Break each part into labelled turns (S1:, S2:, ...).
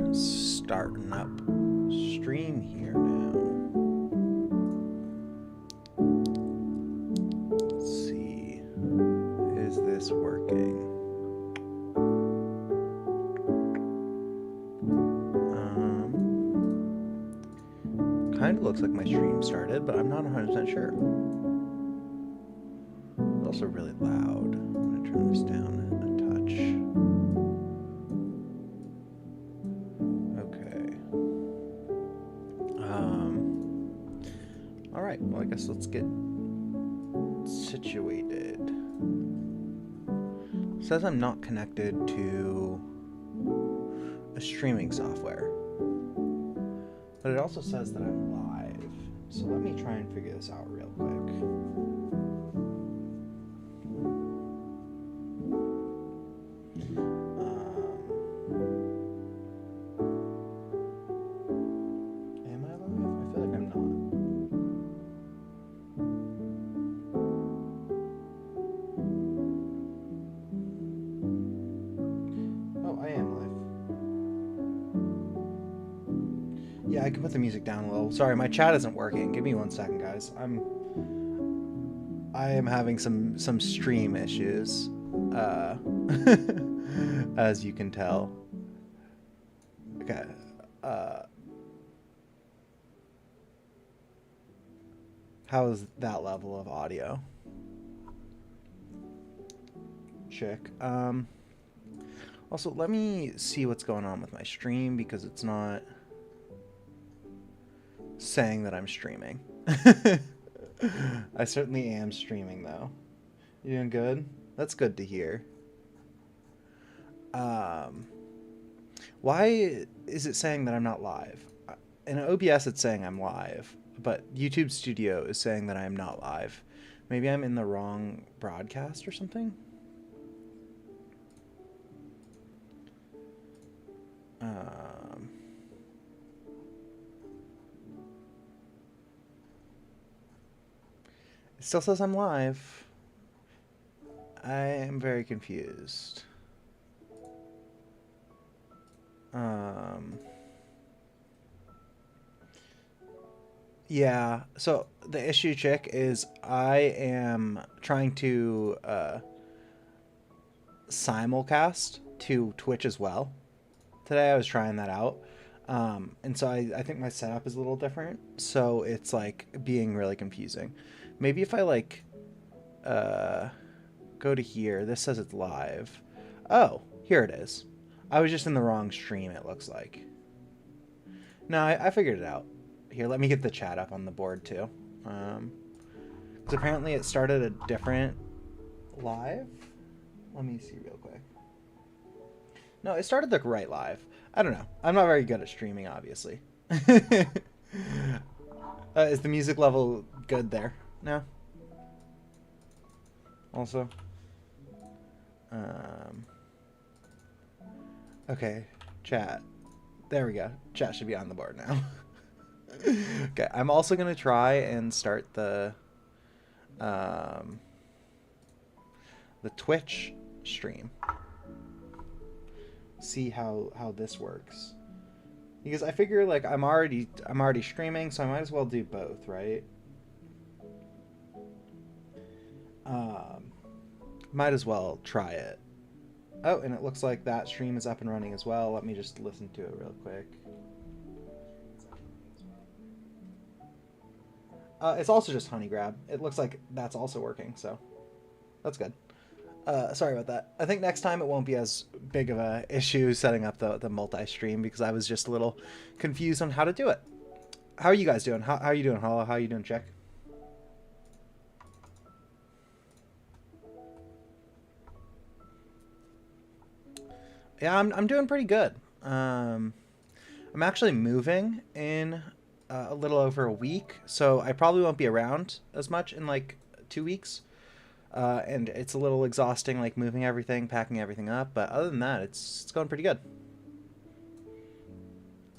S1: are starting up stream here now. Let's see. Is this working? Kind of looks like my stream started, but I'm not 100% sure. It's also really loud. I'm going to turn this down a touch. Okay. Alright, well I guess let's get situated. It says I'm not connected to a streaming software. But it also says that I'm live. So let me try and figure this out real quick. Am I live? I feel like I'm not. Oh, I am live. Yeah, I can put the music down a little. Sorry, my chat isn't working. Give me 1 second, guys. I am having some stream issues, as you can tell. Okay. How is that level of audio? Check. Also, let me see what's going on with my stream because it's not saying that I'm streaming. I certainly am streaming though. You doing good? That's good to hear. Why is it saying that I'm not live? In OBS it's saying I'm live, but YouTube Studio is saying that I'm not live. Maybe I'm in the wrong broadcast or something? It still says I'm live. I am very confused. Yeah, so the issue, chick, is I am trying to simulcast to Twitch as well. Today I was trying that out. And so I think my setup is a little different. So it's like being really confusing. Maybe if I like go to here, this says it's live. Oh, here it is. I was just in the wrong stream, it looks like. No, I figured it out. Here, let me get the chat up on the board too. Because apparently it started a different live. Let me see real quick. No, it started the right live. I don't know. I'm not very good at streaming, obviously. Is the music level good there? No? Also? Okay, chat. There we go. Chat should be on the board now. Okay, I'm also going to try and start the Twitch stream. See how this works. Because I figure like I'm already streaming, so I might as well do both, right? Might as well try it. Oh, and it looks like that stream is up and running as well. Let me just listen to it real quick. It's also just honey grab. It looks like that's also working, so that's good. Sorry about that. I think next time it won't be as big of a issue setting up the multi-stream because I was just a little confused on how to do it. How are you guys doing? How are you doing, Hollow? How are you doing, Chick? Yeah, I'm doing pretty good. I'm actually moving in a little over a week, so I probably won't be around as much in like 2 weeks. And it's a little exhausting, like moving everything, packing everything up. But other than that, it's going pretty good.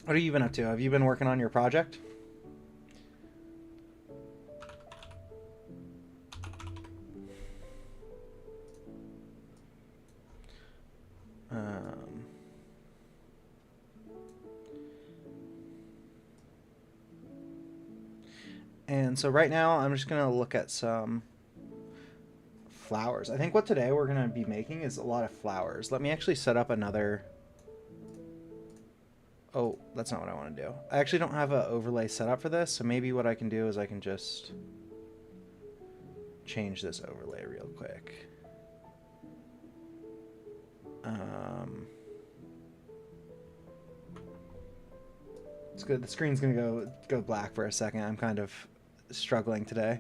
S1: What have you been up to? Have you been working on your project? And so right now I'm just gonna look at some flowers. I think what today we're gonna be making is a lot of flowers. Let me actually set up another. Oh, that's not what I want to do. I actually don't have an overlay set up for this, so maybe what I can do is I can just change this overlay real quick. It's good. The screen's gonna go black for a second. I'm kind of struggling today.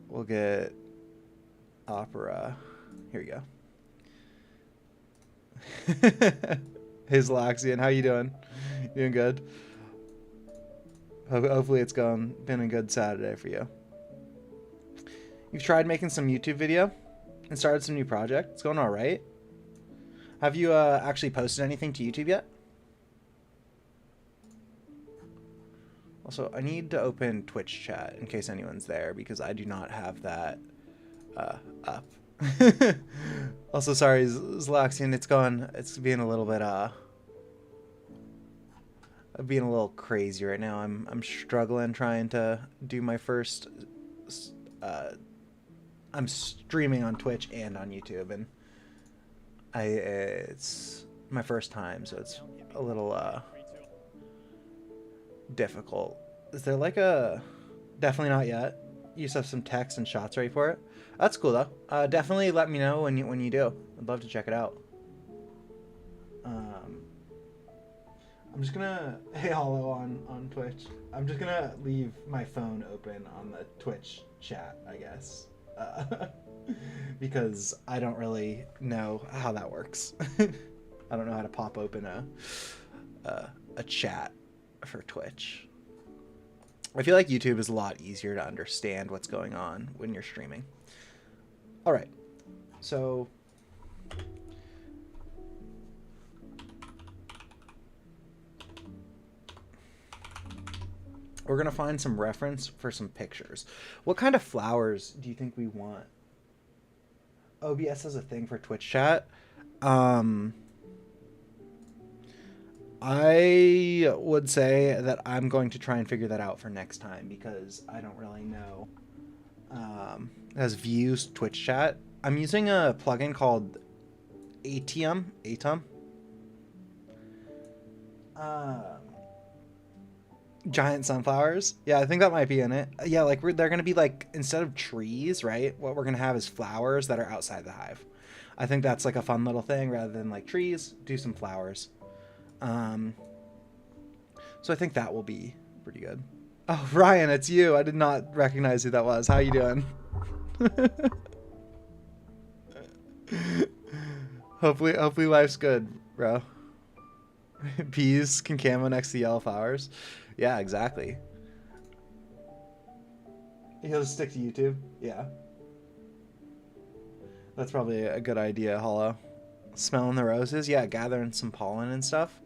S1: We'll get opera. Here we go. His Laxian, how you doing? Doing good? Hopefully it's been a good Saturday for you. You've tried making some YouTube video and started some new project. It's going all right. Have you actually posted anything to YouTube yet? Also, I need to open Twitch chat in case anyone's there because I do not have that up. Also, sorry, Zlaxian, it's being a little bit being a little crazy right now. I'm struggling trying to do my first I'm streaming on Twitch and on YouTube, and it's my first time, so it's a little difficult. Is there like a definitely not yet? You just have some text and shots ready for it. That's cool though. Definitely let me know when you do. I'd love to check it out. I'm just gonna hey Hollow on Twitch. I'm just gonna leave my phone open on the Twitch chat, I guess, because I don't really know how that works. I don't know how to pop open a chat for Twitch. I feel like YouTube is a lot easier to understand what's going on when you're streaming. All right, so we're gonna find some reference for some pictures. What kind of flowers do you think we want? OBS is a thing for Twitch chat. I would say that I'm going to try and figure that out for next time because I don't really know. It has views Twitch chat. I'm using a plugin called Atum. Giant sunflowers. Yeah, I think that might be in it. Yeah, like they're gonna be like, instead of trees, right? What we're gonna have is flowers that are outside the hive. I think that's like a fun little thing rather than like trees. Do some flowers. So I think that will be pretty good. Oh, Ryan, it's you. I did not recognize who that was. How you doing? Hopefully life's good, bro. Peas can camo next to yellow flowers. Yeah, exactly. He'll just stick to YouTube. Yeah. That's probably a good idea, Hollow. Smelling the roses? Yeah, gathering some pollen and stuff.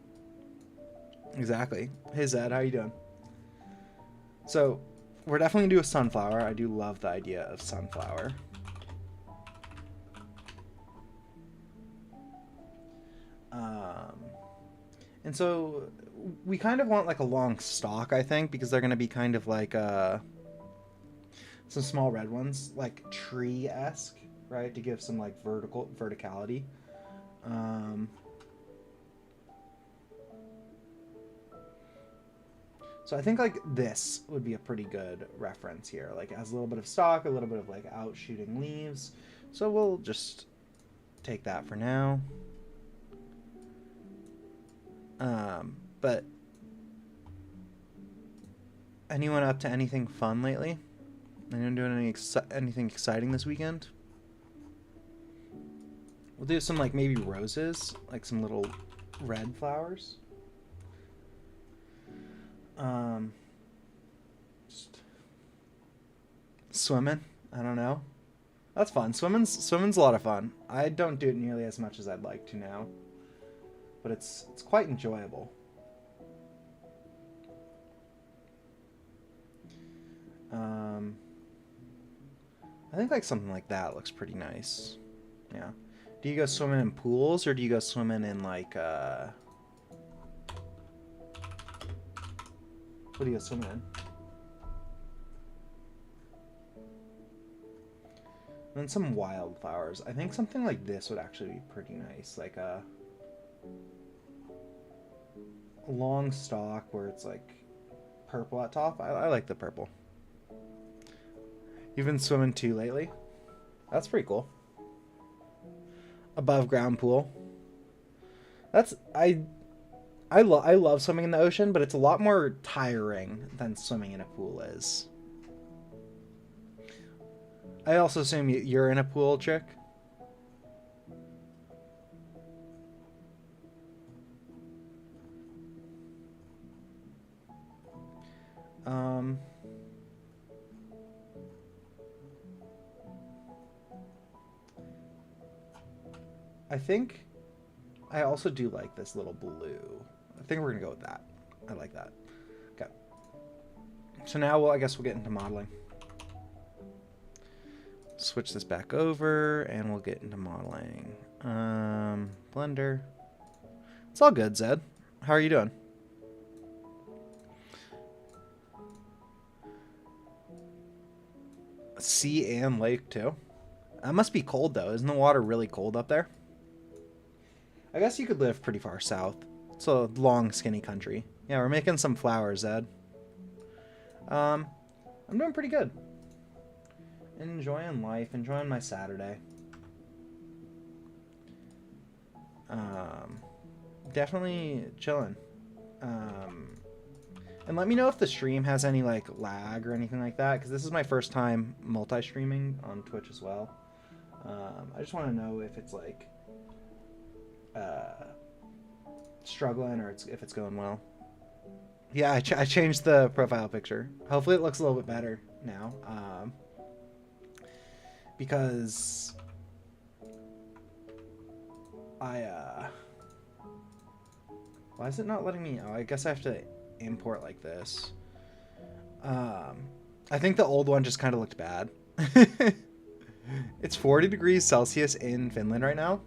S1: Exactly. Hey Zed, how you doing? So, we're definitely gonna do a sunflower. I do love the idea of sunflower. And so we kind of want like a long stalk, I think, because they're gonna be kind of like some small red ones, like tree-esque, right? To give some like verticality. So I think like this would be a pretty good reference here. Like it has a little bit of stalk, a little bit of like out shooting leaves. So we'll just take that for now. But anyone up to anything fun lately? Anyone doing anything exciting this weekend? We'll do some like maybe roses, like some little red flowers. Just swimming. I don't know. That's fun. Swimming's a lot of fun. I don't do it nearly as much as I'd like to now, but it's quite enjoyable. I think like something like that looks pretty nice. Yeah. Do you go swimming in pools or do you go swimming in like What are you swimming in? And then some wildflowers. I think something like this would actually be pretty nice. Like a long stalk where it's like purple at top. I like the purple. You've been swimming too lately? That's pretty cool. Above ground pool. That's I love swimming in the ocean, but it's a lot more tiring than swimming in a pool is. I also assume you're in a pool, chick. I think I also do like this little blue. I think we're gonna go with that. I like that. Okay. So now I guess we'll get into modeling. Switch this back over and we'll get into modeling. Blender. It's all good, Zed. How are you doing? Sea and lake too. That must be cold though. Isn't the water really cold up there? I guess you could live pretty far south. It's a long, skinny country. Yeah, we're making some flowers, Zed. I'm doing pretty good. Enjoying life, enjoying my Saturday. Definitely chilling. And let me know if the stream has any like lag or anything like that, because this is my first time multi-streaming on Twitch as well. I just want to know if it's like struggling or if it's going well. Yeah, I changed the profile picture. Hopefully it looks a little bit better now. Because why is it not letting me? Oh, I guess I have to import like this. I think the old one just kind of looked bad. It's 40 degrees Celsius in Finland right now.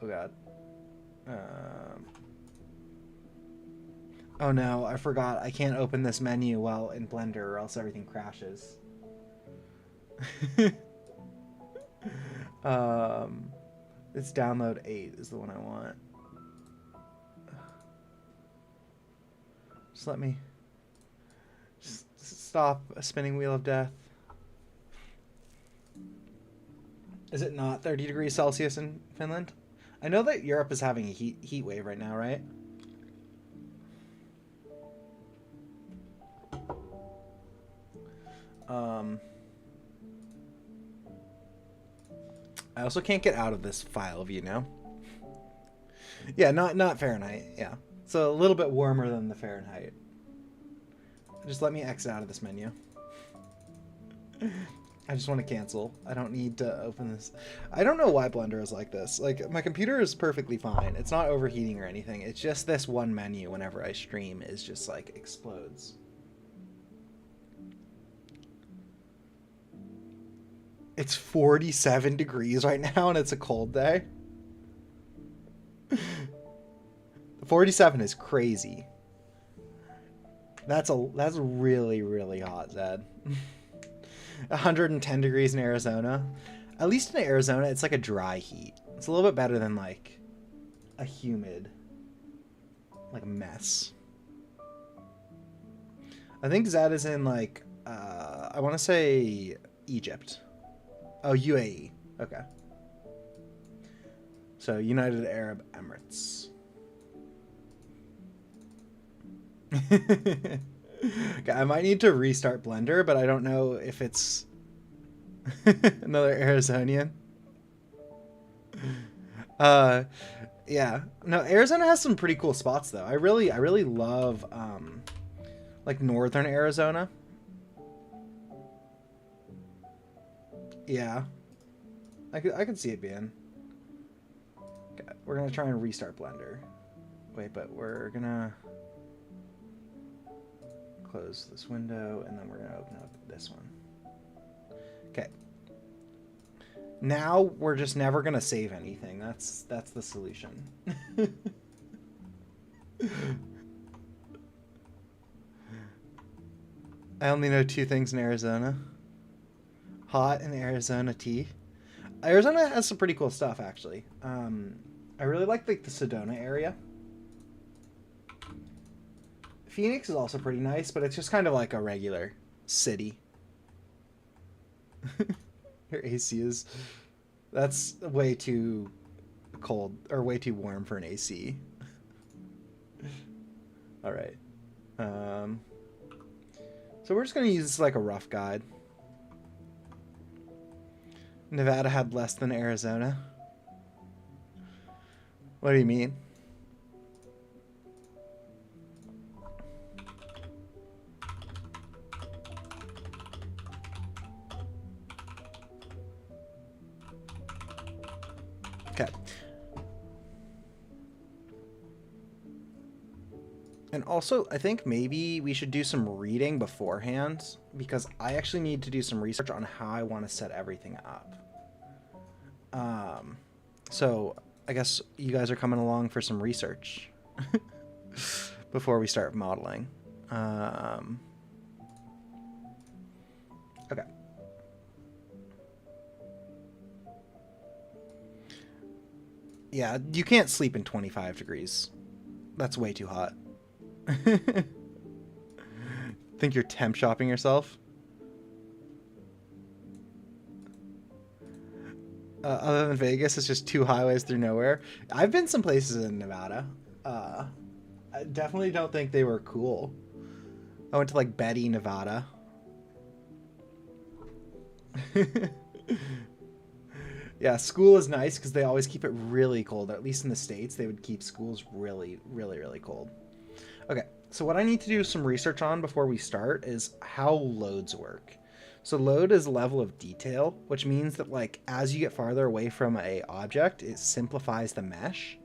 S1: Oh god. Oh no, I forgot. I can't open this menu while in Blender or else everything crashes. It's download 8 is the one I want. Just let me stop a spinning wheel of death. Is it not 30 degrees Celsius in Finland? I know that Europe is having a heat wave right now, right? I also can't get out of this file view now. Yeah, not Fahrenheit. Yeah, so a little bit warmer than the Fahrenheit. Just let me exit out of this menu. I just want to cancel. I don't need to open this. I don't know why Blender is like this. Like, my computer is perfectly fine. It's not overheating or anything. It's just this one menu whenever I stream is just like explodes. It's 47 degrees right now and it's a cold day. 47 is crazy. That's really, really hot, Zed. 110 degrees in Arizona. At least in Arizona, it's like a dry heat. It's a little bit better than like a humid, like a mess. I think Zed is in like, I want to say Egypt. Oh, UAE. Okay. So, United Arab Emirates. Okay, I might need to restart Blender, but I don't know if it's another Arizonian. Yeah. No, Arizona has some pretty cool spots though. I really love like northern Arizona. Yeah. I could see it being. Okay, we're gonna try and restart Blender. Wait, but we're gonna close this window and then we're gonna open up this one. Okay. Now we're just never gonna save anything. That's the solution. I only know 2 things in Arizona. Hot and Arizona tea. Arizona has some pretty cool stuff, actually. I really like the Sedona area. Phoenix is also pretty nice, but it's just kind of like a regular city. Your AC is... That's way too cold, or way too warm for an AC. Alright. So we're just going to use this like a rough guide. Nevada had less than Arizona. What do you mean? Okay. And also, I think maybe we should do some reading beforehand, because I actually need to do some research on how I want to set everything up. So I guess you guys are coming along for some research before we start modeling. Okay. Yeah, you can't sleep in 25 degrees. That's way too hot. Think you're temp shopping yourself? Other than Vegas, it's just 2 highways through nowhere. I've been some places in Nevada. I definitely don't think they were cool. I went to like Betty, Nevada. Yeah, school is nice because they always keep it really cold. At least in the States, they would keep schools really, really, really cold. Okay, so what I need to do some research on before we start is how loads work. So load is level of detail, which means that like as you get farther away from a object, it simplifies the mesh.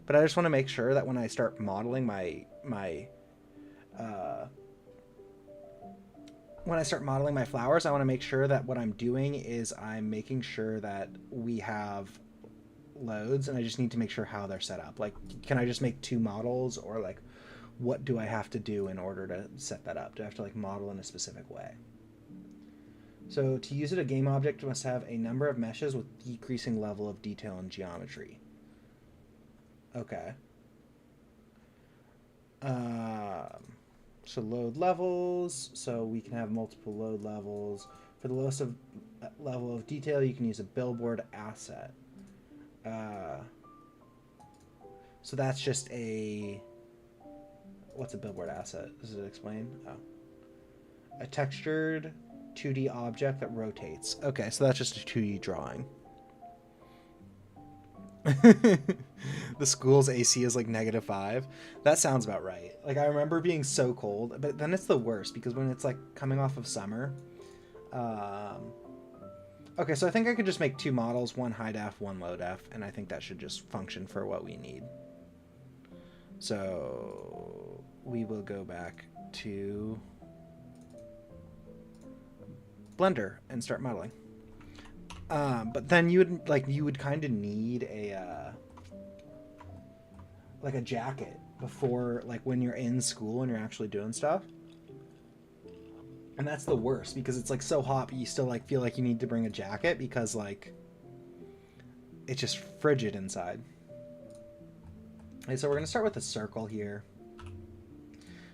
S1: But I just want to make sure that when I start modeling when I start modeling my flowers, I want to make sure that what I'm doing is I'm making sure that we have loads, and I just need to make sure how they're set up. Like, can I just make 2 models, or like what do I have to do in order to set that up? Do I have to like model in a specific way? So to use it, a game object must have a number of meshes with decreasing level of detail and geometry. Okay. So load levels, so we can have multiple load levels. For the lowest level of detail, you can use a billboard asset. So that's just a... What's a billboard asset? Does it explain? Oh. A textured 2D object that rotates. Okay, so that's just a 2D drawing. The school's AC is like -5. That sounds about right. Like, I remember being so cold, but then it's the worst because when it's like coming off of summer. Okay, so I think I could just make 2 models, 1 high def, 1 low def, and I think that should just function for what we need. So we will go back to Blender and start modeling. But then you would kind of need a like a jacket before, like when you're in school and you're actually doing stuff. And that's the worst because it's like so hot, but you still like feel like you need to bring a jacket because like it's just frigid inside. Okay, so we're gonna start with a circle here.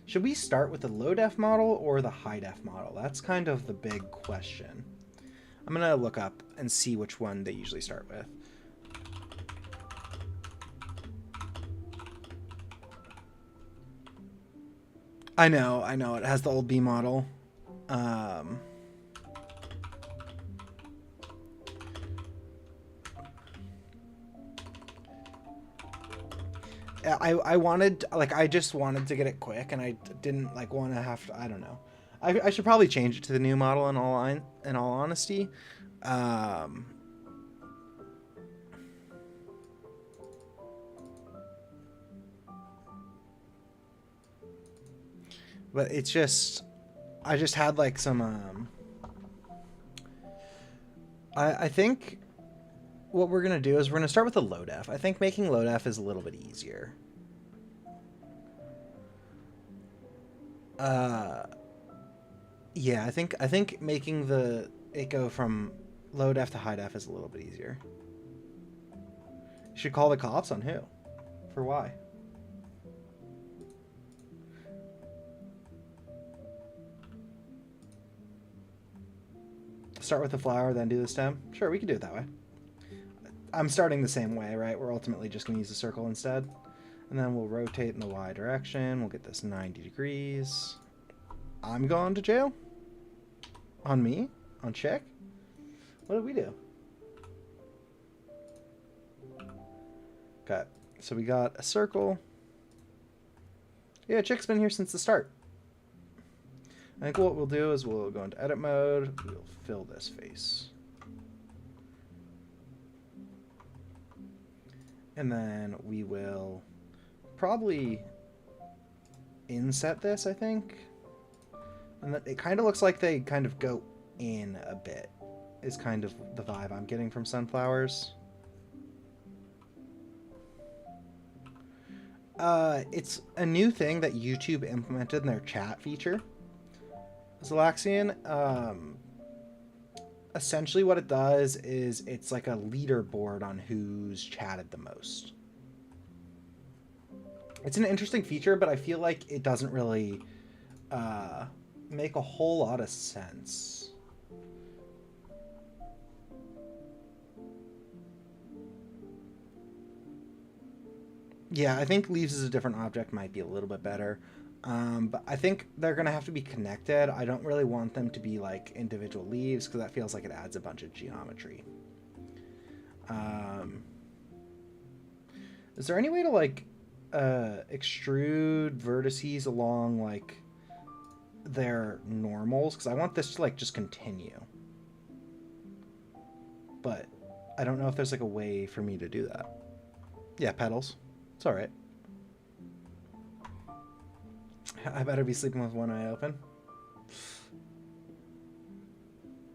S1: Should we start with the low def model or the high def model? That's kind of the big question. I'm gonna look up and see which one they usually start with. I know, it has the old B model. I wanted, like, I just wanted to get it quick, and I didn't like want to have to, I don't know. I should probably change it to the new model in all honesty. But it's just, I just had like some, I think what we're going to do is we're going to start with the low def. I think making low def is a little bit easier. Yeah, I think making it go from low def to high def is a little bit easier. You should call the cops on who? For why? Start with the flower, then do the stem? Sure, we can do it that way. I'm starting the same way, right? We're ultimately just going to use the circle instead. And then we'll rotate in the Y direction. We'll get this 90 degrees. I'm going to jail? On me? On Chick? What did we do? Okay, so we got a circle. Yeah, Chick's been here since the start. I think what we'll do is we'll go into edit mode. We'll fill this face. And then we will probably inset this, I think. And it kind of looks like they kind of go in a bit, is kind of the vibe I'm getting from sunflowers. It's a new thing that YouTube implemented in their chat feature. Zalaxian, essentially what it does is it's like a leaderboard on who's chatted the most. It's an interesting feature, but I feel like it doesn't really make a whole lot of sense. Yeah, I think leaves as a different object might be a little bit better. But I think they're going to have to be connected. I don't really want them to be like individual leaves because that feels like it adds a bunch of geometry. Is there any way to like extrude vertices along like their normals? Because I want this to like just continue. But I don't know if there's like a way for me to do that. Yeah, petals. It's all right. I better be sleeping with one eye open.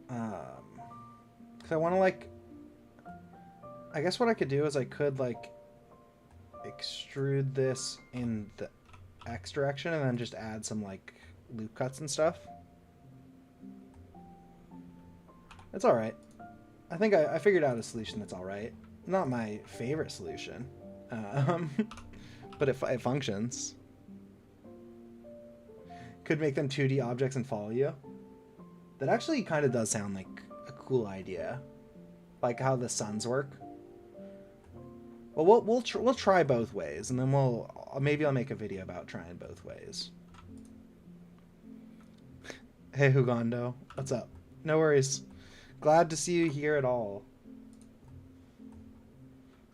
S1: Because I want to like... I guess what I could do is I could like extrude this in the X direction and then just add some like loop cuts and stuff. It's all right. I think I figured out a solution that's all right. Not my favorite solution. But it functions. Could make them 2D objects and follow you. That actually kind of does sound like a cool idea. Like how the suns work. Well, we'll try both ways, and then maybe I'll make a video about trying both ways. Hey Hugando, what's up? No worries. Glad to see you here at all.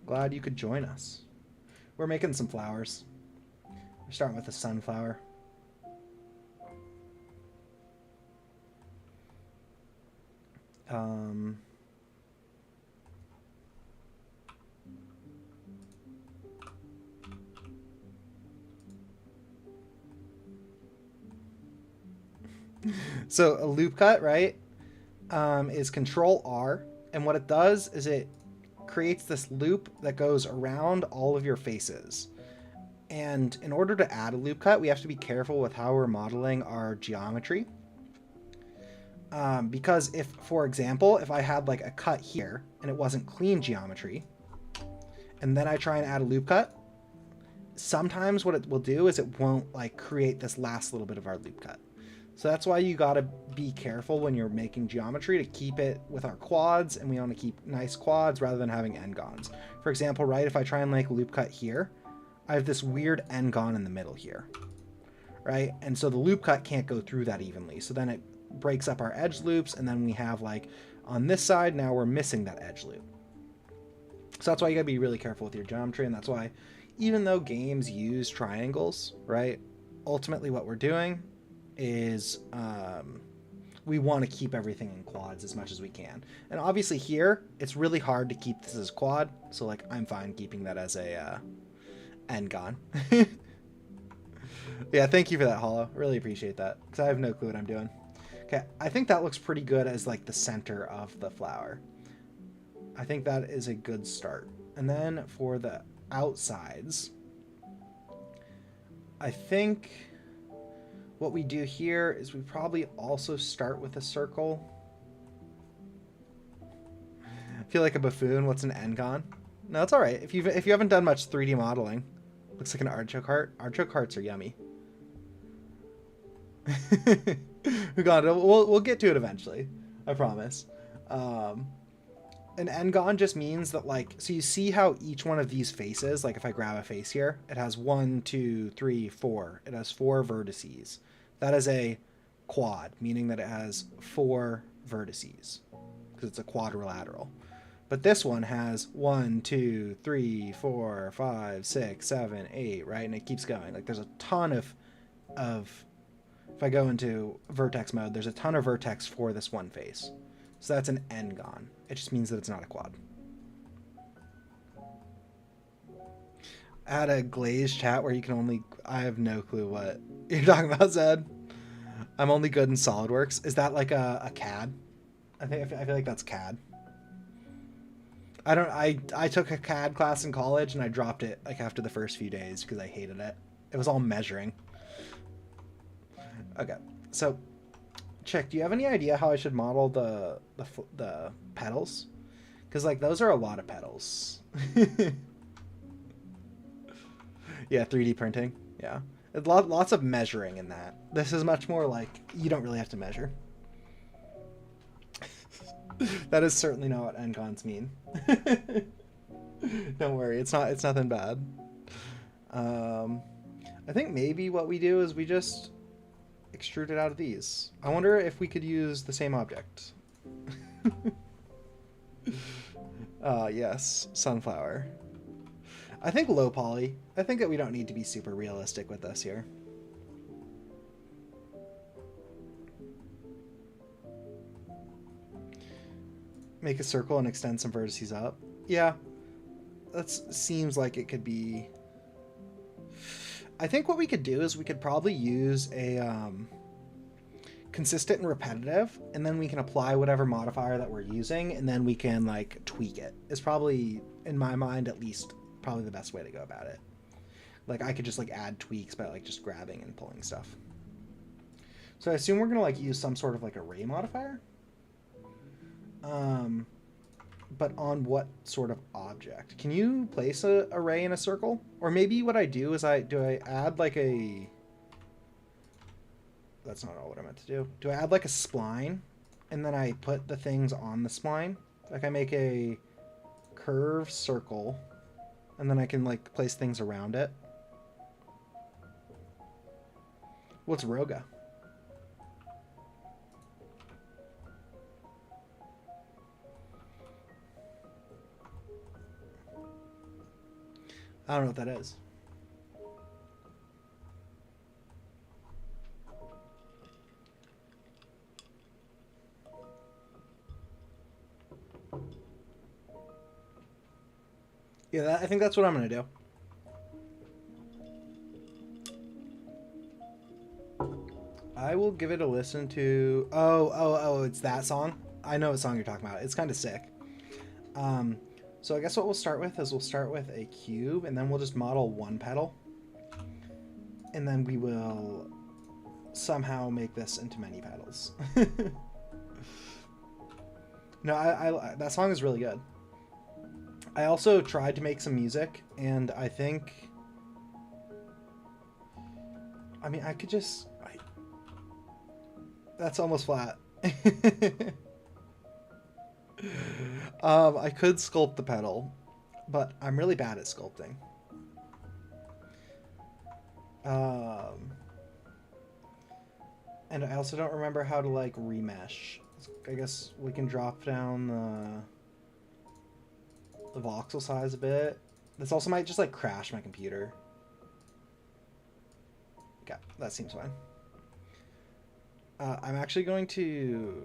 S1: Glad you could join us. We're making some flowers. We're starting with a sunflower. So a loop cut, right, is Control R, and what it does is it creates this loop that goes around all of your faces. And in order to add a loop cut, we have to be careful with how we're modeling our geometry. Because if, for example, if I had like a cut here and it wasn't clean geometry, and then I try and add a loop cut, sometimes what it will do is it won't like create this last little bit of our loop cut. So that's why you gotta be careful when you're making geometry to keep it with our quads, and we want to keep nice quads rather than having n-gons. For example, right, if I try and like loop cut here, I have this weird n-gon in the middle here, right? And so the loop cut can't go through that evenly. So then it breaks up our edge loops, and then we have like on this side, now we're missing that edge loop. So that's why you gotta be really careful with your geometry, and that's why even though games use triangles, right, ultimately what we're doing is we want to keep everything in quads as much as we can. And obviously here, it's really hard to keep this as quad, so like I'm fine keeping that as a n-gon. Yeah, thank you for that, Hollow. Really appreciate that, because I have no clue what I'm doing. Okay, I think that looks pretty good as like the center of the flower. I think that is a good start. And then for the outsides, I think what we do here is we probably also start with a circle. I feel like a buffoon. What's an Engon? No, it's all right. If you haven't done much 3D modeling, looks like an artichoke heart. Artichoke hearts are yummy. We got it. We'll get to it eventually. I promise. An Engon just means that, like, so you see how each one of these faces, like if I grab a face here, it has 1, 2, 3, 4. It has 4 vertices. That is a quad, meaning that it has 4 vertices because it's a quadrilateral. But this one has 1, 2, 3, 4, 5, 6, 7, 8, right? And it keeps going. Like there's a ton of if I go into vertex mode, there's a ton of vertex for this one face. So that's an Engon. It just means that it's not a quad. I had a glazed chat where you can only... I have no clue what you're talking about, Zed. I'm only good in SolidWorks. Is that like a CAD? I feel like that's CAD. I took a CAD class in college and I dropped it like after the first few days because I hated it. It was all measuring. Okay, so Chick, do you have any idea how I should model the pedals? Because like those are a lot of pedals. Yeah, 3D printing. Yeah, lots of measuring in that. This is much more like you don't really have to measure. That is certainly not what Engons mean. Don't worry, it's nothing bad. I think maybe what we do is we just extrude it out of these. I wonder if we could use the same object. Yes, sunflower. I think low poly. I think that we don't need to be super realistic with this here. Make a circle and extend some vertices up. Yeah, that seems like it could be... I think what we could do is we could probably use a consistent and repetitive, and then we can apply whatever modifier that we're using, and then we can like tweak it. It's probably, in my mind at least, probably the best way to go about it. Like I could just like add tweaks by like just grabbing and pulling stuff. So I assume we're gonna like use some sort of like array modifier. But on what sort of object? Can you place an array in a circle? Or maybe what I do is I add like a... That's not all what I meant to do. Do I add like a spline and then I put the things on the spline? Like I make a curved circle and then I can like place things around it. What's Roga? I don't know what that is. Yeah, I think that's what I'm going to do. I will give it a listen to... Oh, it's that song? I know what song you're talking about. It's kind of sick. So I guess what we'll start with is we'll start with a cube, and then we'll just model one petal. And then we will somehow make this into many petals. No, I that song is really good. I also tried to make some music, and I think... I mean, I could just... That's almost flat. I could sculpt the petal, but I'm really bad at sculpting. And I also don't remember how to like remesh. I guess we can drop down the voxel size a bit. This also might just like crash my computer. Okay, that seems fine. I'm actually going to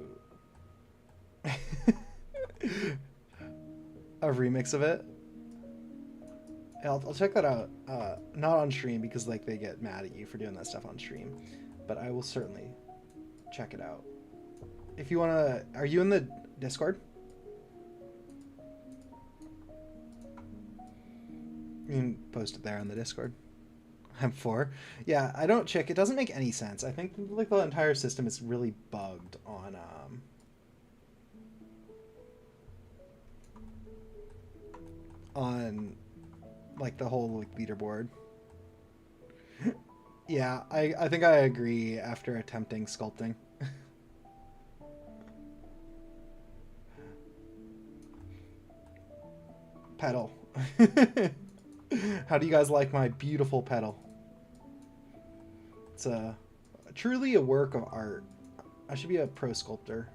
S1: a remix of it. I'll check that out. Not on stream because like they get mad at you for doing that stuff on stream, but I will certainly check it out. If you wanna, are you in the Discord? You can post it there on the Discord. I'm 4. Yeah, I don't check. It doesn't make any sense. I think like the entire system is really bugged on like the whole like leaderboard. Yeah, I think I agree after attempting sculpting. Pedal. How do you guys like my beautiful pedal? It's truly a work of art. I should be a pro sculptor.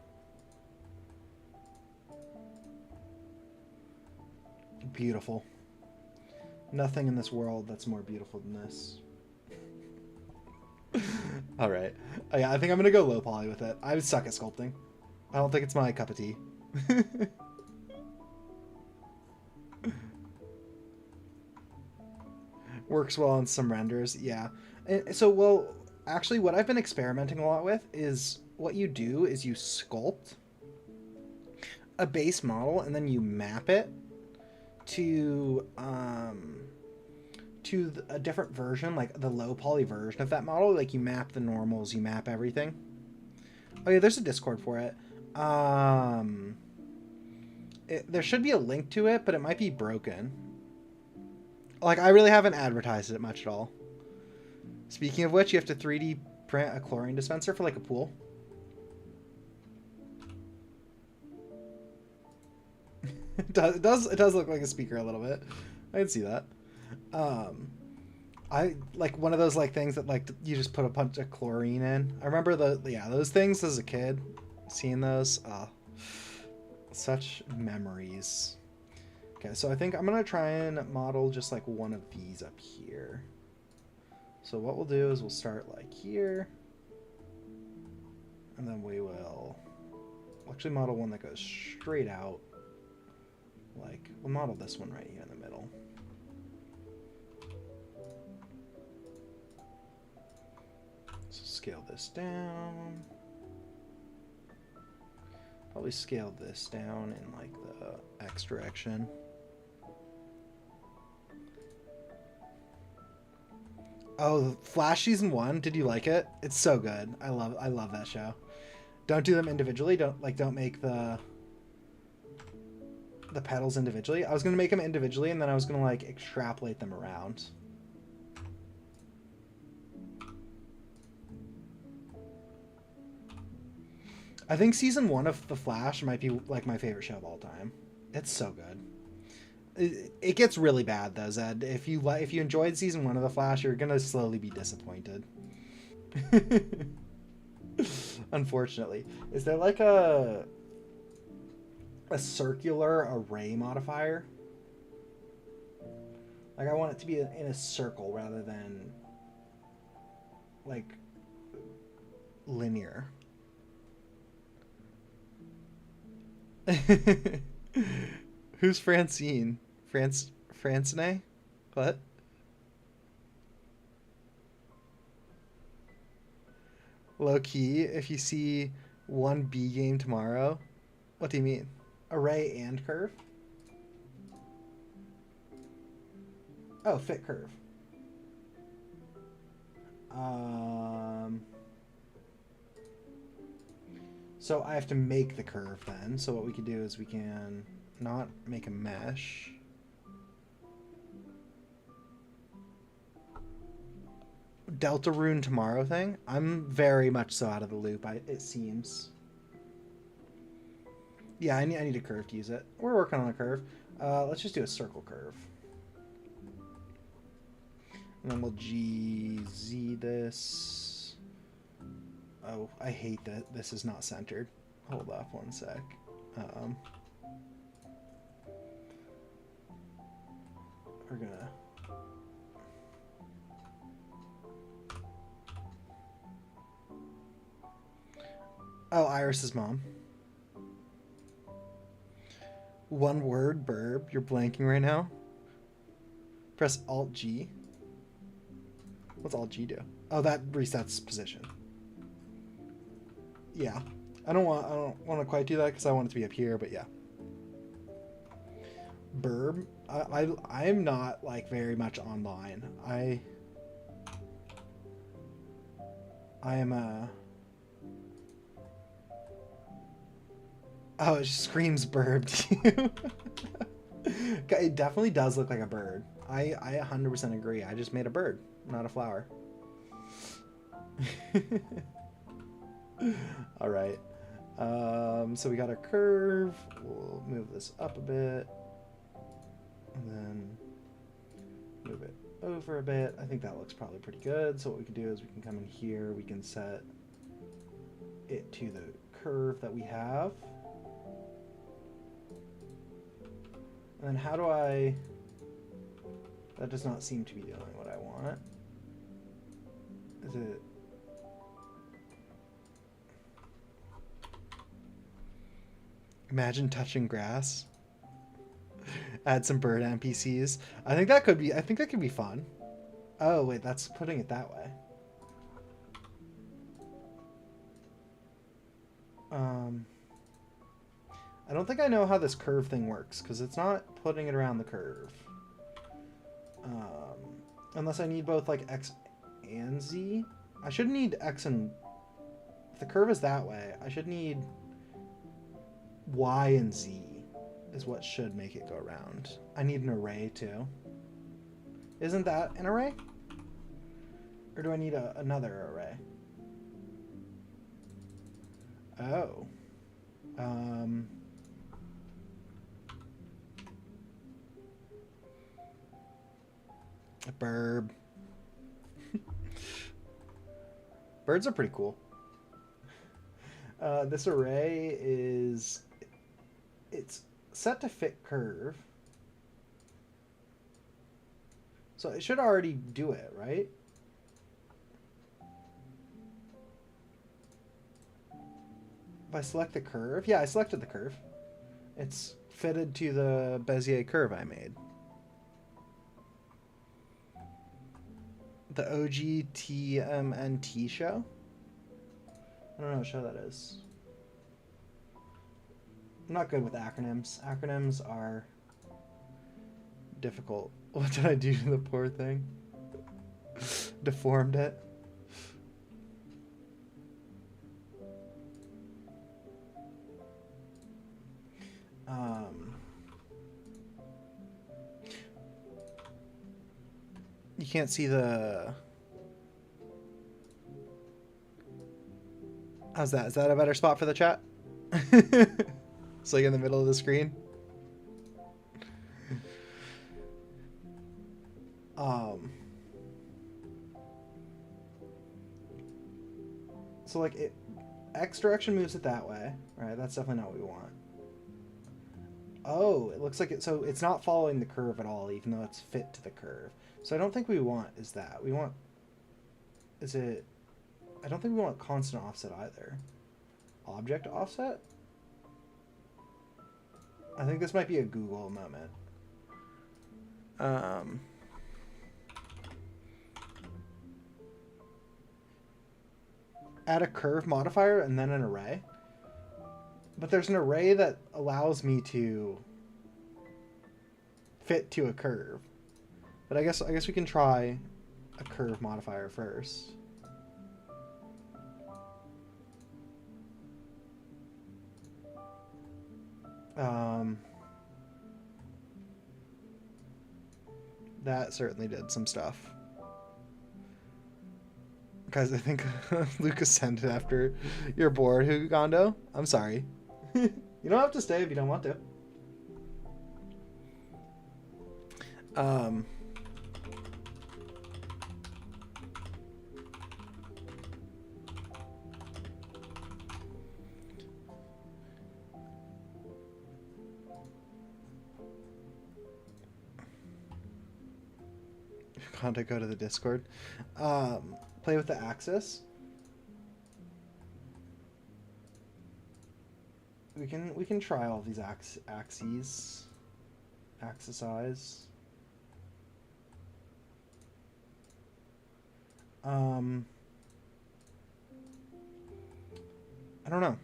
S1: Beautiful. Nothing in this world that's more beautiful than this. All right. Yeah, I think I'm gonna go low poly with it. I suck at sculpting. I don't think it's my cup of tea. Works well on some renders, yeah. And so, well, actually, what I've been experimenting a lot with is what you do is you sculpt a base model and then you map it to a different version, like the low poly version of that model. Like you map the normals, you map everything. Oh yeah, there's a Discord for it. There should be a link to it, but it might be broken. Like, I really haven't advertised it much at all. Speaking of which, you have to 3D print a chlorine dispenser for like a pool. It does look like a speaker a little bit. I can see that. I like one of those like things that like you just put a bunch of chlorine in. I remember those things as a kid, seeing those. Such memories. Okay, so I think I'm gonna try and model just like one of these up here. So what we'll do is we'll start like here, and then we'll actually model one that goes straight out. Like, we'll model this one right here in the middle. So scale this down. Probably scale this down in like the X direction. Oh, Flash season 1, did you like it? It's so good. I love that show. Don't do them individually. Don't make the pedals individually. I was gonna make them individually, and then I was gonna like extrapolate them around. I think season 1 of The Flash might be like my favorite show of all time. It's so good. It gets really bad though, Zed. If you enjoyed season 1 of The Flash, you're gonna slowly be disappointed. Unfortunately, is there like a circular array modifier? Like I want it to be in a circle rather than like linear. Who's Francine? Francine? What? Low key, if you see one B game tomorrow, what do you mean? Array and curve? Oh, fit curve. So I have to make the curve then. So what we can do is we can not make a mesh. Delta Rune tomorrow thing? I'm very much so out of the loop, it seems. Yeah, I need a curve to use it. We're working on a curve. Let's just do a circle curve. And then we'll GZ this. Oh, I hate that this is not centered. Hold up one sec. We're gonna... Oh, Iris's mom. One word, burb. You're blanking right now. Press Alt-G. What's Alt-G do? Oh, that resets position. Yeah. I don't want to quite do that because I want it to be up here, but yeah. Burb. I'm not like very much online. I am oh, it screams burb to you. It definitely does look like a bird. I 100% agree. I just made a bird, not a flower. All right. So we got our curve. We'll move this up a bit. And then move it over a bit. I think that looks probably pretty good. So what we can do is we can come in here. We can set it to the curve that we have. And then how do I... That does not seem to be doing what I want. Is it... Imagine touching grass. Add some bird NPCs. I think that could be fun. Oh wait, that's putting it that way. I don't think I know how this curve thing works because it's not putting it around the curve. Unless I need both like X and Z. I should need X and... If the curve is that way, I should need Y and Z is what should make it go around. I need an array too. Isn't that an array? Or do I need another array? Oh. A burb. Birds are pretty cool. This array is... It's set to fit curve. So it should already do it, right? If I select the curve... Yeah, I selected the curve. It's fitted to the Bezier curve I made. The OGTMNT show? I don't know what show that is. I'm not good with acronyms. Acronyms are difficult. What did I do to the poor thing? Deformed it. You can't see the... How's that? Is that a better spot for the chat? It's like in the middle of the screen. So like it, X direction moves it that way, right? That's definitely not what we want. Oh, it looks like it. So it's not following the curve at all, even though it's fit to the curve. So I don't think we want is that. We want, is it, I don't think we want constant offset either. Object offset? I think this might be a Google moment. Add a curve modifier and then an array. But there's an array that allows me to fit to a curve. But I guess we can try a curve modifier first. That certainly did some stuff. Guys, I think Lucas sent it after you're bored, Hugando. I'm sorry. You don't have to stay if you don't want to. Contact, go to the Discord. Play with the axis. We can try all these axes. Axisize. I don't know.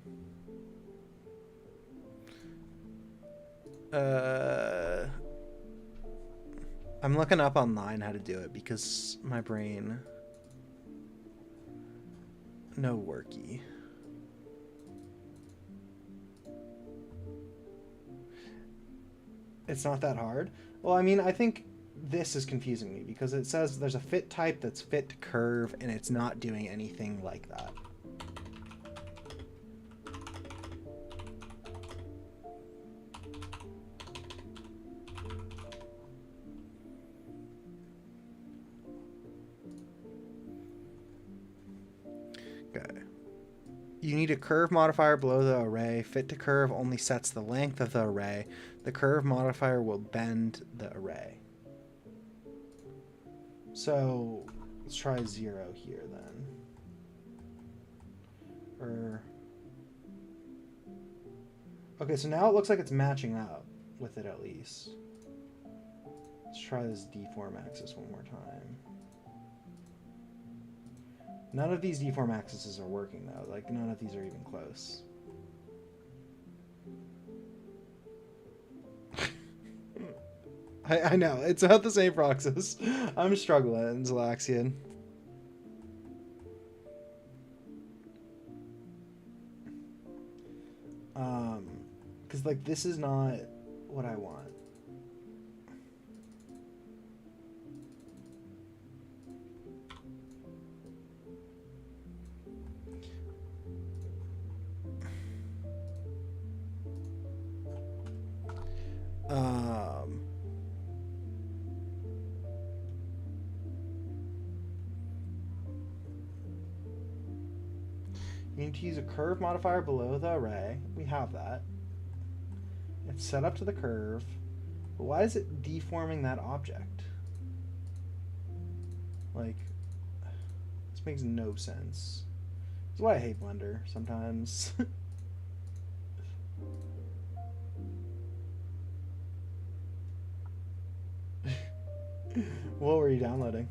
S1: I'm looking up online how to do it because my brain... No worky. It's not that hard. Well, I mean, I think this is confusing me because it says there's a fit type that's fit to curve and it's not doing anything like that. Okay. You need a curve modifier below the array. Fit to curve only sets the length of the array. The curve modifier will bend the array. So let's try 0 here then. Okay, so now it looks like it's matching up with it at least. Let's try this deform axis one more time. None of these deform axes are working though. Like none of these are even close. I know, it's about the same process. I'm struggling, Zalaxian. Because like this is not what I want. You need to use a curve modifier below the array. We have that. It's set up to the curve. But why is it deforming that object? Like, this makes no sense. That's why I hate Blender sometimes. What were you downloading?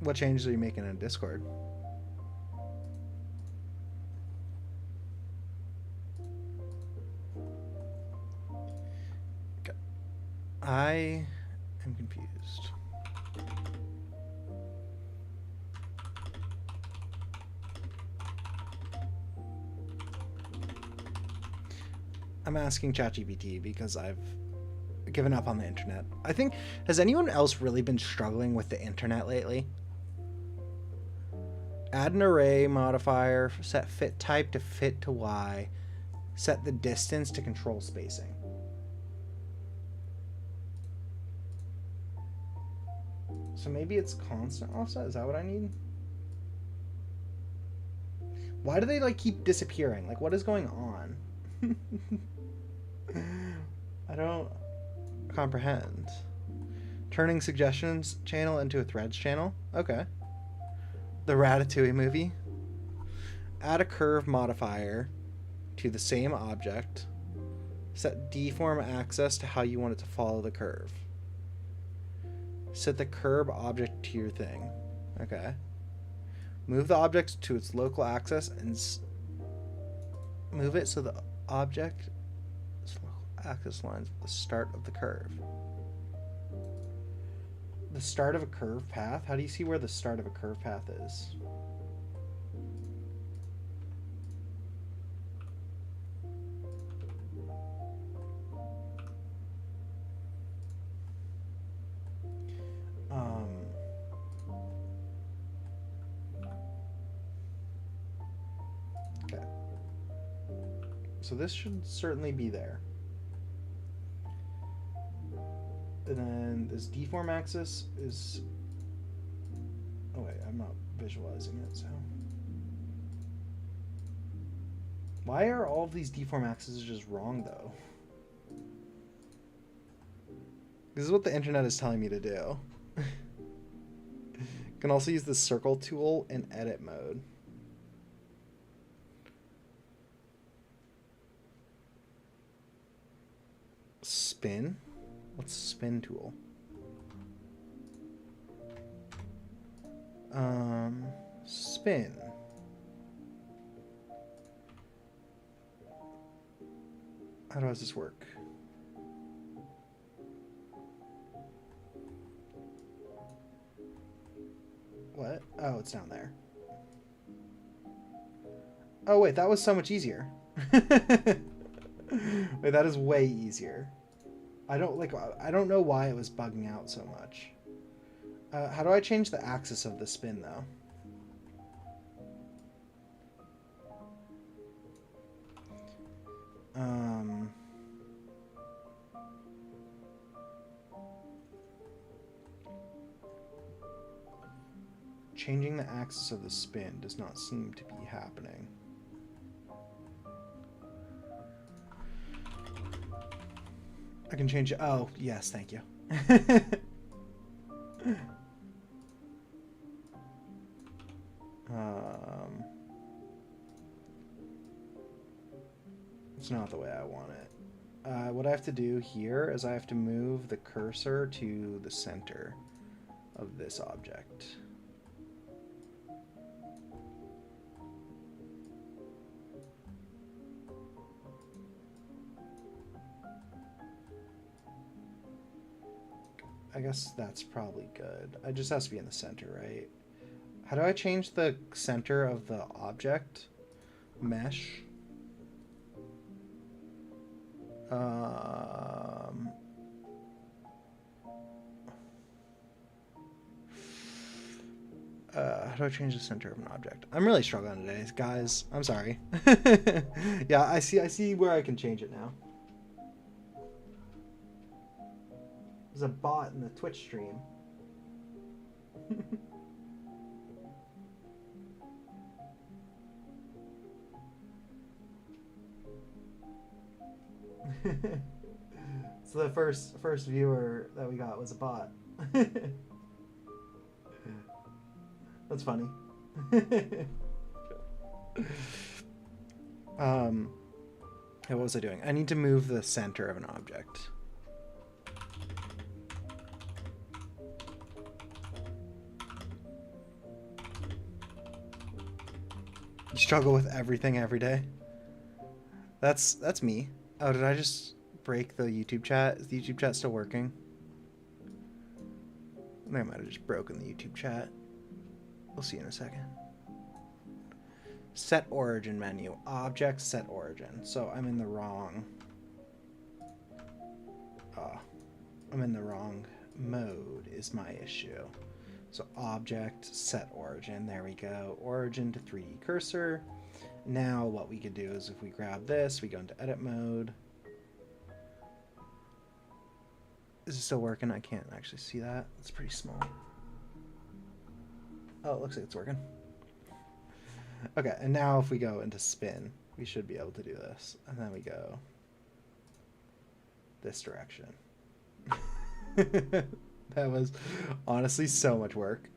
S1: What changes are you making in Discord? Okay. I am confused. I'm asking ChatGPT because I've given up on the internet. I think, has anyone else really been struggling with the internet lately? Add an array modifier, set fit type to fit to Y, set the distance to control spacing. So maybe it's constant offset? Is that what I need? Why do they like keep disappearing? Like what is going on? I don't comprehend. Turning suggestions channel into a threads channel? Okay. The Ratatouille movie. Add a curve modifier to the same object. Set deform axis to how you want it to follow the curve. Set the curve object to your thing. Okay. Move the object to its local axis and move it so the object axis lines with the start of the curve. The start of a curve path? How do you see where the start of a curve path is? Okay. So this should certainly be there. And then this deform axis is... Oh wait, I'm not visualizing it, so... Why are all of these deform axes just wrong, though? This is what the internet is telling me to do. Can also use the circle tool in edit mode. Spin? What's spin tool? Spin. How does this work? What? Oh, it's down there. Oh, wait, that was so much easier. Wait, that is way easier. I don't know why it was bugging out so much. How do I change the axis of the spin, though? Changing the axis of the spin does not seem to be happening. I can change it. Oh, yes, thank you. It's not the way I want it. What I have to do here is I have to move the cursor to the center of this object. I guess that's probably good. It just has to be in the center, right? How do I change the center of the object? Mesh. How do I change the center of an object? I'm really struggling today, guys. I'm sorry. Yeah, I see where I can change it now. There's a bot in the Twitch stream. So the first viewer that we got was a bot. That's funny. What was I doing? I need to move the center of an object. You struggle with everything every day. That's me. Oh, did I just break the YouTube chat? Is the YouTube chat still working? I think I might have just broken the YouTube chat. We'll see in a second. Set origin menu. Object set origin. So I'm in the wrong... I'm in the wrong mode is my issue. So object set origin. There we go. Origin to 3D cursor. Now what we could do is if we grab this, we go into edit mode. Is it still working? I can't actually see that. It's pretty small. Oh, it looks like it's working. Okay, and now if we go into spin, we should be able to do this. And then we go this direction. That was honestly so much work.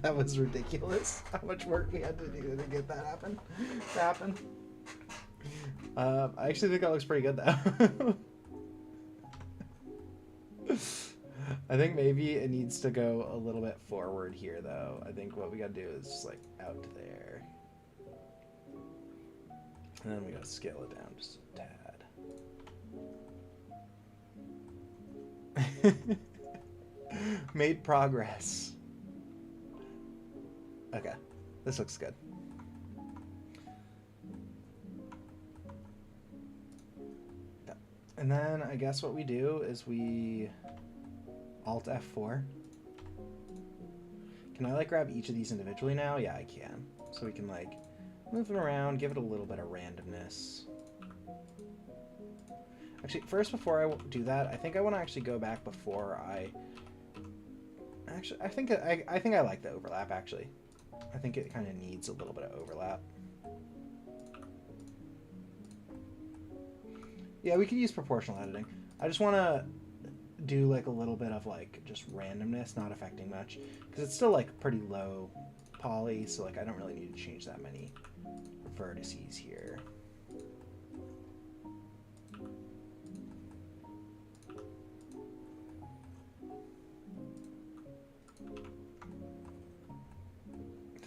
S1: That was ridiculous how much work we had to do to get that happen. I actually think that looks pretty good though. I think maybe it needs to go a little bit forward here though. I think what we gotta do is just like out to there. And then we gotta scale it down just a tad. Made progress. Okay, this looks good. And then I guess what we do is we Alt F4. Can I like grab each of these individually now? Yeah, I can. So we can like move them around, give it a little bit of randomness. Actually, first before I do that, I think I want to actually go back before I... Actually, I think I like the overlap actually. I think it kind of needs a little bit of overlap. Yeah, we can use proportional editing. I just want to do like a little bit of like just randomness, not affecting much, because it's still like pretty low poly, so like I don't really need to change that many vertices here.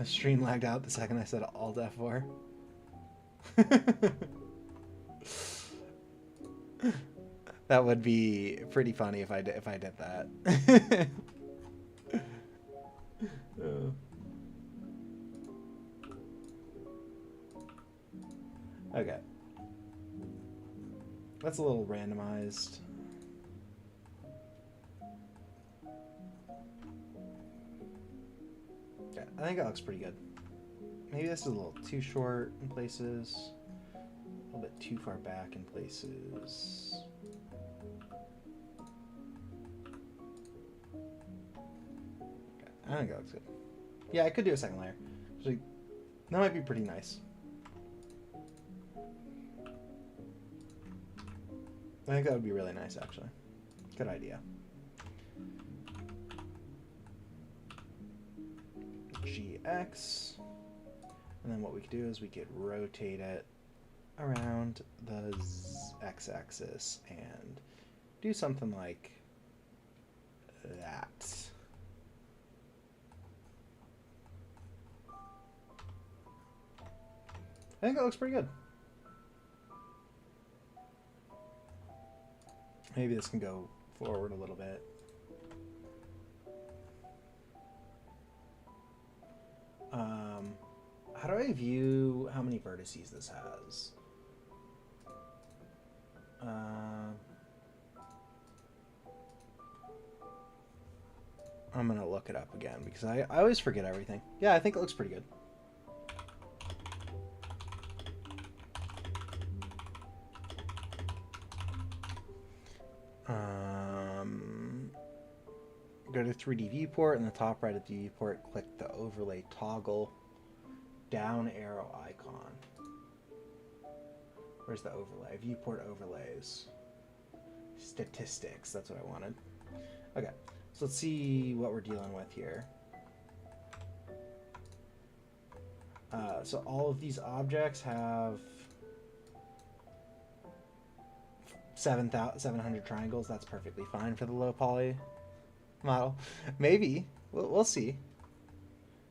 S1: The stream lagged out the second I said Alt F4. That would be pretty funny if I did that. Okay. That's a little randomized. Yeah, I think that looks pretty good. Maybe this is a little too short in places. A little bit too far back in places. Okay, I think that looks good. Yeah, I could do a second layer. Actually, that might be pretty nice. I think that would be really nice, actually. Good idea. GX. And then what we could do is we could rotate it around the x-axis and do something like that. I think that looks pretty good. Maybe this can go forward a little bit. How do I view how many vertices this has? I'm gonna look it up again because I always forget everything. Yeah, I think it looks pretty good. Go to 3D viewport. In the top right of the viewport, click the overlay toggle down arrow icon. Where's the overlay? Viewport overlays. Statistics, that's what I wanted. Okay, so let's see what we're dealing with here. So all of these objects have 700 triangles. That's perfectly fine for the low poly model. Maybe. We'll see.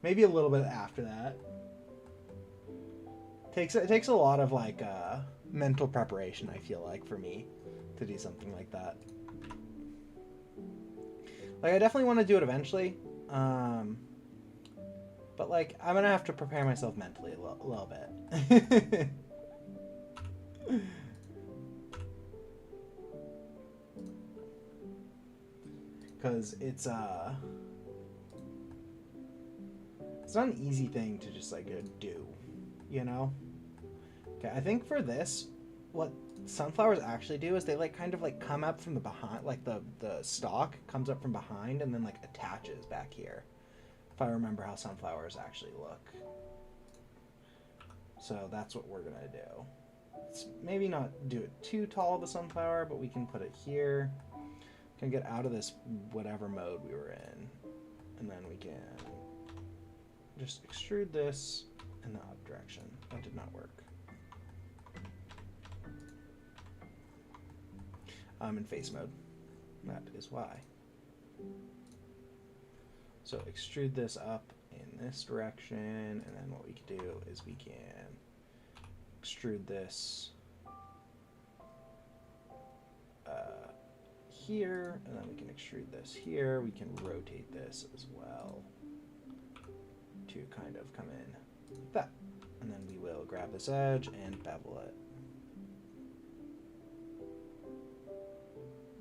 S1: Maybe a little bit after that. It takes a lot of like mental preparation, I feel like, for me to do something like that. Like, I definitely want to do it eventually. But like, I'm gonna have to prepare myself mentally a little bit. Because it's not an easy thing to just like do, you know? Okay, I think for this, what sunflowers actually do is they like kind of like come up from the behind, like the stalk comes up from behind and then like attaches back here. If I remember how sunflowers actually look. So that's what we're gonna do. Let's maybe not do it too tall of a sunflower, but we can put it here. Can get out of this whatever mode we were in, and then we can just extrude this in the up direction. That did not work. I'm in face mode. That is why. So extrude this up in this direction, and then what we can do is we can extrude this here, and then we can extrude this here. We can rotate this as well to kind of come in like that. And then we will grab this edge and bevel it.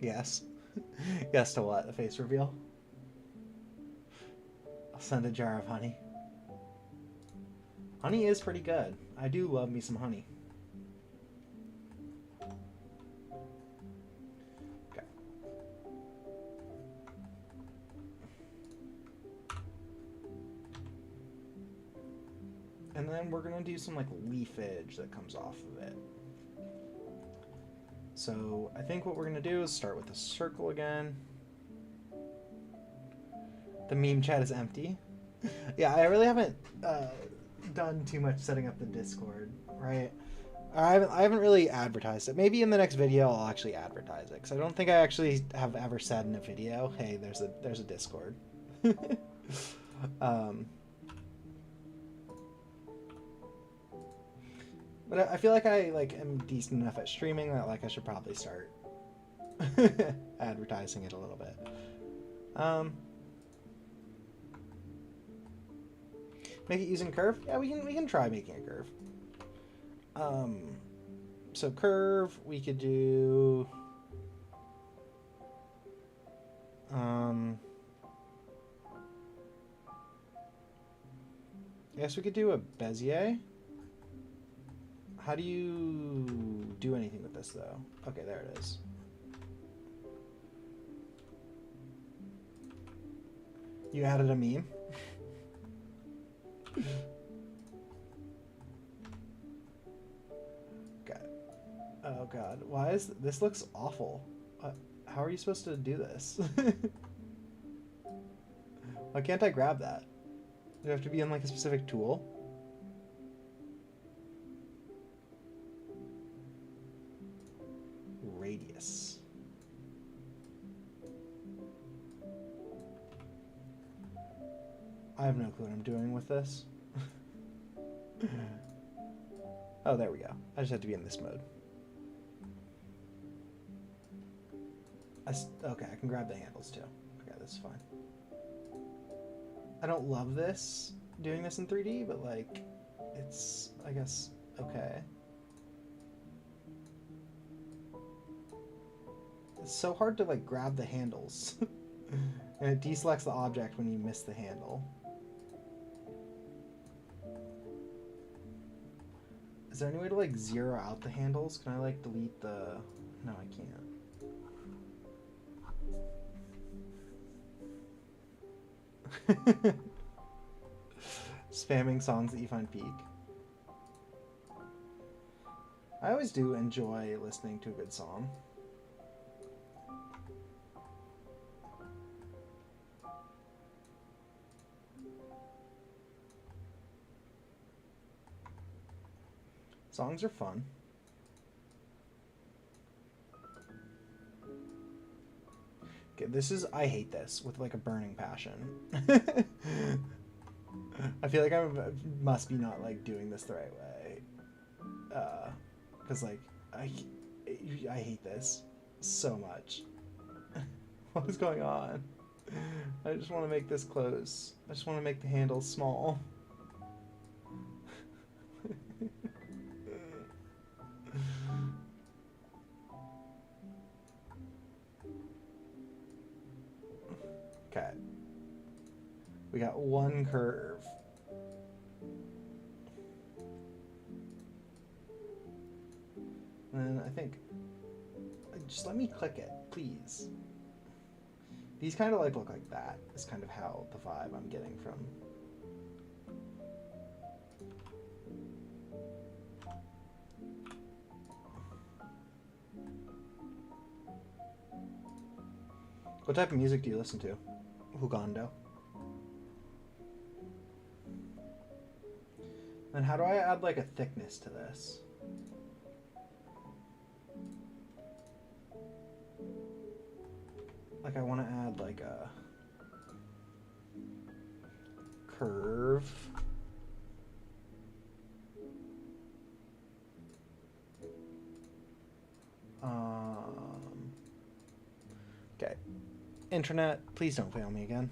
S1: Yes. Yes to what? The face reveal? I'll send a jar of honey. Honey is pretty good. I do love me some honey. Okay. And then we're gonna do some like leafage that comes off of it. So I think what we're gonna do is start with a circle again. The meme chat is empty. Yeah, I really haven't done too much setting up the Discord, right? I haven't really advertised it. Maybe in the next video I'll actually advertise it, because I don't think I actually have ever said in a video, hey, there's a Discord. But I feel like I am decent enough at streaming that I should probably start advertising it a little bit. Make it using curve? Yeah, we can try making a curve. So curve we could do. I guess we could do a Bezier. How do you do anything with this, though? Okay, there it is. You added a meme? God. Oh, God. Why is... This looks awful. How are you supposed to do this? Why can't I grab that? Do I have to be on, a specific tool? Radius. I have no clue what I'm doing with this. Oh, there we go. I just have to be in this mode. Okay, I can grab the handles too. Okay, that's fine. I don't love this, doing this in 3D, but it's, I guess, okay. It's so hard to grab the handles. And it deselects the object when you miss the handle. Is there any way to zero out the handles? Can I delete the... No, I can't. Spamming songs that you find peak. I always do enjoy listening to a good song. Songs are fun. Okay, this is... I hate this with a burning passion. I feel like I must be not doing this the right way. Because I hate this so much. What is going on? I just want to make this close. I just want to make the handles small. Okay. We got one curve. And I think... Just let me click it, please. These kind of look like that. Is kind of how the vibe I'm getting from... What type of music do you listen to? Hugando. And how do I add a thickness to this? I want to add a curve. Okay. Internet, please don't fail me again.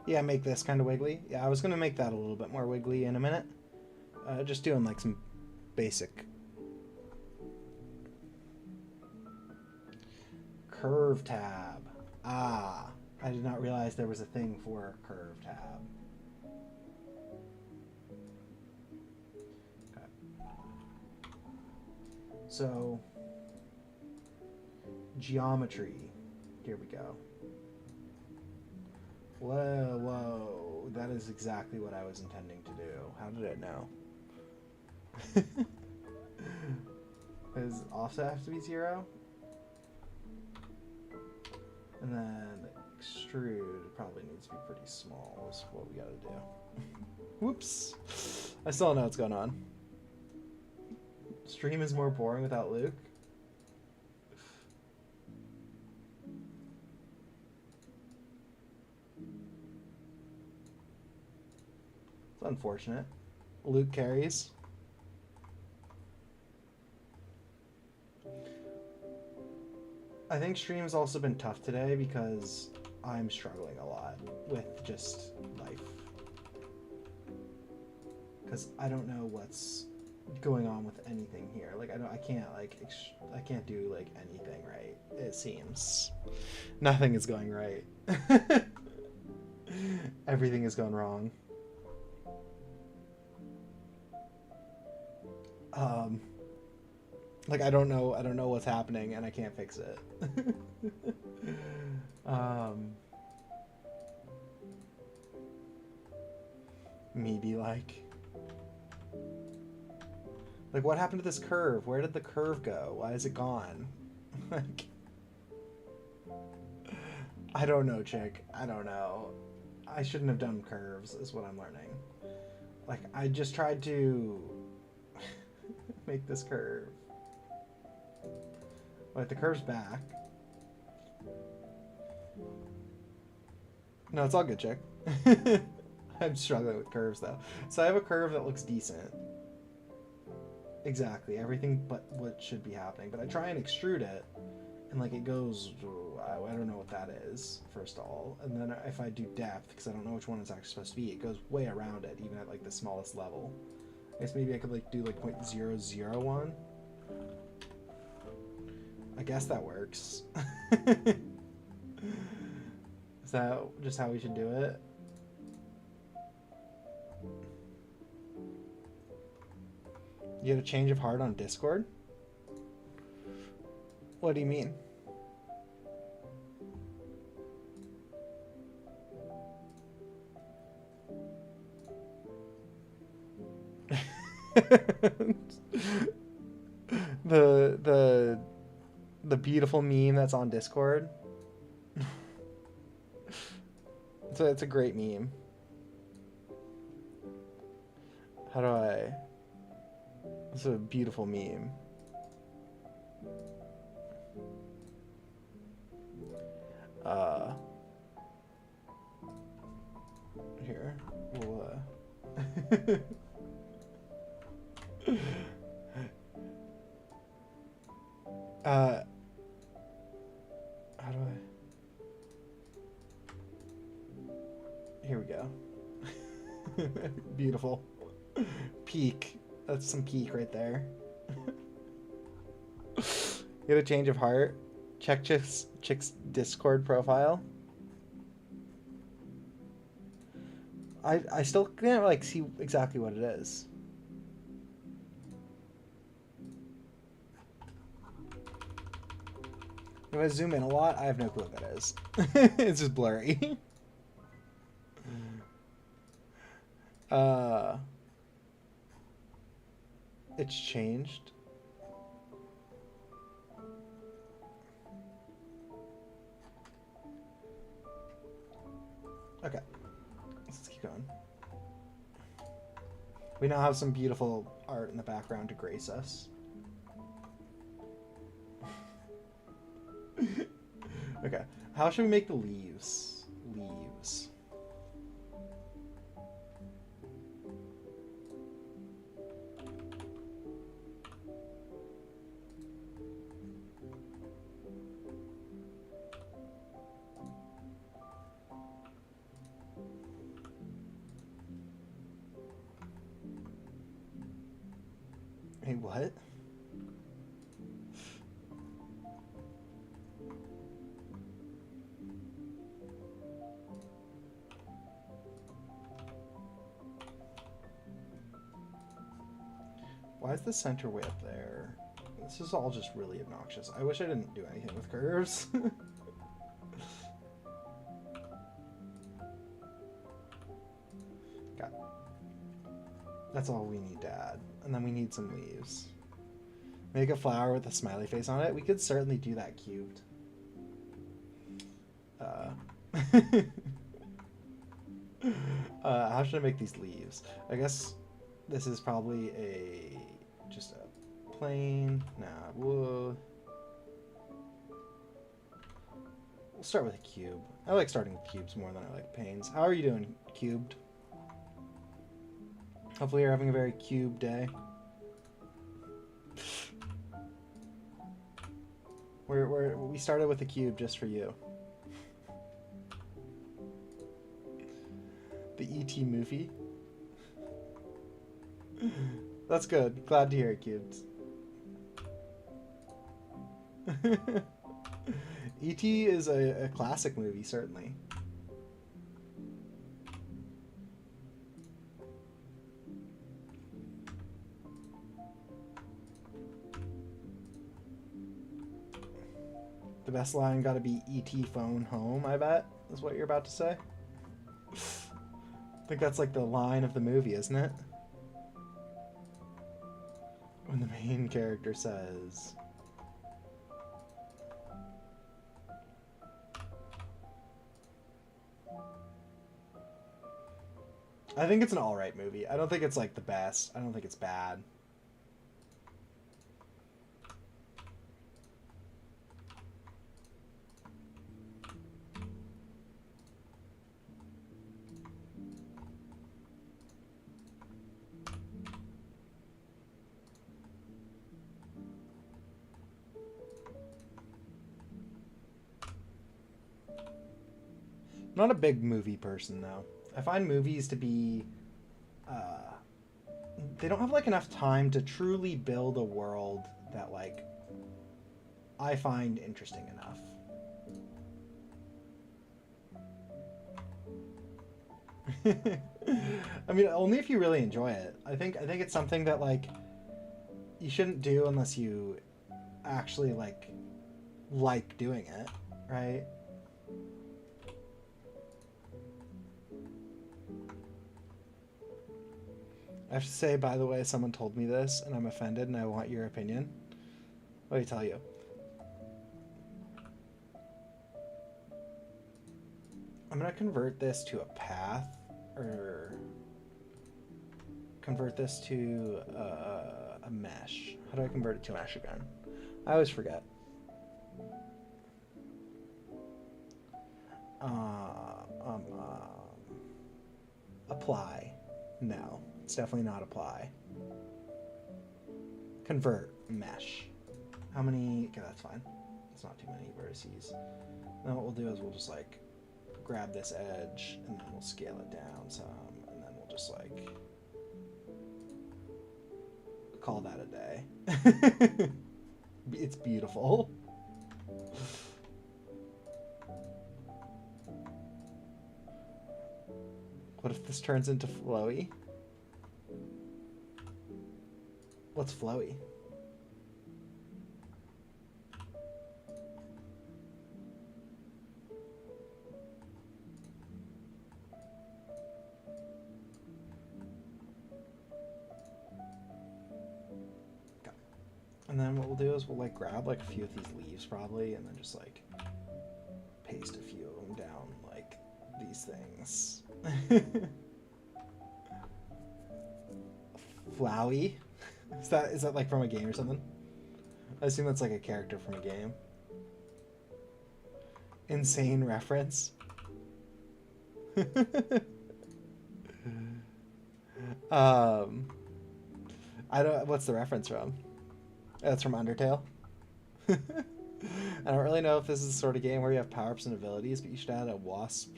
S1: Yeah, make this kind of wiggly. Yeah, I was going to make that a little bit more wiggly in a minute. Just doing some basic curve tab. Ah, I did not realize there was a thing for curve tab. Okay. So, geometry. Here we go. Whoa, whoa. That is exactly what I was intending to do. How did it know? Does offset have to be 0? And then extrude probably needs to be pretty small is what we gotta do. Whoops. I still don't know what's going on. Stream is more boring without Luke. It's unfortunate. Luke carries. I think stream's also been tough today because I'm struggling a lot with just life. Because I don't know what's going on with anything here. Like I can't do like anything right. It seems nothing is going right. Everything is going wrong. Like I don't know what's happening and I can't fix it. Maybe like what happened to this curve? Where did the curve go? Why is it gone? Like I don't know, chick. I don't know. I shouldn't have done curves is what I'm learning. Like I just tried to make this curve. Wait, the curve's back. No, it's all good, chick. I'm struggling with curves though. So I have a curve that looks decent. Exactly, everything but what should be happening. But I try and extrude it, and like it goes, I don't know what that is, first of all. And then if I do depth, because I don't know which one it's actually supposed to be, it goes way around it, even at like the smallest level. I guess maybe I could like do like 0.001. I guess that works. Is that just how we should do it? You had a change of heart on Discord? What do you mean? The beautiful meme that's on Discord. So it's a great meme. How do I? It's a beautiful meme. Here we'll how do I? Here we go. Beautiful. Peak. That's some peak right there. Get a change of heart. Check chick's Discord profile. I still can't like see exactly what it is. If I zoom in a lot, I have no clue what that is. It's just blurry. It's changed. Okay, let's keep going. We now have some beautiful art in the background to grace us. Okay, how should we make the leaves? Leaves. Hey, what? Why is the center way up there? This is all just really obnoxious. I wish I didn't do anything with curves. Got it. That's all we need to add. And then we need some leaves. Make a flower with a smiley face on it. We could certainly do that cubed. How should I make these leaves? I guess this is probably just a plain. Nah, we'll start with a cube. I like starting with cubes more than I like panes. How are you doing, cubed? Hopefully you're having a very cube day. We started with a cube just for you. The E.T. movie. That's good. Glad to hear it, cubes. E.T. is a classic movie, certainly. The best line gotta be E.T. phone home, I bet, is what you're about to say. I think that's like the line of the movie, isn't it? When the main character says... I think it's an alright movie. I don't think it's like the best. I don't think it's bad. I'm not a big movie person, though. I find movies to be... they don't have, like, enough time to truly build a world that, like, I find interesting enough. I mean, only if you really enjoy it. I think it's something that, like, you shouldn't do unless you actually, like doing it, right? I have to say, by the way, someone told me this, and I'm offended, and I want your opinion. Let me tell you. I'm going to convert this to a path, or convert this to a mesh. How do I convert it to a mesh again? I always forget. Apply. No. It's definitely not apply. Convert. Mesh. How many... Okay, that's fine. It's not too many vertices. Now what we'll do is we'll just, like, grab this edge, and then we'll scale it down some, and then we'll just, like... call that a day. It's beautiful. What if this turns into flowy? What's flowy? Okay. And then what we'll do is we'll like grab like a few of these leaves probably, and then just like paste a few of them down like these things. Flowy? Is that like from a game or something? I assume that's like a character from a game. Insane reference. I don't. What's the reference from? That's from Undertale. I don't really know if this is the sort of game where you have power-ups and abilities, but you should add a wasp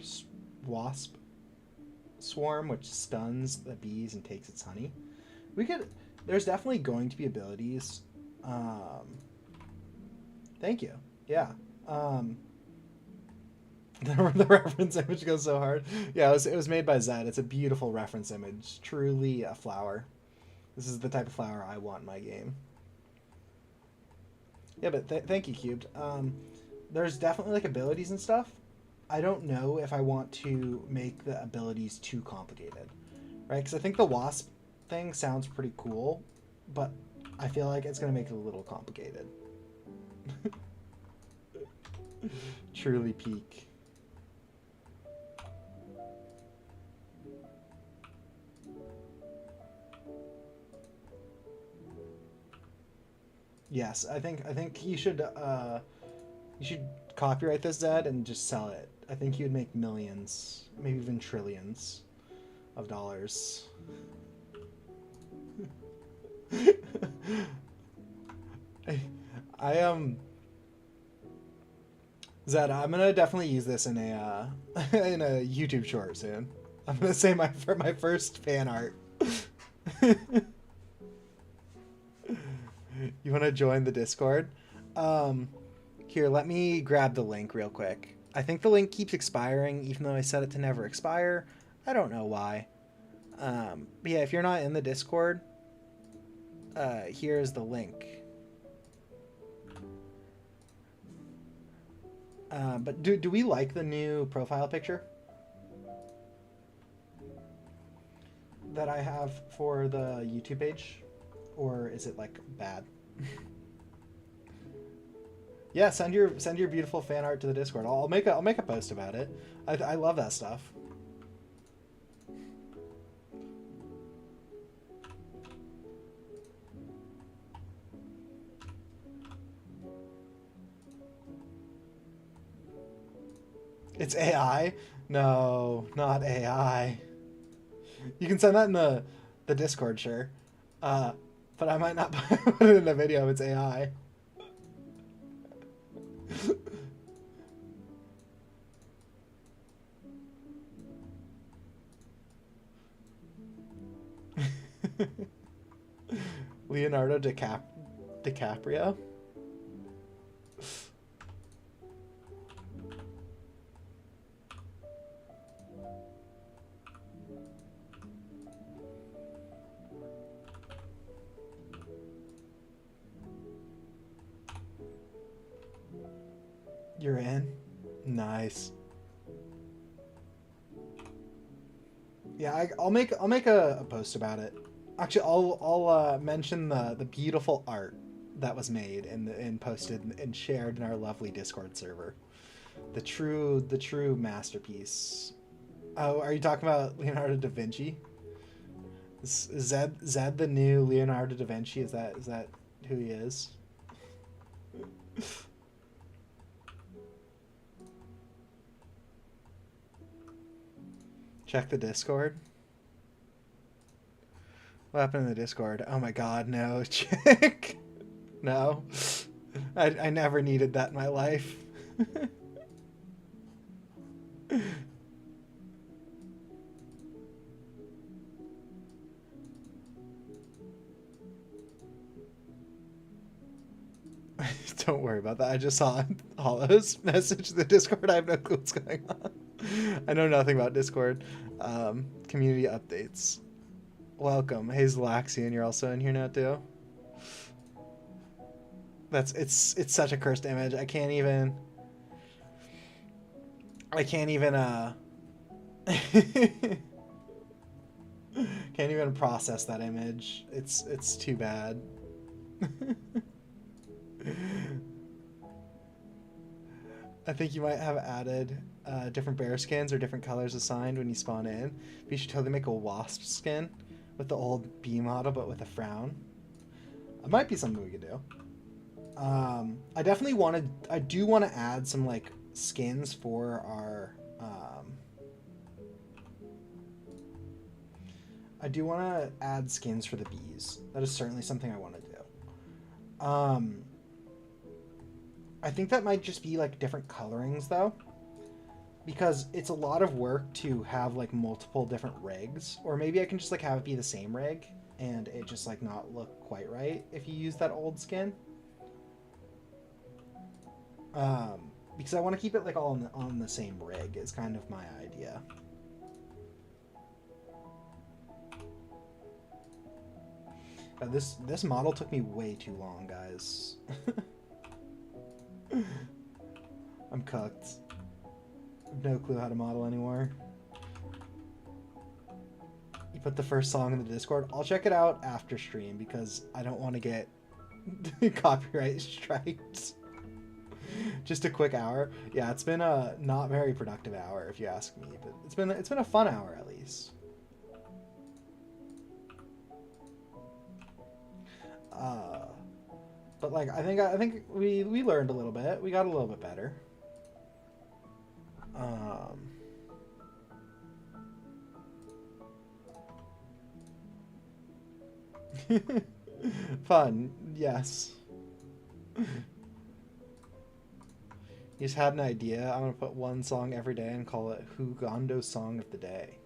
S1: swarm, which stuns the bees and takes its honey. We could. There's definitely going to be abilities. Thank you. Yeah. The reference image goes so hard. Yeah, it was made by Zed. It's a beautiful reference image. Truly a flower. This is the type of flower I want in my game. Yeah, but thank you, Cubed. There's definitely like abilities and stuff. I don't know if I want to make the abilities too complicated, right? Because I think the wasp thing sounds pretty cool, but I feel like it's going to make it a little complicated. Truly peak. Yes, I think you should copyright this, Zed, and just sell it. I think you'd make millions, maybe even trillions of dollars. I Zed, I'm gonna definitely use this in a in a YouTube short soon. I'm gonna say for my first fan art. You want to join the Discord? Here, let me grab the link real quick. I think the link keeps expiring, even though I set it to never expire. I don't know why. But yeah, if you're not in the Discord, here's the link. But do we like the new profile picture that I have for the YouTube page? Or is it like bad? Yeah, send your beautiful fan art to the Discord. I'll make a post about it. I love that stuff. It's AI? No, not AI. You can send that in the Discord, sure. But I might not put it in a video if it's AI. Leonardo DiCaprio? You're in? Nice. Yeah, I'll make a post about it. Actually, I'll mention the beautiful art that was made and posted and shared in our lovely Discord server. The true masterpiece. Oh, are you talking about Leonardo da Vinci? Is Zed the new Leonardo da Vinci? Is that who he is? Check the Discord. What happened in the Discord? Oh my god, no, chick. No. I never needed that in my life. Don't worry about that. I just saw Hollow's message to the Discord. I have no clue what's going on. I know nothing about Discord. Community updates. Welcome. Hey, Zalaxian, you're also in here now too. It's such a cursed image. I can't even can't even process that image. It's too bad. I think you might have added different bear skins or different colors assigned when you spawn in. But you should totally make a wasp skin with the old B model, but with a frown. It might be something we could do. I do want to add some like skins for our. I do want to add skins for the bees. That is certainly something I want to do. I think that might just be like different colorings though, because it's a lot of work to have like multiple different rigs, or maybe I can just like have it be the same rig and it just like not look quite right if you use that old skin. Because I want to keep it like all on the same rig is kind of my idea. This model took me way too long, guys. I'm cooked. I have no clue how to model anymore. You put the first song in the Discord. I'll check it out after stream because I don't want to get copyright strikes. Just a quick hour. Yeah, it's been a not very productive hour if you ask me, but it's been a fun hour at least. But like I think we learned a little bit. We got a little bit better. Fun, yes. You just had an idea. I'm gonna put one song every day and call it Hugondo Song of the Day.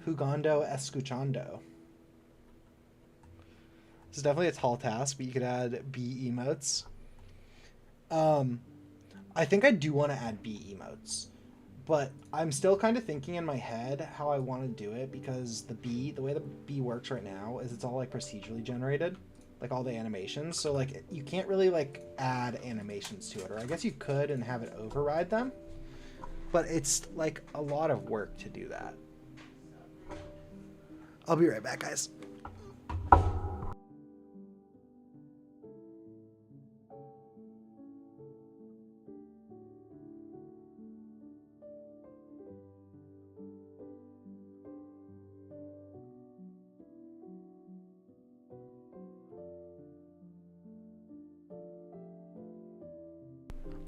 S1: Hugondo Escuchando. This is definitely a tall task, but you could add bee emotes. I think I do want to add bee emotes, but I'm still kind of thinking in my head how I want to do it, because the way the bee works right now is it's all like procedurally generated, like all the animations. So like you can't really like add animations to it, or I guess you could and have it override them, but it's like a lot of work to do that. I'll be right back, guys.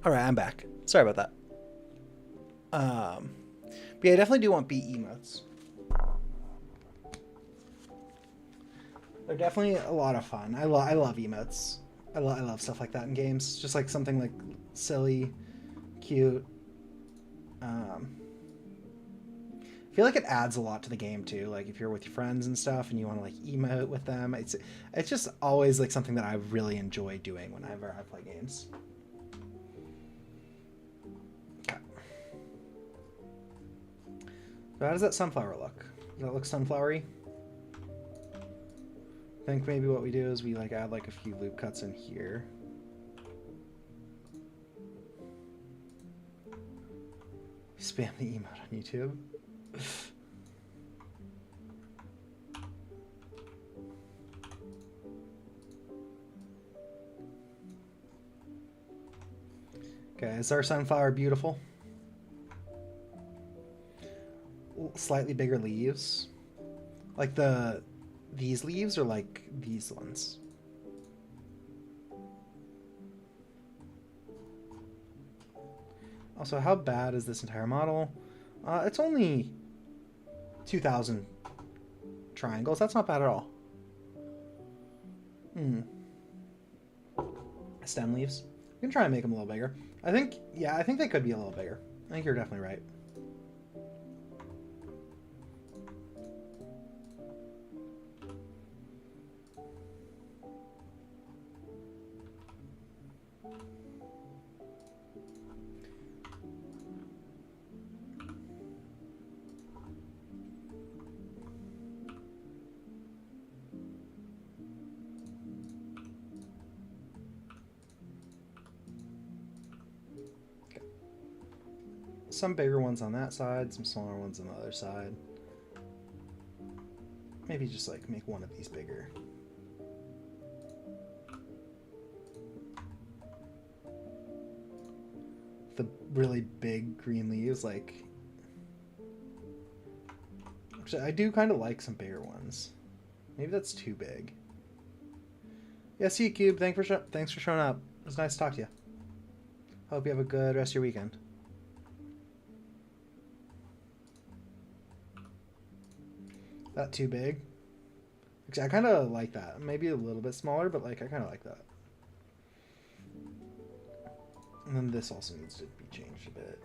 S1: All right, I'm back. Sorry about that. But yeah, I definitely do want bee emotes. They're definitely a lot of fun. I love emotes. I love stuff like that in games. Just like something like silly, cute. I feel like it adds a lot to the game too. Like if you're with your friends and stuff and you want to like emote with them, it's just always like something that I really enjoy doing whenever I play games. Okay. So how does that sunflower look? Does that look sunflowery? I think maybe what we do is we like add like a few loop cuts in here. Spam the emote on YouTube. Okay, is our sunflower beautiful? Slightly bigger leaves. Like these leaves or like these ones? Also, how bad is this entire model? It's only 2,000 triangles. That's not bad at all. Stem leaves. We can try and make them a little bigger. I think they could be a little bigger. I think you're definitely right. Some bigger ones on that side, some smaller ones on the other side. Maybe just like make one of these bigger. The really big green leaves, like... Actually, I do kind of like some bigger ones. Maybe that's too big. Yeah, see you, Cube. Thanks for showing up. It was nice to talk to you. Hope you have a good rest of your weekend. That too big? Actually, I kind of like that. Maybe a little bit smaller, but like I kind of like that. And then this also needs to be changed a bit.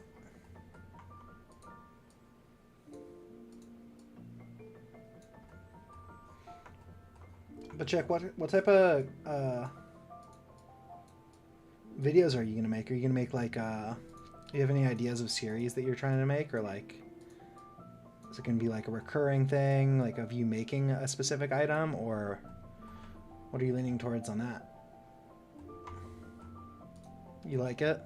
S1: But check, what type of videos are you gonna make? Are you gonna make like do you have any ideas of series that you're trying to make, or like is it gonna be like a recurring thing, like of you making a specific item, or what are you leaning towards on that? You like it?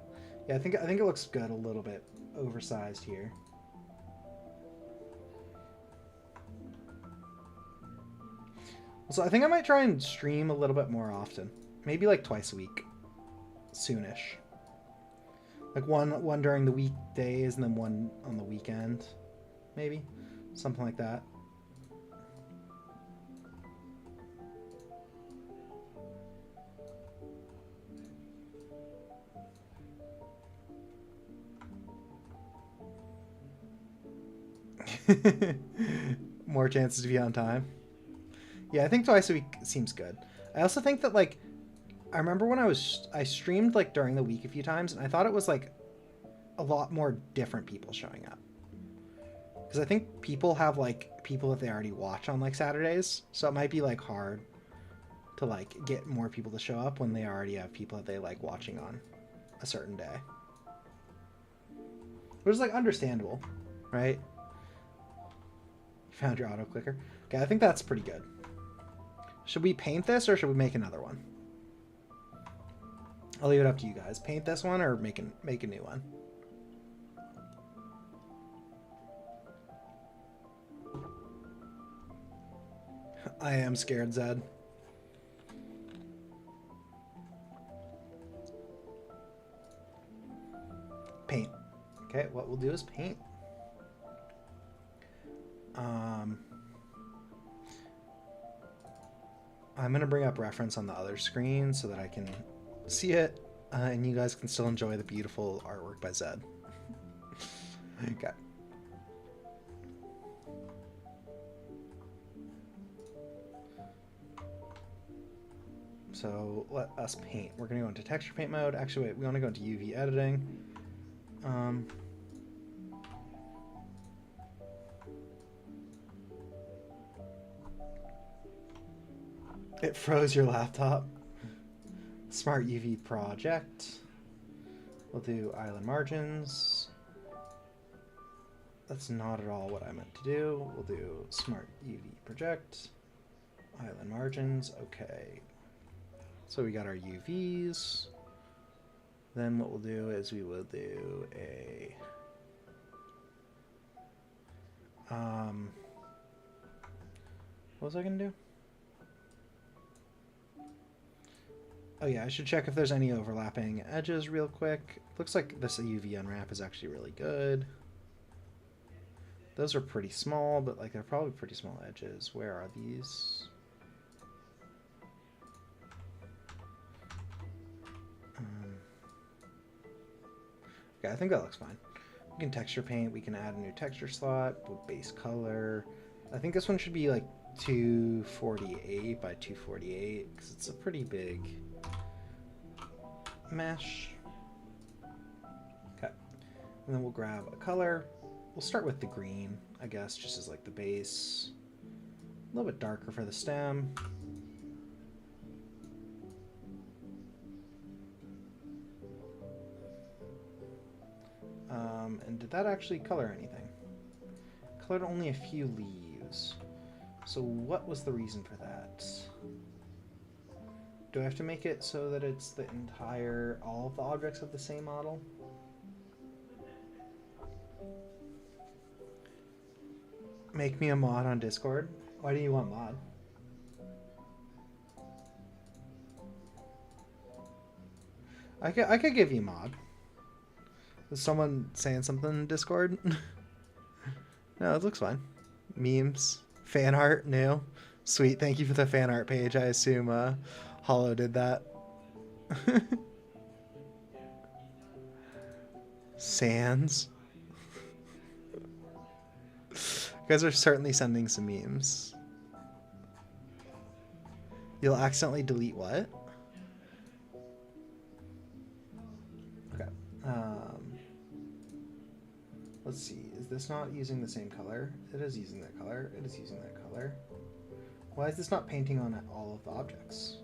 S1: Yeah, I think it looks good, a little bit oversized here. So I think I might try and stream a little bit more often. Maybe like twice a week. Soonish. Like one during the weekdays and then one on the weekend. Maybe. Something like that. More chances to be on time. Yeah, I think twice a week seems good. I also think that, like, I remember when I streamed, like, during the week a few times, and I thought it was, like, a lot more different people showing up. Because I think people have, like, people that they already watch on, like, Saturdays, so it might be, like, hard to, like, get more people to show up when they already have people that they like watching on a certain day. Which is, like, understandable, right? You found your auto clicker. Okay, I think that's pretty good. Should we paint this or should we make another one? I'll leave it up to you guys. Paint this one or make a new one. I am scared, Zed. Paint. Okay, what we'll do is paint. I'm going to bring up reference on the other screen so that I can see it, and you guys can still enjoy the beautiful artwork by Zed. Okay. So let us paint. We're going to go into texture paint mode. Actually, wait, we want to go into UV editing. It froze your laptop. Smart UV project. We'll do island margins. That's not at all what I meant to do. We'll do smart UV project. Island margins. Okay. So we got our UVs. Then what we'll do is we will do a what was I gonna do? Oh yeah, I should check if there's any overlapping edges real quick. Looks like this UV unwrap is actually really good. Those are pretty small, but like they're probably pretty small edges. Where are these? Okay, I think that looks fine. We can texture paint. We can add a new texture slot with base color. I think this one should be like 248 by 248 because it's a pretty big mesh. Okay, and then we'll grab a color. We'll start with the green, I guess, just as like the base. A little bit darker for the stem. And did that actually color anything? Colored only a few leaves. So what was the reason for that? Do I have to make it so that it's the entire, all of the objects of the same model? Make me a mod on Discord? Why do you want mod? I could give you mod. Is someone saying something in Discord? No, it looks fine. Memes. Fan art, new. Sweet, thank you for the fan art page. I assume Hollow did that. Sans. You guys are certainly sending some memes. You'll accidentally delete what? Okay. Let's see. Is this not using the same color? It is using that color. It is using that color. Why is this not painting on all of the objects?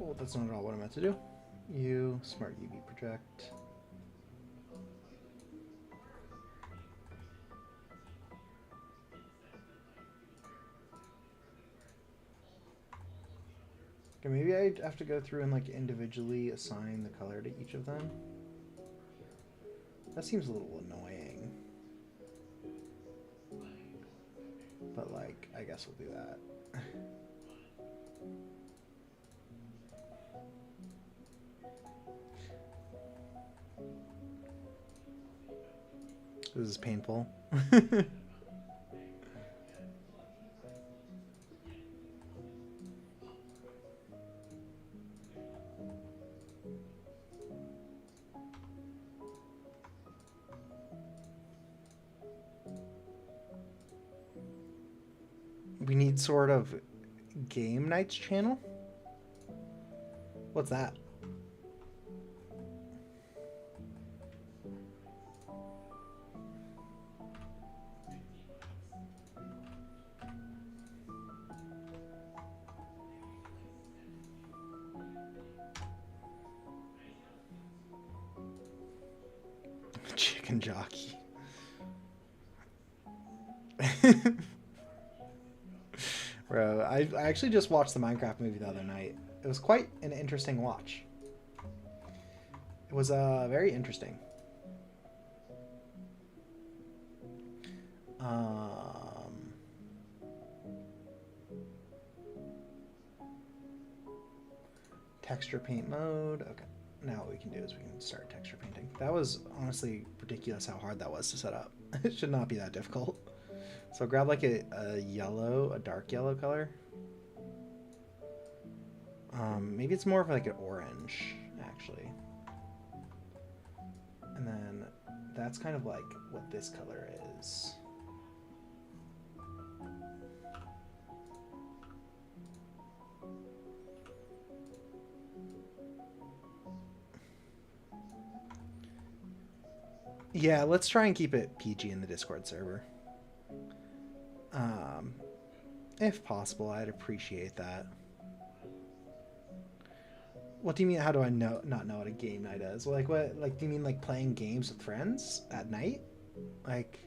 S1: Oh, that's not at all what I meant to do. You smart UV project. Okay, maybe I have to go through and like individually assign the color to each of them. That seems a little annoying. But like, I guess we'll do that. This is painful. We need sort of game nights channel? What's that? Chicken jockey. Bro, I actually just watched the Minecraft movie the other night. It was quite an interesting watch. It was very interesting. Texture paint mode. Okay. Now what we can do is we can start texture painting. That was honestly ridiculous how hard that was to set up. It should not be that difficult. So grab like a yellow, a dark yellow color. Maybe it's more of like an orange, actually. And then that's kind of like what this color is. Yeah, let's try and keep it PG in the Discord server. If possible, I'd appreciate that. What do you mean, how do I not know what a game night is? Like, what, like, do you mean like playing games with friends at night? Like,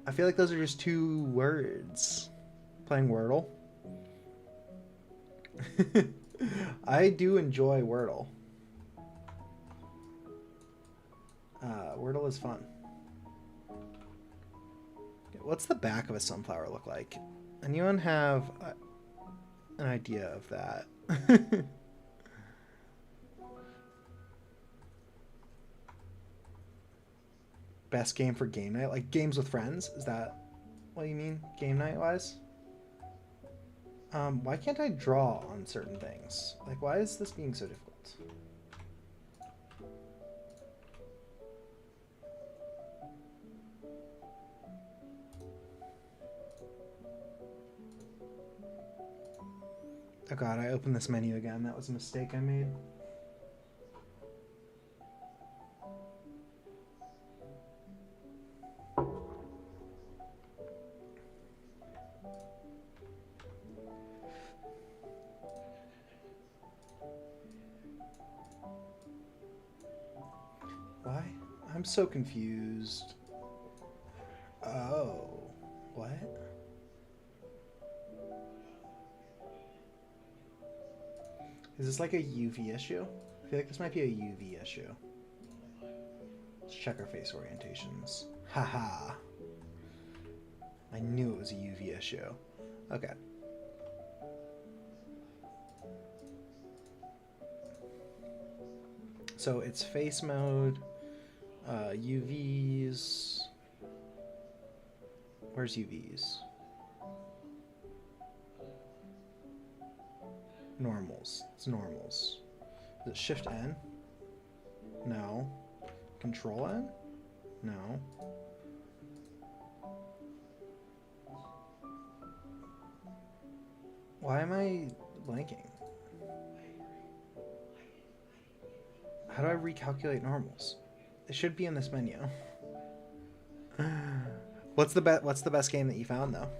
S1: I feel like those are just two words. Playing Wordle. I do enjoy Wordle. Wordle is fun. Okay, what's the back of a sunflower look like? Anyone have an idea of that? Best game for game night? Like games with friends? Is that what you mean? Game night wise? Why can't I draw on certain things? Like, why is this being so difficult? Oh god, I opened this menu again. That was a mistake I made. Why? I'm so confused. Oh, what? Is this like a UV issue? I feel like this might be a UV issue. Let's check our face orientations. Haha. I knew it was a UV issue. Okay. So it's face mode, UVs. Where's UVs? Normals. It's normals. Is it Shift N? No. Control N? No. Why am I blanking? How do I recalculate normals? It should be in this menu. What's the best game that you found though?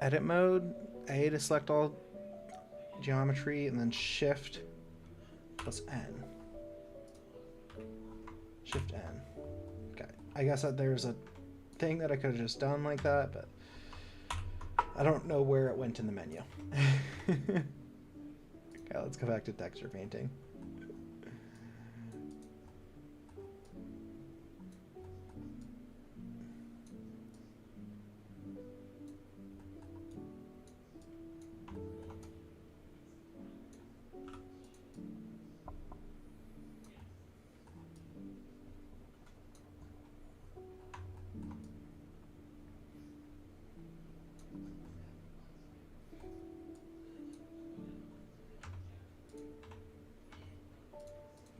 S1: Edit mode, A to select all geometry, and then Shift plus N. Shift N. Okay. I guess that there's a thing that I could have just done like that, but I don't know where it went in the menu. Okay, let's go back to texture painting.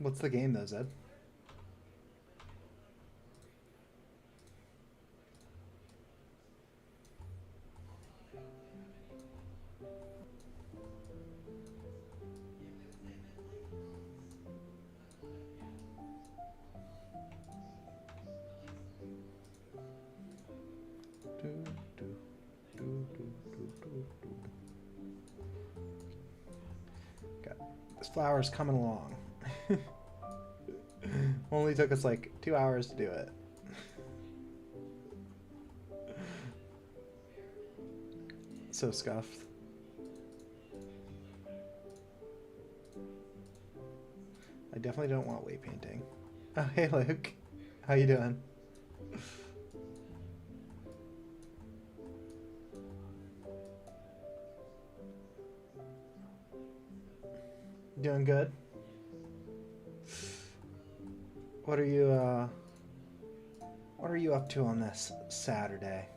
S1: What's the game though, Zed? Okay. This flower's coming along. Only took us like 2 hours to do it. So scuffed. I definitely don't want weight painting. Oh, hey Luke. How you doing? Doing good? What are you up to on this Saturday?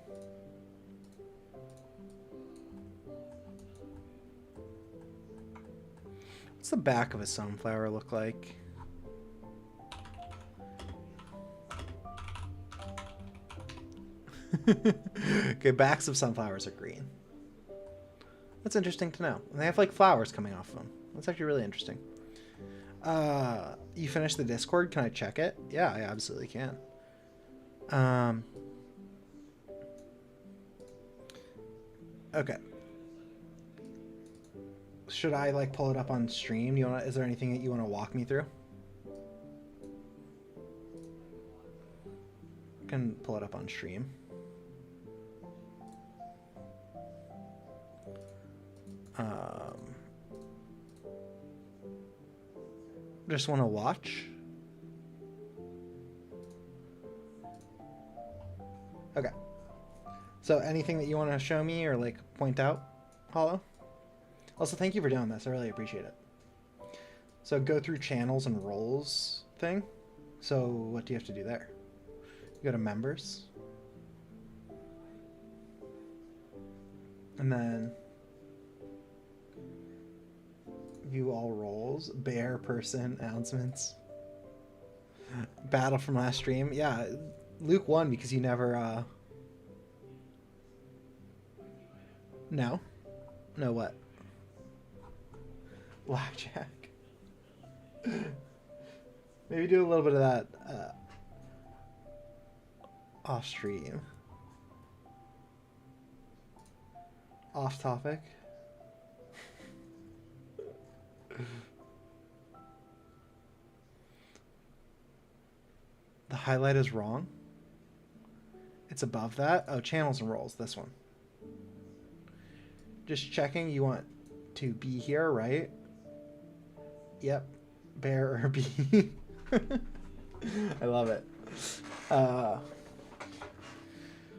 S1: What's the back of a sunflower look like? Okay, backs of sunflowers are green. That's interesting to know. And they have like flowers coming off of them. That's actually really interesting. You finished the Discord? Can I check it? Yeah, I absolutely can. Okay. Should I like pull it up on stream? Is there anything that you want to walk me through? I can pull it up on stream. Just want to watch. Okay. So anything that you want to show me or like point out, Hollow? Also, thank you for doing this. I really appreciate it. So go through channels and roles thing. So what do you have to do there? You go to members. And then view all roles, bear, person, announcements. Battle from last stream. Yeah, Luke won because you never, No? No what? Blackjack. Maybe do a little bit of that, off stream. Off topic. The highlight is wrong. It's above that. Oh, channels and roles. This one. Just checking. You want to be here, right? Yep. Bear or bee. I love it.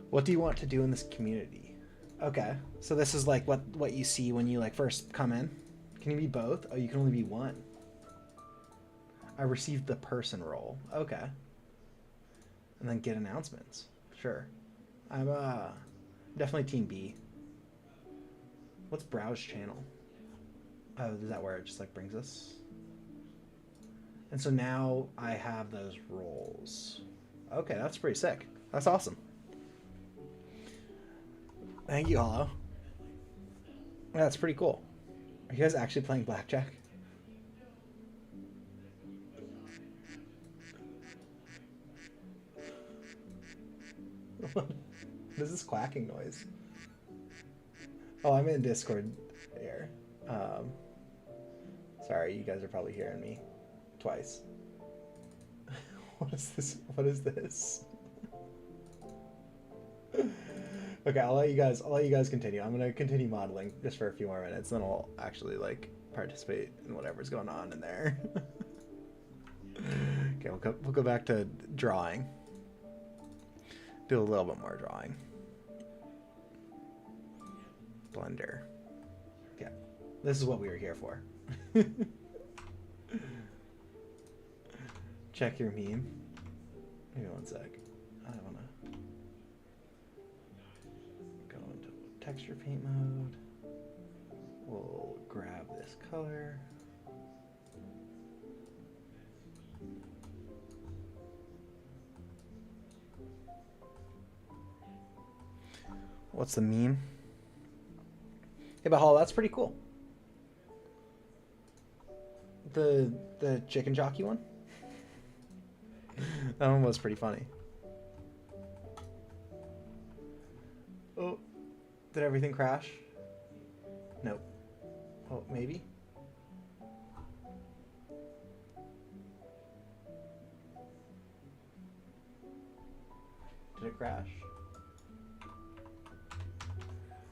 S1: What do you want to do in this community? Okay. So this is like what you see when you like first come in. Can you be both? Oh, you can only be one. I received the person role. Okay. And then get announcements. Sure. I'm definitely team B. What's browse channel? Oh, is that where it just like brings us? And so now I have those roles. Okay, that's pretty sick. That's awesome. Thank you, Hollow. That's pretty cool. Are you guys actually playing blackjack? What is this quacking noise? Oh, I'm in Discord here. Sorry, you guys are probably hearing me twice. What is this? What is this? Okay, I'll let you guys continue. I'm gonna continue modeling just for a few more minutes, then I'll actually like participate in whatever's going on in there. Okay, we'll go back to drawing. Do a little bit more drawing. Blender. Yeah, this is what we were here for. Check your meme. Hang on one sec. I wanna go into texture paint mode. We'll grab this color. What's the meme? Hey, but Hall, that's pretty cool. The chicken jockey one? That one was pretty funny. Oh, did everything crash? Nope. Oh, maybe? Did it crash?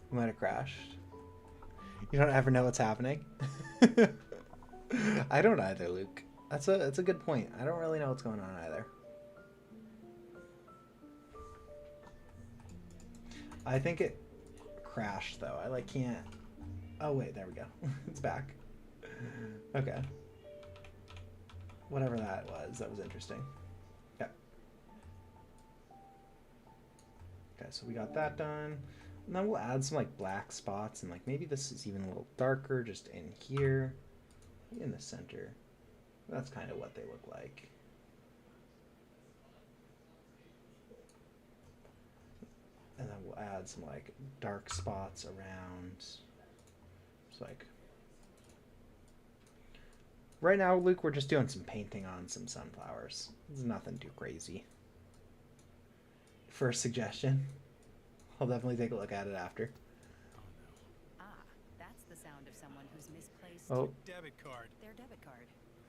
S1: We might have crashed. You don't ever know what's happening? I don't either, Luke. That's a good point. I don't really know what's going on either. I think it crashed though. I like can't. Oh wait, there we go. It's back. Okay. Whatever that was interesting. Yeah. Okay, so we got that done. And then we'll add some like black spots and like maybe this is even a little darker just in here. In the center. That's kind of what they look like. And then we'll add some like dark spots around. It's like right now, Luke, we're just doing some painting on some sunflowers. It's nothing too crazy. First suggestion. I'll definitely take a look at it after.
S2: That's the sound of someone who's misplaced
S3: debit card.
S2: Their debit card.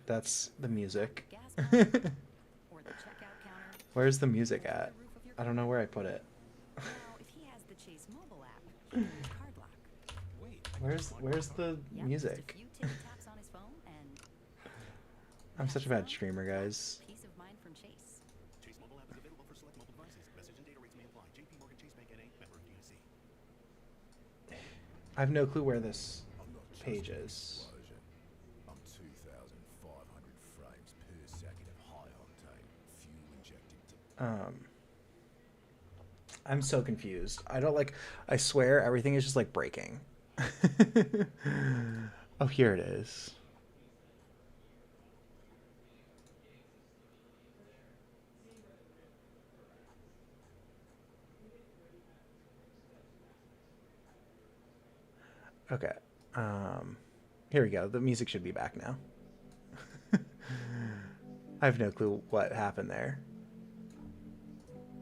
S1: That's the music.
S2: Gas card, or the checkout counter.
S1: Where's the music at? I don't know where I put it.
S2: Now, if he has the Chase mobile app, he can use card lock.
S3: Wait.
S1: Where's the music?
S2: Just a few ticky taps on his phone and
S1: I'm such a bad streamer, guys.
S2: peace of mind from Chase.
S3: Chase mobile app is available for select mobile devices. Message and data rates may apply. JP Morgan Chase Bank NA, member of DNC.
S1: I have no clue where this page is.
S4: I'm 2,500 frames per second of high octane fuel injected to
S1: I'm so confused. I don't like. I swear everything is just like breaking. Oh, here it is. Okay. Here we go. The music should be back now. I have no clue what happened there.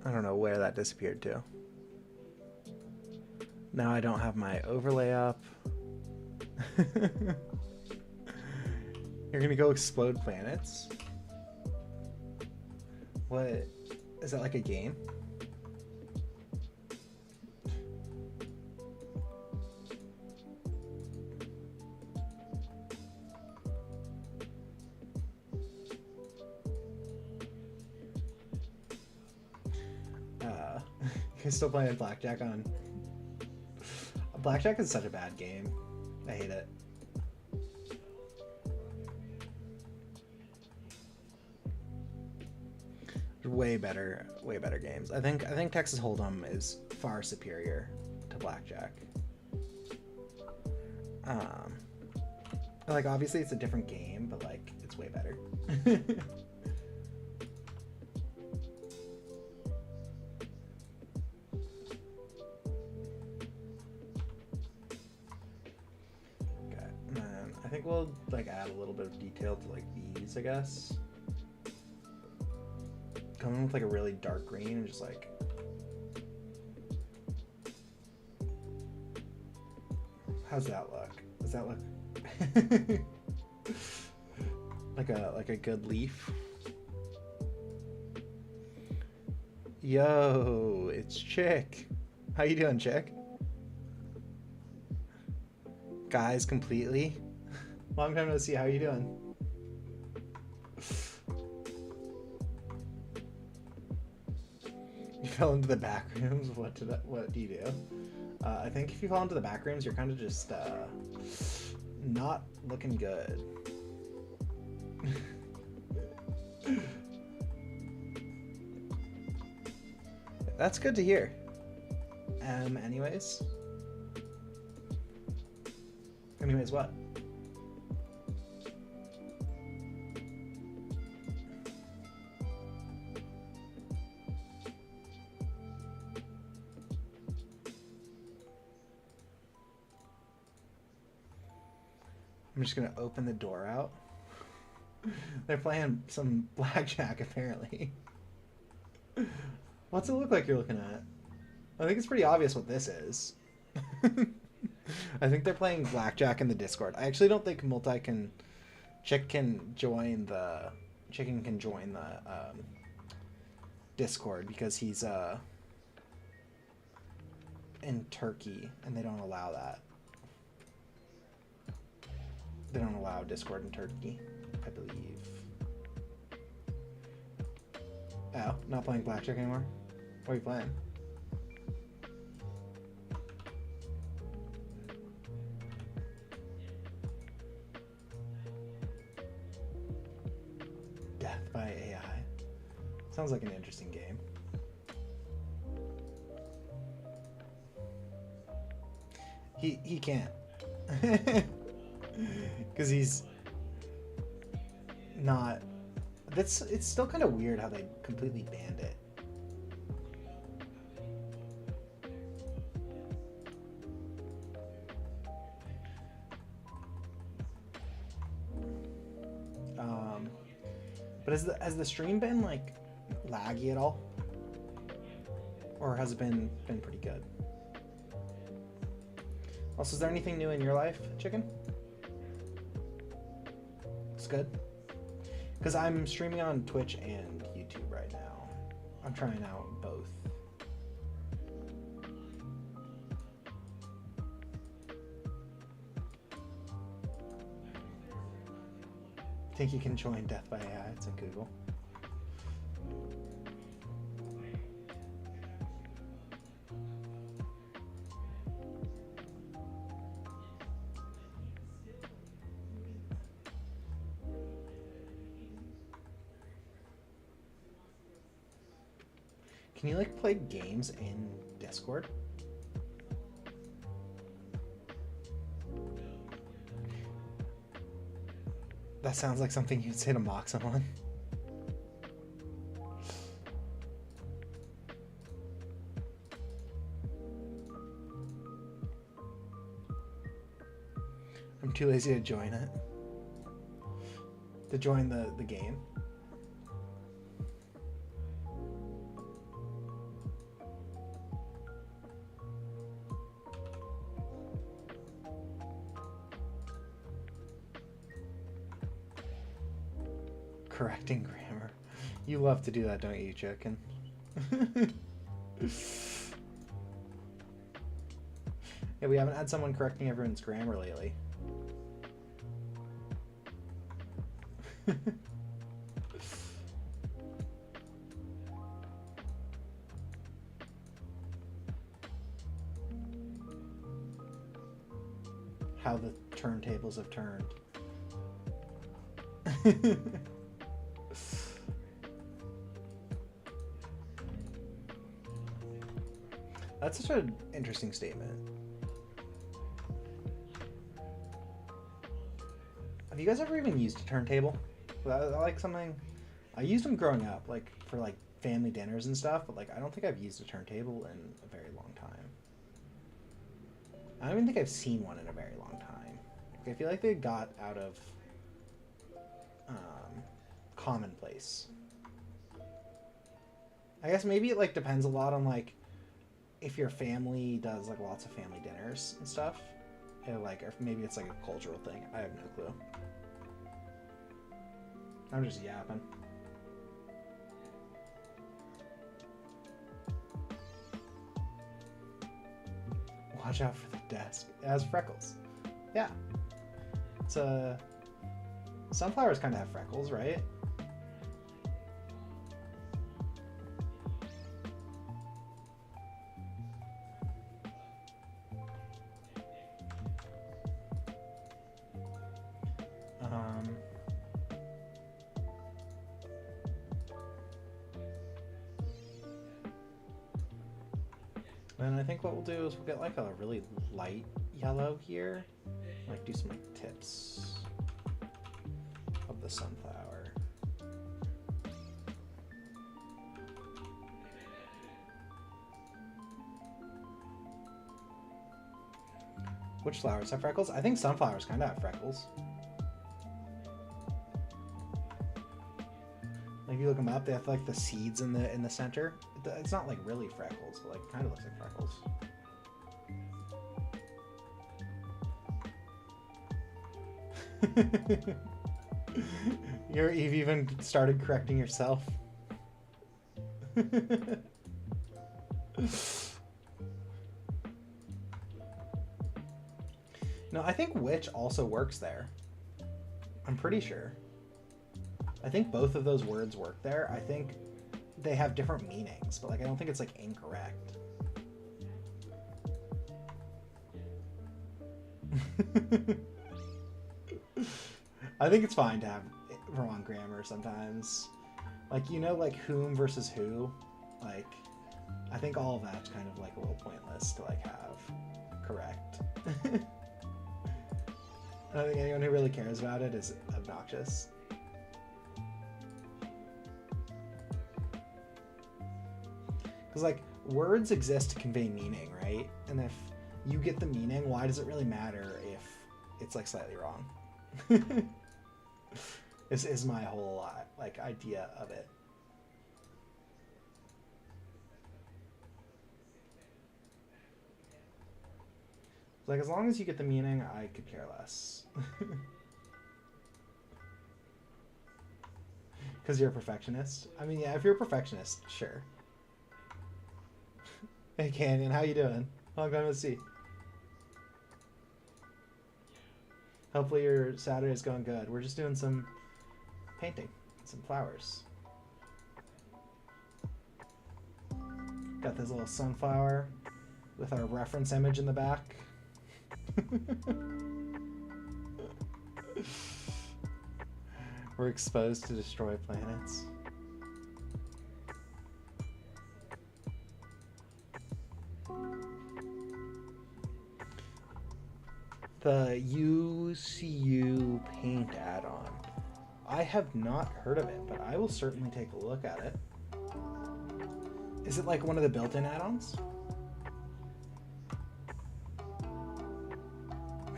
S1: I don't know where that disappeared to. Now I don't have my overlay up. You're gonna go explode planets? What? Is that like a game? You're still playing Blackjack on... Blackjack is such a bad game. I hate it. Way better games. I think Texas Hold'em is far superior to Blackjack. Like obviously it's a different game, but like it's way better. I think we'll like add a little bit of detail to like these, I guess. Come in with like a really dark green and just like how's that look? Does that look like a good leaf? Yo, it's Chick. How you doing, Chick? Guys, completely. Long time no see. How you doing? You fell into the back rooms. What do you do? I think if you fall into the back rooms, you're kind of just not looking good. That's good to hear. Anyways what? I'm just gonna open the door out. They're playing some blackjack apparently. What's it look like you're looking at? I think it's pretty obvious what this is. I think they're playing blackjack in the Discord. I actually don't think Chicken can join the Discord because he's in Turkey and they don't allow that. They don't allow Discord in Turkey, I believe. Oh, not playing blackjack anymore? What are you playing? Death by AI. Sounds like an interesting game. He can't. Because he's not... It's still kind of weird how they completely banned it. But has the stream been like laggy at all, or has it been pretty good? Also, is there anything new in your life, Chicken? It's good. Because I'm streaming on Twitch and YouTube right now. I'm trying out both. Think you can join Death by AI? It's in Google. Can you like play games in Discord? That sounds like something you'd say to mock someone. I'm too lazy to join it. To join the game. Correcting grammar. You love to do that, don't you, Chicken? Yeah, we haven't had someone correcting everyone's grammar lately. How the turntables have turned. That's such an interesting statement. Have you guys ever even used a turntable? I like something. I used them growing up, like for like family dinners and stuff, but like I don't think I've used a turntable in a very long time. I don't even think I've seen one in a very long time. Like, I feel like they got out of commonplace. I guess maybe it like depends a lot on like if your family does like lots of family dinners and stuff, or like, or maybe it's like a cultural thing. I have no clue. I'm just yapping. Watch out for the desk. It has freckles. Yeah. It's a... Sunflowers kind of have freckles, right? And I think what we'll do is we'll get like a really light yellow here. Like do some like tips of the sunflower. Which flowers have freckles? I think some flowers kind of have freckles. Like if you look them up, they have like the seeds in the center. It's not like really freckles, but like kind of looks like freckles. You've even started correcting yourself. No, I think witch also works there. I'm pretty sure. I think both of those words work there. I think they have different meanings, but like I don't think it's like incorrect. I think it's fine to have wrong grammar sometimes. Like, you know, like whom versus who. Like, I think all of that's kind of like a little pointless to like have correct. I don't think anyone who really cares about it is obnoxious. Because like words exist to convey meaning, right? And if you get the meaning, why does it really matter if it's like slightly wrong? This is my whole like idea of it. Like as long as you get the meaning, I could care less. Because you're a perfectionist. I mean, yeah, if you're a perfectionist, sure. Hey Canyon, how you doing? Long time no see. Hopefully your Saturday's going good. We're just doing some painting, some flowers. Got this little sunflower with our reference image in the back. We're exposed to destroy planets. The UCU paint add-on. I have not heard of it, but I will certainly take a look at it. Is it like one of the built-in add-ons?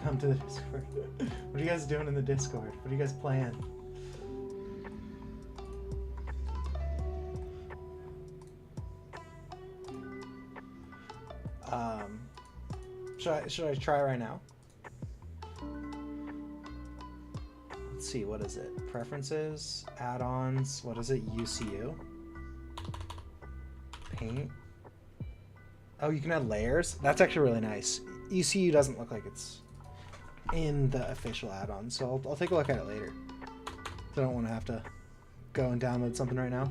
S1: Come to the Discord. What are you guys doing in the Discord? What are you guys playing? Should I try right now? Let's see, what is it? Preferences, add-ons, what is it? UCU? Paint. Oh, you can add layers? That's actually really nice. UCU doesn't look like it's in the official add-on, so I'll take a look at it later. I don't want to have to go and download something right now.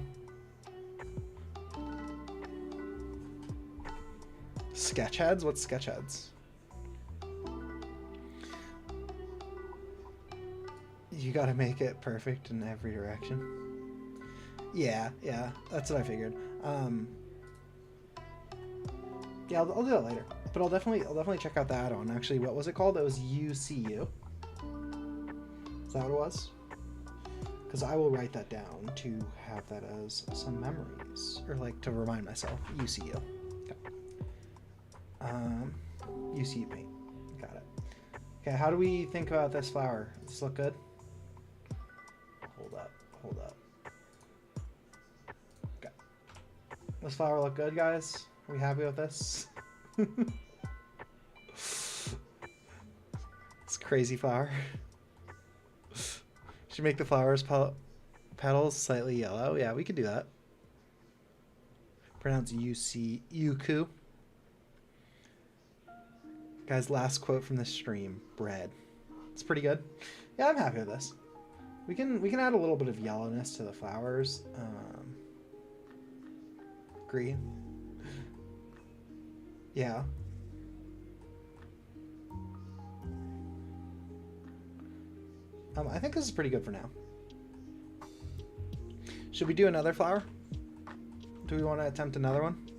S1: Sketchheads? What's sketchheads? You gotta make it perfect in every direction. Yeah, that's what I figured. Yeah, I'll do that later. But I'll definitely check out the add-on. Actually, what was it called? It was UCU. Is that what it was? Because I will write that down to have that as some memories, or like to remind myself. UCU. Okay. UCU paint. Got it. Okay, how do we think about this flower? Does this look good? Hold up. Okay. This flower look good, guys? Are we happy with this? This crazy flower. Should make the flowers petals slightly yellow. Yeah, we could do that. Pronounce Yuku. Guys, last quote from the stream. Bread. It's pretty good. Yeah, I'm happy with this. We can add a little bit of yellowness to the flowers. Green. Yeah. I think this is pretty good for now. Should we do another flower? Do we want to attempt another one?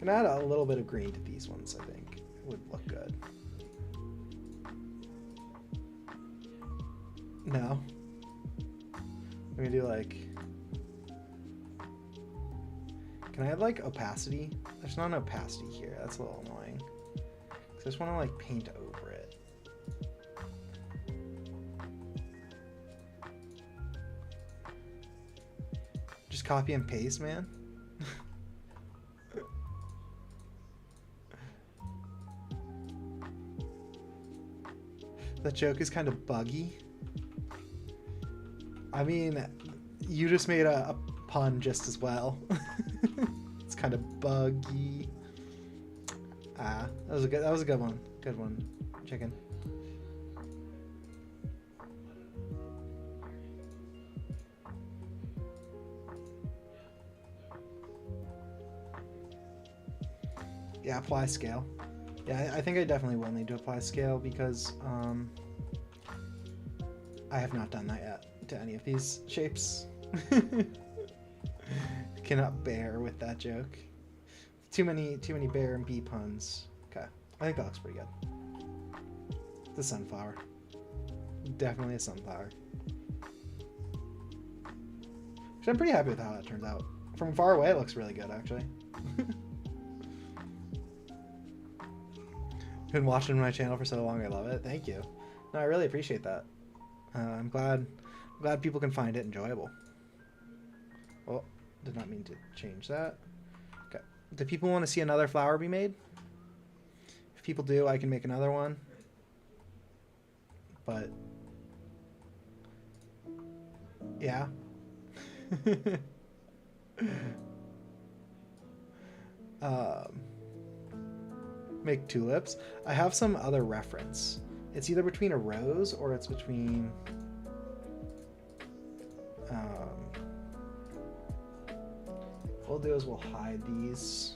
S1: I'm gonna add a little bit of green to these ones, I think. It would look good. No. We're gonna do like... Can I add like opacity? There's not an opacity here. That's a little annoying. I just want to like paint over it. Just copy and paste, man. That joke is kind of buggy. I mean, you just made a pun just as well. It's kind of buggy. Ah, that was a good one. Good one, chicken. Yeah, apply scale. Yeah, I think I definitely will need to apply scale because I have not done that yet to any of these shapes. Cannot bear with that joke. Too many bear and bee puns. Okay, I think that looks pretty good. The sunflower. Definitely a sunflower. Which I'm pretty happy with how that turns out. From far away, it looks really good, actually. Been watching my channel for so long, I love it. Thank you. No, I really appreciate that. I'm glad people can find it enjoyable. Oh, did not mean to change that. Okay. Do people want to see another flower be made? If people do, I can make another one. But yeah. Make tulips. I have some other reference. It's either between a rose or it's between what we'll do is we'll hide these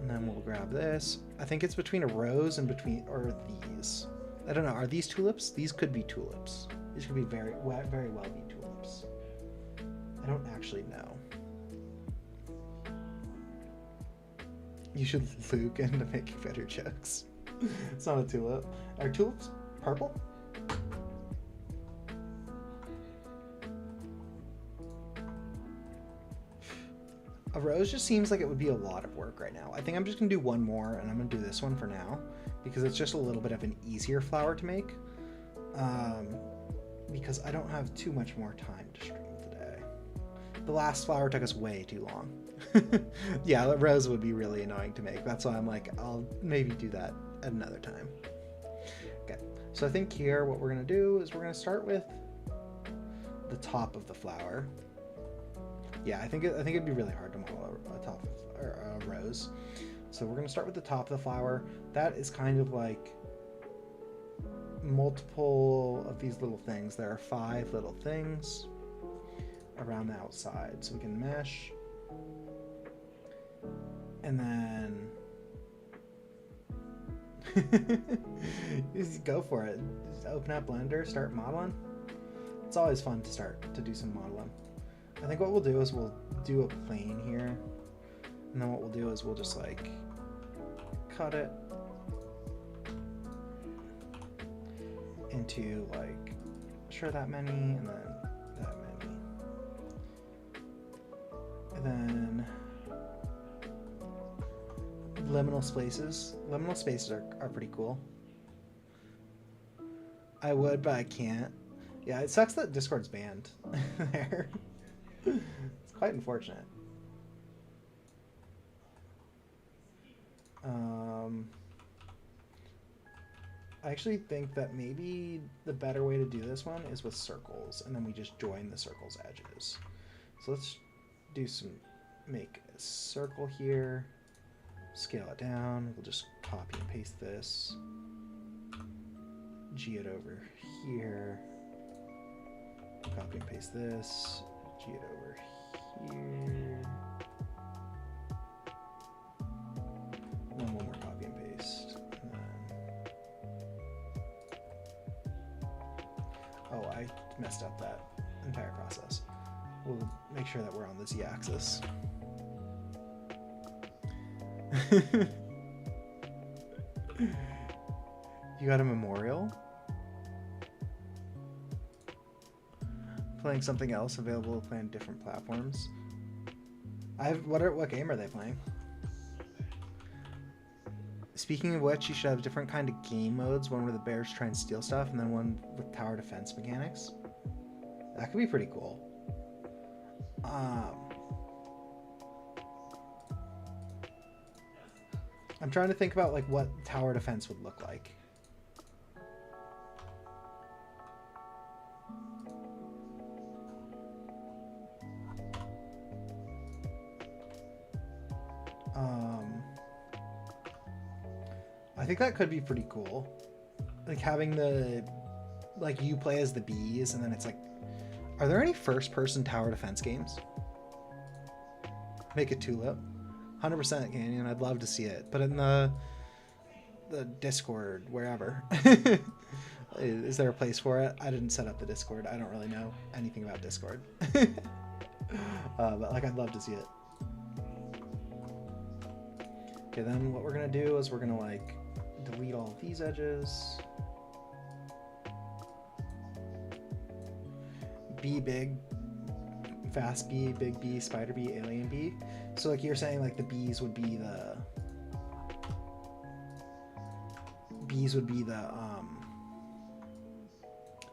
S1: and then we'll grab this. I think it's between a rose and or these. I don't know. Are these tulips? These could be tulips. These could be very well be tulips. I don't actually know. You should Luke into making better jokes. It's not a tulip. Are tulips purple? A rose just seems like it would be a lot of work right now. I think I'm just gonna do one more and I'm gonna do this one for now because it's just a little bit of an easier flower to make. Because I don't have too much more time to stream today. The last flower took us way too long. Yeah, the rose would be really annoying to make. That's why I'm like, I'll maybe do that at another time. Okay, so I think here what we're gonna do is we're gonna start with the top of the flower. Yeah, I think it'd be really hard to model a top of, or a rose. So we're gonna start with the top of the flower. That is kind of like multiple of these little things. There are 5 little things around the outside, so we can mesh. And then just go for it. Just open up Blender, start modeling. It's always fun to start to do some modeling. I think what we'll do is we'll do a plane here, and then what we'll do is we'll just like cut it into like sure that many, and then that many, and then liminal spaces. Liminal spaces are pretty cool. I would, but I can't. Yeah, it sucks that Discord's banned there. It's quite unfortunate. I actually think that maybe the better way to do this one is with circles, and then we just join the circle's edges. So let's do make a circle here, scale it down. We'll just copy and paste this, G it over here, copy and paste this, G it over here, and then one more copy and paste. And then... Oh, I messed up that entire process. We'll make sure that we're on the Z-axis. You got a memorial? Playing something else available to play on different platforms. What game are they playing? Speaking of which, you should have different kind of game modes. One where the bears try and steal stuff, and then one with tower defense mechanics. That could be pretty cool. I'm trying to think about like what tower defense would look like. I think that could be pretty cool. Like having like you play as the bees, and then it's like, are there any first-person tower defense games? Make it Tulip. 100% Canyon. I'd love to see it. But in the Discord, wherever. Is there a place for it? I didn't set up the Discord. I don't really know anything about Discord. But like, I'd love to see it. Okay, then what we're gonna do is we're gonna like delete all of these edges. Be big, fast bee, big bee, spider bee, alien bee. So like you're saying, like the bees would be the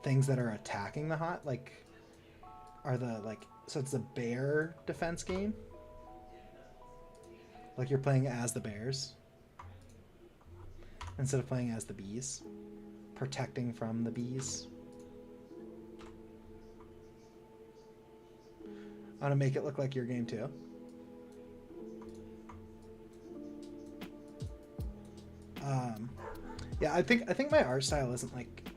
S1: things that are attacking the hot, like are the like, so it's the bear defense game. Like you're playing as the bears instead of playing as the bees, protecting from the bees. I want to make it look like your game too. Yeah, I think my art style isn't like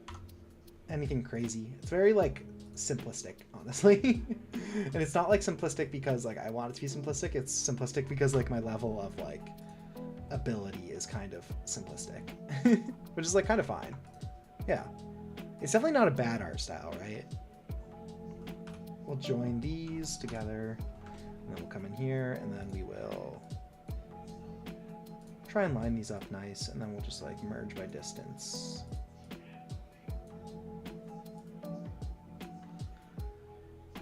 S1: anything crazy. It's very like simplistic, honestly. And it's not like simplistic because like I want it to be simplistic. It's simplistic because like my level of like ability is kind of simplistic, which is like kind of fine. Yeah, it's definitely not a bad art style, right? We'll join these together, and then we'll come in here, and then we will try and line these up nice, and then we'll just like merge by distance.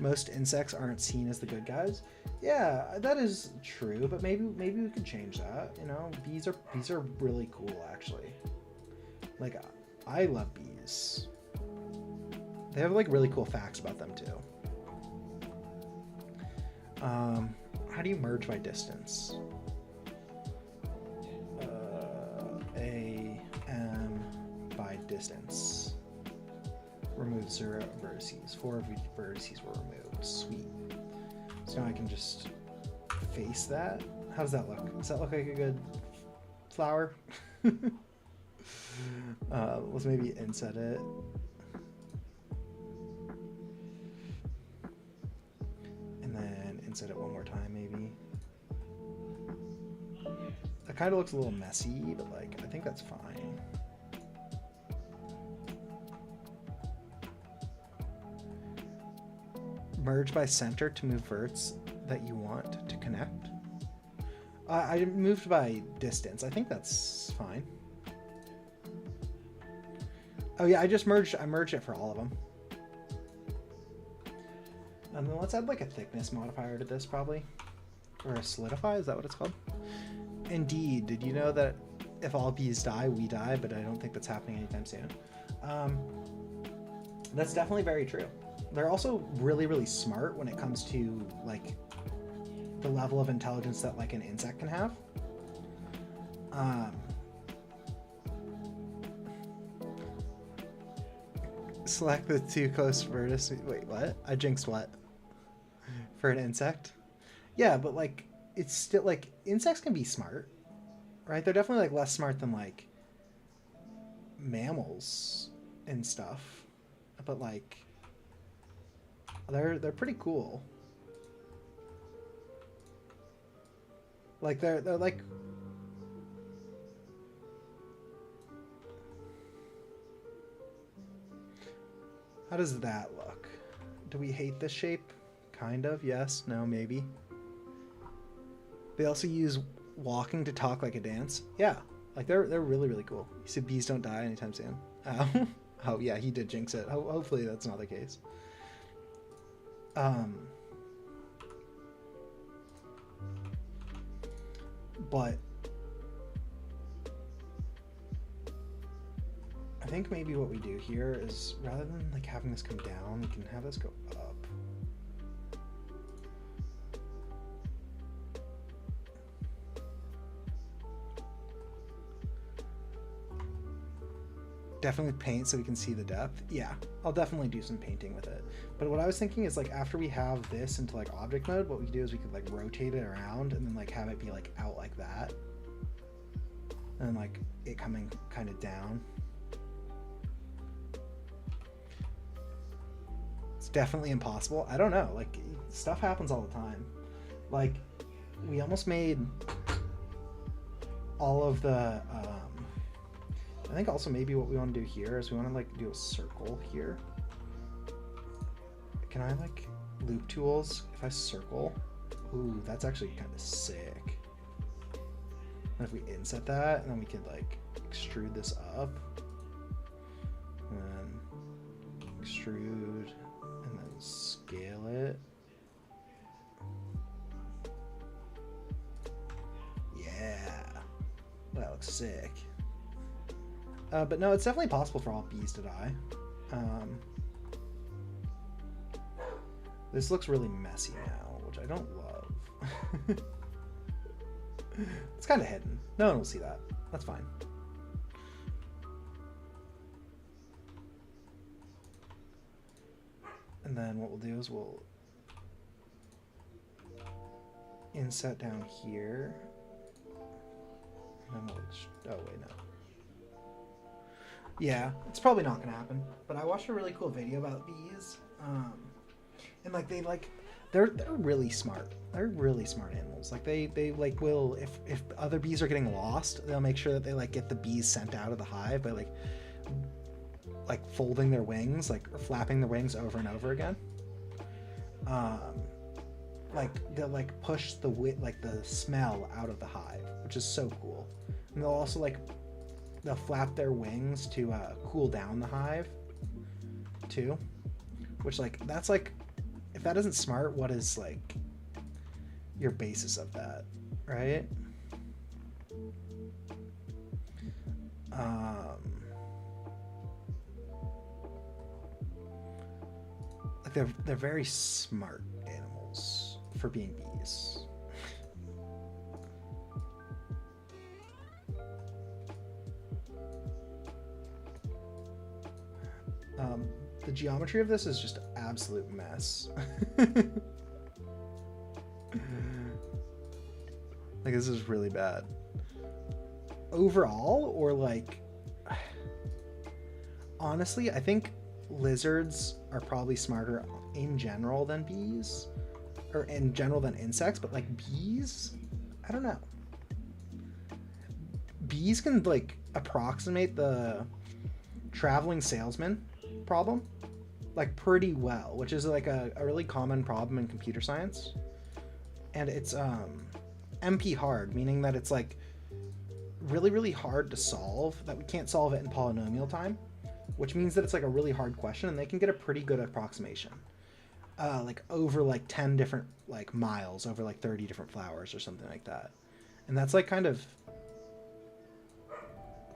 S1: Most insects aren't seen as the good guys. Yeah, that is true, but maybe we could change that. You know, bees are really cool actually. Like I love bees. They have like really cool facts about them too. How do you merge by distance? AM by distance. Remove 0 vertices. 4 vertices were removed. Sweet. So now I can just face that. How does that look? Does that look like a good flower? Let's maybe inset it. And then inset it one more time, maybe. That kind of looks a little messy, but like, I think that's fine. Merge by center to move verts that you want to connect. I moved by distance. I think that's fine. Oh yeah, I merged it for all of them. And then let's add like a thickness modifier to this probably. Or a solidify, is that what it's called? Indeed, did you know that if all bees die, we die, but I don't think that's happening anytime soon. That's definitely very true. They're also really, really smart when it comes to like the level of intelligence that like an insect can have. Select the 2 close vertices. Wait, what? I jinxed what? For an insect? Yeah, but like it's still like insects can be smart, right? They're definitely like less smart than like mammals and stuff, but like they're pretty cool. Like they're like, how does that look? Do we hate this shape? Kind of, yes, no, maybe. They also use walking to talk like a dance. Yeah, like they're really, really cool. You said bees don't die anytime soon. Oh, oh yeah, he did jinx it. Hopefully that's not the case. But I think maybe what we do here is rather than like having this come down, we can have this go up. Definitely paint so we can see the depth. Yeah, I'll definitely do some painting with it. But what I was thinking is like after we have this into like object mode, what we could do is we could like rotate it around and then like have it be like out like that. And then like it coming kind of down. It's definitely impossible. I don't know, like stuff happens all the time. Like we almost made all of the I think also maybe what we want to do here is we want to like do a circle here. Can I like loop tools if I circle? Ooh, that's actually kind of sick. And if we inset that, and then we could like extrude this up, and then extrude, and then scale it. Yeah, that looks sick. But no, it's definitely possible for all bees to die. This looks really messy now, which I don't love. It's kind of hidden. No one will see that. That's fine. And then what we'll do is we'll inset down here. And then we'll, oh wait, no. Yeah, it's probably not gonna happen. But I watched a really cool video about bees, and like they're really smart. They're really smart animals. Like they like will if other bees are getting lost, they'll make sure that they like get the bees sent out of the hive by like folding their wings, like or flapping their wings over and over again. Like they'll like push the smell out of the hive, which is so cool. And they'll also they'll flap their wings to cool down the hive too, which like that's like if that isn't smart, what is like your basis of that, right? Like they're very smart animals for being bees. The geometry of this is just an absolute mess. Like this is really bad. Overall, or like honestly, I think lizards are probably smarter in general than bees, or in general than insects, but like bees, I don't know. Bees can like approximate the traveling salesman problem like pretty well, which is like a really common problem in computer science. And it's MP hard, meaning that it's like really hard to solve, that we can't solve it in polynomial time, which means that it's like a really hard question, and they can get a pretty good approximation. Like over like 10 different like miles over like 30 different flowers or something like that. And that's like kind of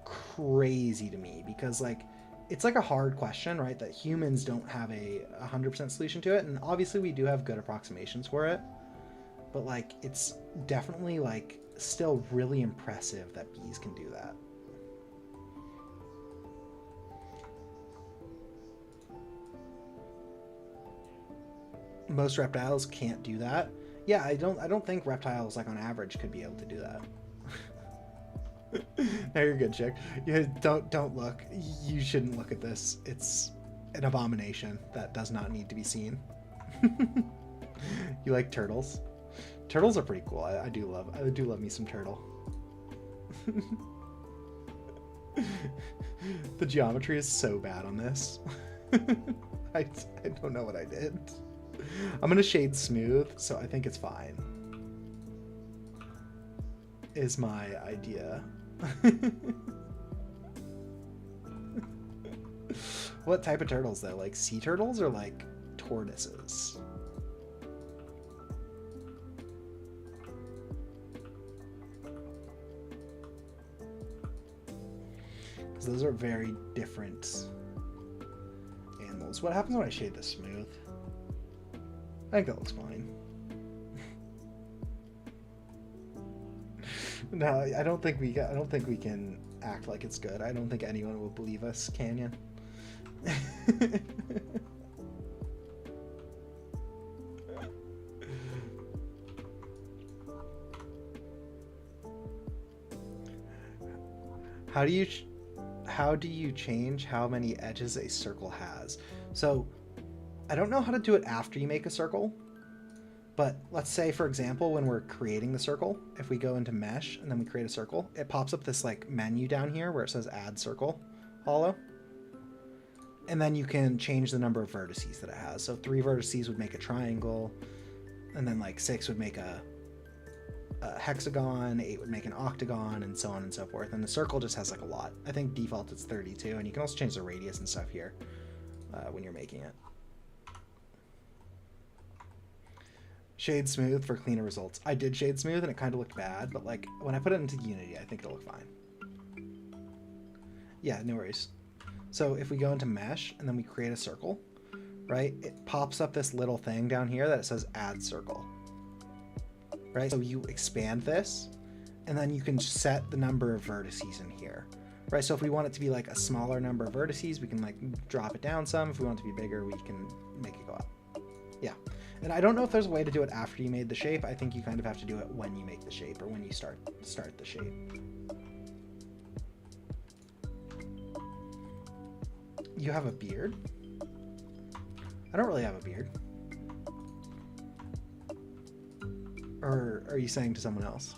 S1: crazy to me because like it's like a hard question, right? That humans don't have a 100% solution to it. And obviously we do have good approximations for it, but like, it's definitely like still really impressive that bees can do that. Most reptiles can't do that. Yeah, I don't think reptiles like on average could be able to do that. No, you're good, chick. You don't look. You shouldn't look at this. It's an abomination that does not need to be seen. You like turtles? Turtles are pretty cool. I do love me some turtle. The geometry is so bad on this. I don't know what I did. I'm gonna shade smooth, so I think it's fine. Is my idea. What type of turtles though? Like sea turtles or like tortoises? because those are very different animals. What happens when I shade this smooth? I think that looks fine. No, I don't think we can act like it's good. I don't think anyone will believe us, can you? How do you change how many edges a circle has? So I don't know how to do it after you make a circle, but let's say, for example, when we're creating the circle, if we go into mesh and then we create a circle, it pops up this like menu down here where it says add circle hollow. And then you can change the number of vertices that it has. So 3 vertices would make a triangle, and then like 6 would make a hexagon, 8 would make an octagon, and so on and so forth. And the circle just has like a lot. I think default it's 32, and you can also change the radius and stuff here when you're making it. Shade smooth for cleaner results. I did shade smooth and it kind of looked bad, but like when I put it into Unity, I think it'll look fine. Yeah, no worries. So if we go into mesh and then we create a circle, right? It pops up this little thing down here that it says add circle. Right? So you expand this and then you can set the number of vertices in here. Right? So if we want it to be like a smaller number of vertices, we can like drop it down some. If we want it to be bigger, we can make it go up. Yeah. And I don't know if there's a way to do it after you made the shape. I think you kind of have to do it when you make the shape or when you start the shape. You have a beard? I don't really have a beard. Or are you saying to someone else?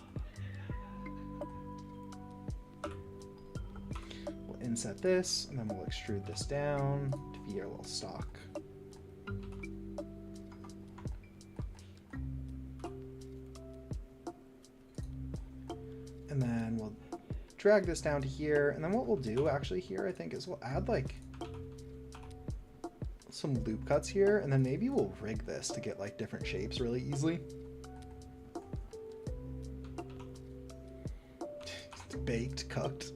S1: We'll inset this, and then we'll extrude this down to be our little stock. And then we'll drag this down to here, and then what we'll do actually here, I think, is we'll add like some loop cuts here, and then maybe we'll rig this to get like different shapes really easily. Baked, cooked.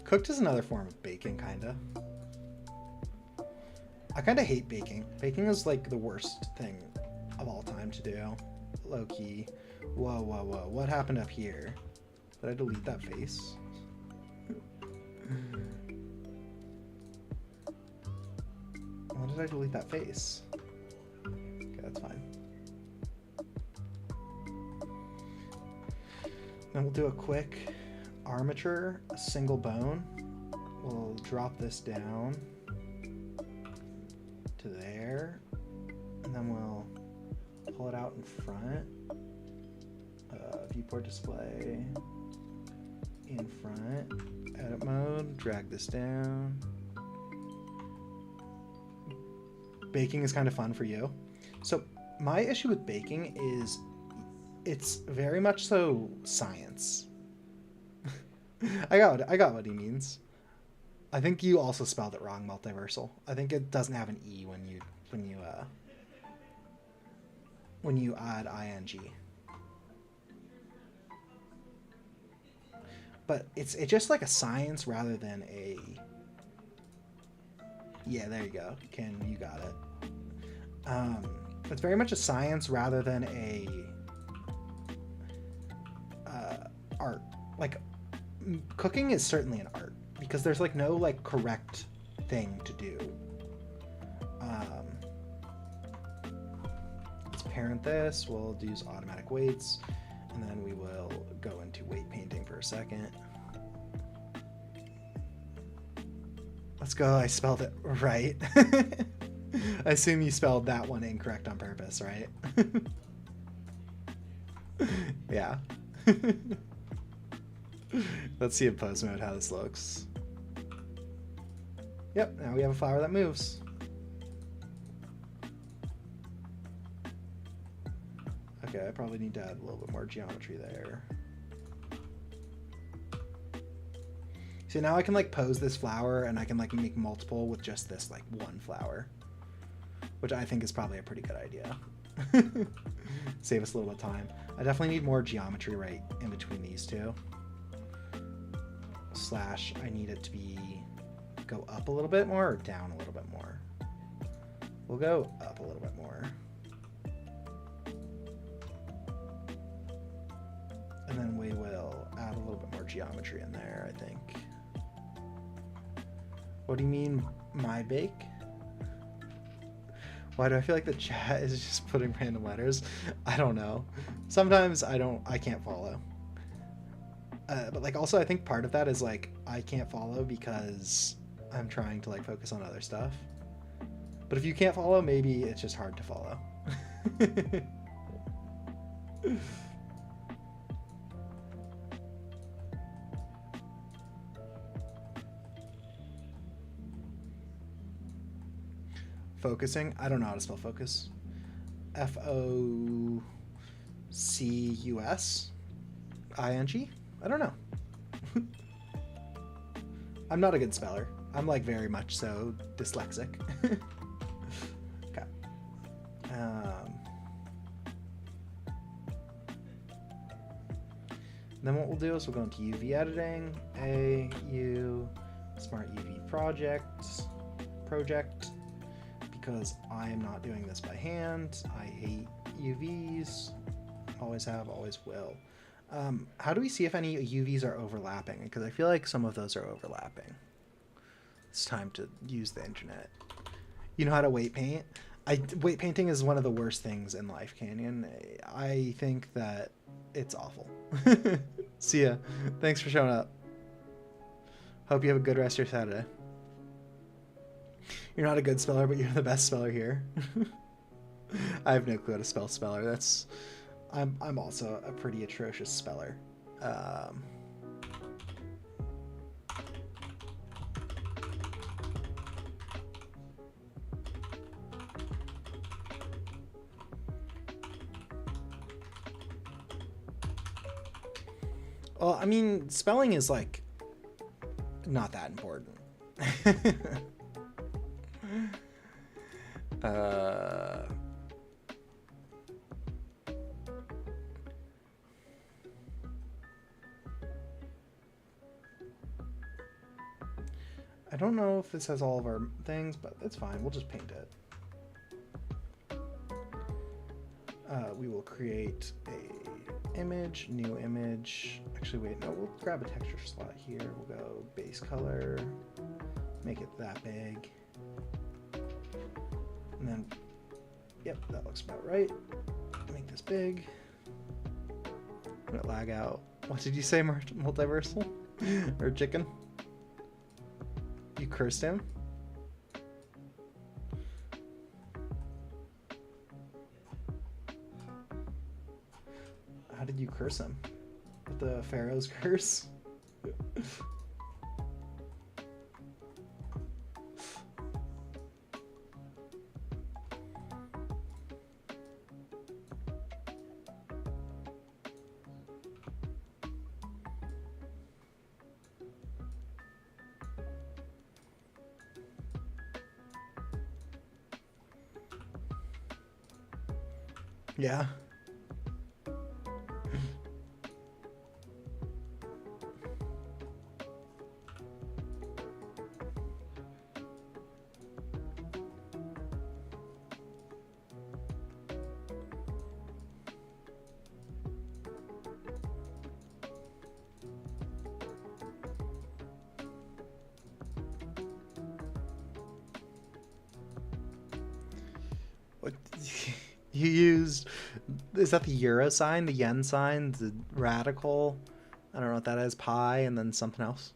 S1: Cooked is another form of baking, kinda. I kinda hate baking. Baking is like the worst thing of all time to do. Low key. Whoa, whoa, whoa. What happened up here? Did I delete that face? Why did I delete that face? Okay, that's fine. Then we'll do a quick armature, a single bone. We'll drop this down to there, and then we'll pull it out in front. Viewport display in front, edit mode, drag this down. Baking is kind of fun for you. So my issue with baking is it's very much so science. I got what he means. I think you also spelled it wrong, multiversal. I think it doesn't have an E when you add ing. But it's just like a science rather than a... Yeah, there you go. Ken, you got it. It's very much a science rather than a art. Like, cooking is certainly an art because there's like no like correct thing to do. Let's parent this. We'll use automatic weights. And then we will go into weight painting for a second. Let's go. I spelled it right. I assume you spelled that one incorrect on purpose, right? Yeah. Let's see in post mode how this looks. Yep, now we have a flower that moves. Okay, I probably need to add a little bit more geometry there. So now I can like pose this flower and I can like make multiple with just this like one flower, which I think is probably a pretty good idea. Save us a little bit of time. I definitely need more geometry right in between these two. slash I need it to go up a little bit more or down a little bit more. We'll go up a little bit more. And then we will add a little bit more geometry in there, I think. What do you mean, my bake? Why do I feel like the chat is just putting random letters? I don't know. Sometimes I can't follow. But like also I think part of that is like I can't follow because I'm trying to like focus on other stuff. But if you can't follow, maybe it's just hard to follow. Focusing? I don't know how to spell focus. Focus? ing? I don't know. I'm not a good speller. I'm like very much so dyslexic. Okay. Then what we'll do is we'll go into UV editing, Smart UV project, because I am not doing this by hand. I hate UVs. Always have, always will. How do we see if any UVs are overlapping? Because I feel like some of those are overlapping. It's time to use the internet. You know how to weight paint? Weight painting is one of the worst things in Life Canyon. I think that it's awful. See ya. Thanks for showing up. Hope you have a good rest of your Saturday. You're not a good speller, but you're the best speller here. I have no clue how to spell speller. I'm also a pretty atrocious speller. Well, I mean, spelling is like not that important. I don't know if this has all of our things, but it's fine. We'll just paint it. We will create a image, new image. Actually, wait, no, we'll grab a texture slot here. We'll go base color, make it that big. And then, yep, that looks about right. Make this big. Let it lag out. What did you say, multiversal? Or chicken? You cursed him? How did you curse him? With the Pharaoh's curse? Yeah. What you used? Is that the euro sign, the yen sign, the radical? I don't know what that is. Pi, and then something else.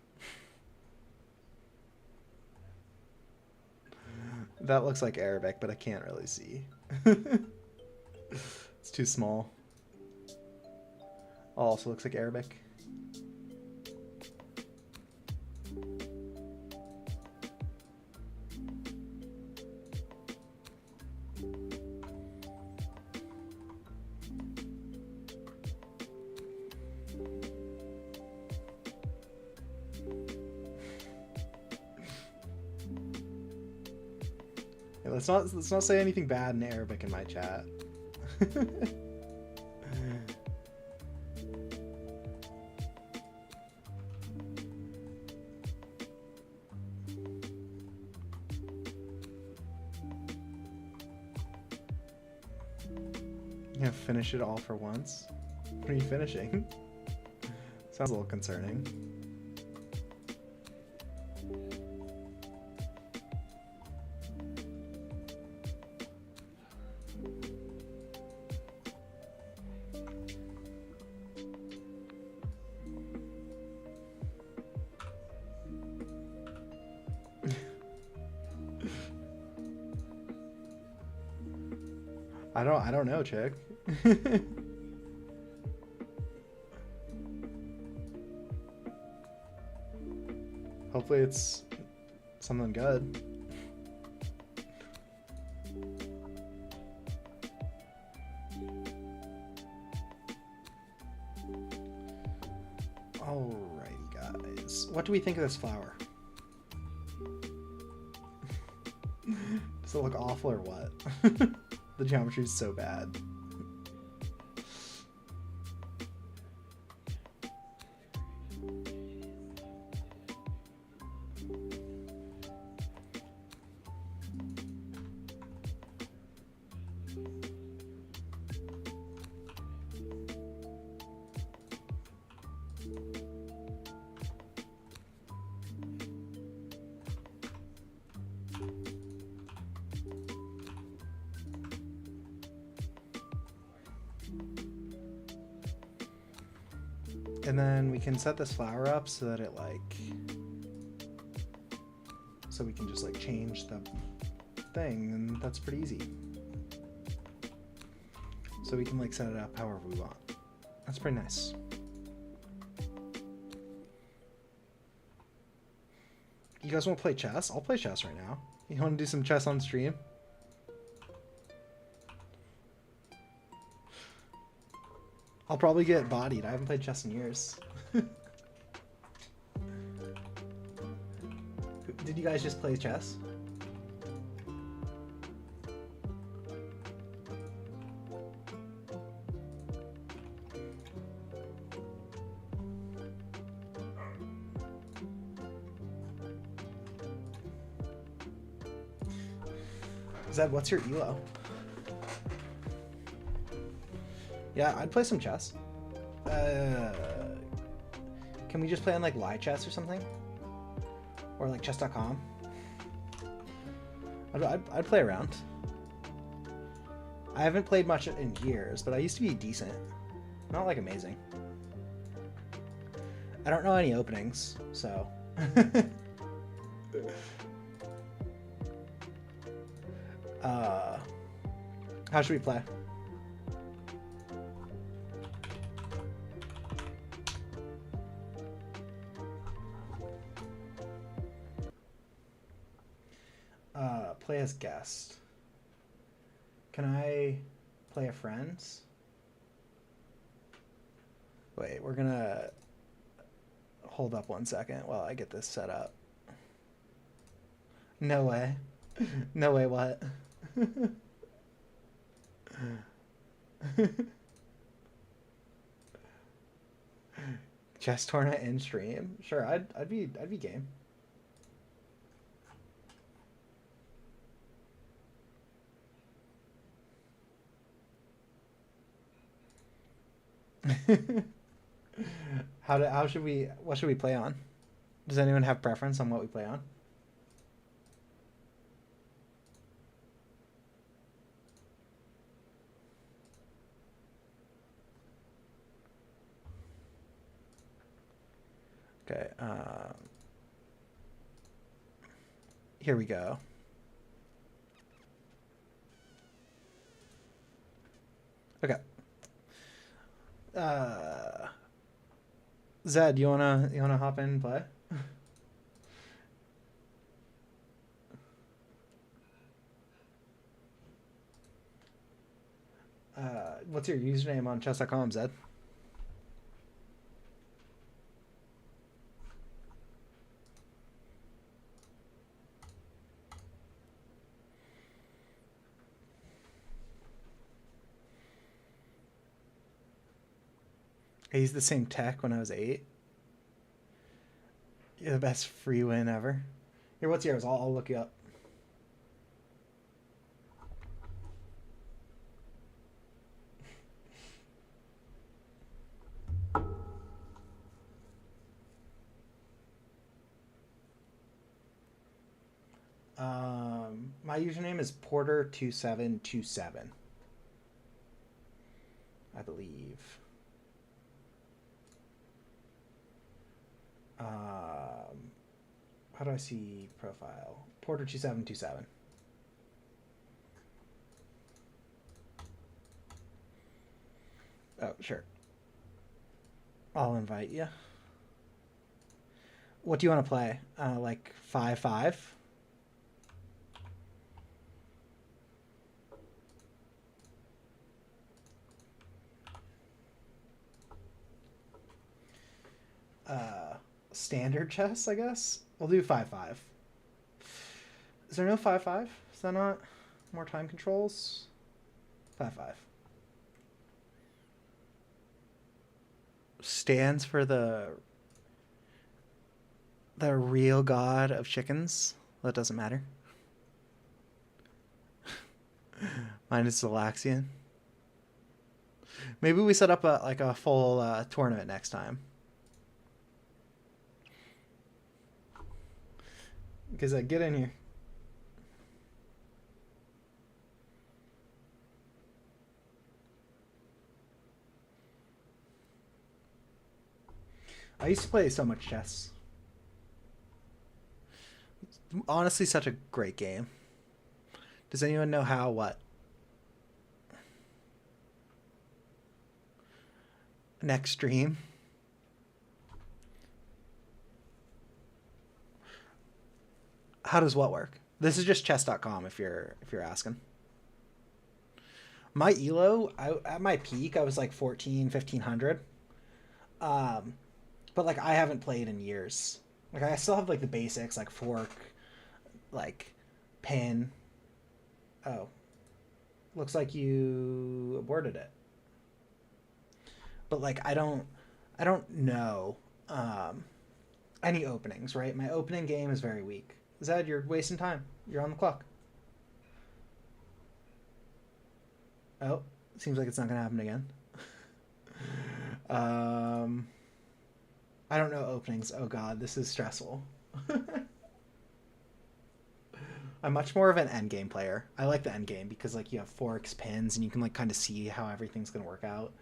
S1: That looks like Arabic, but I can't really see. It's too small. Also looks like Arabic. Let's not say anything bad in Arabic in my chat. You have to finish it all for once. What are you finishing? Sounds a little concerning. I don't know, chick. Hopefully it's something good. Alrighty, guys. What do we think of this flower? Does it look awful or what? The geometry is so bad. And then we can set this flower up so that it so we can just change the thing, and that's pretty easy. So we can set it up however we want. That's pretty nice. You guys want to play chess? I'll play chess right now. You want to do some chess on stream? I'll probably get bodied. I haven't played chess in years. Did you guys just play chess? Zed, what's your elo? Yeah, I'd play some chess. Can we just play on live chess or something? Or chess.com? I'd play around. I haven't played much in years, but I used to be decent. Not amazing. I don't know any openings, so. How should we play? Play as guest. Can I play a friend? Wait, we're gonna hold up 1 second while I get this set up. No way. No way, what? Chess tournament in stream? Sure, I'd be game. What should we play on? Does anyone have preference on what we play on? Okay, here we go. Okay. Zed, you wanna hop in and play? What's your username on chess.com, Zed? I used the same tech when I was 8. You're the best free win ever. Here, what's yours? I'll look you up. My username is Porter2727. I believe. How do I see profile? Porter2727. Oh, sure. I'll invite you. What do you want to play? Like 5-5? Standard chess, I guess. We'll do 5-5. Is there no 5-5? Is that not more time controls? 5-5. Stands for the real god of chickens. That doesn't matter. Mine is Zalaxian. Maybe we set up a full tournament next time. Because get in here. I used to play so much chess. Honestly, such a great game. Does anyone know how, what? Next stream. How does what work? This is just chess.com if you're asking. My elo, at my peak, I was like 1500. But like I haven't played in years. Like I still have like the basics, like fork, like pin. Oh. Looks like you aborted it. But like I don't know any openings, right? My opening game is very weak. Zed, you're wasting time. You're on the clock. Oh, seems like it's not gonna happen again. I don't know openings. Oh god, this is stressful. I'm much more of an endgame player. I like the endgame because like you have forks, pins, and you can like kind of see how everything's gonna work out.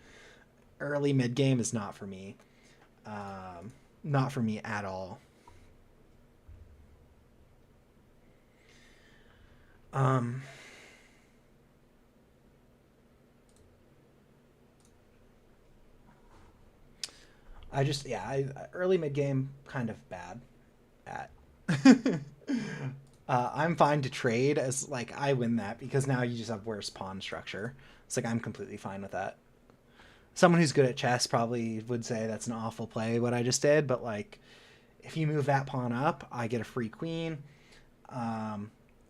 S1: Early mid game is not for me. Not for me at all. Early mid game kind of bad at. I'm fine to trade as like I win that because now you just have worse pawn structure. It's like I'm completely fine with that. Someone who's good at chess probably would say that's an awful play what I just did, but like if you move that pawn up, I get a free queen.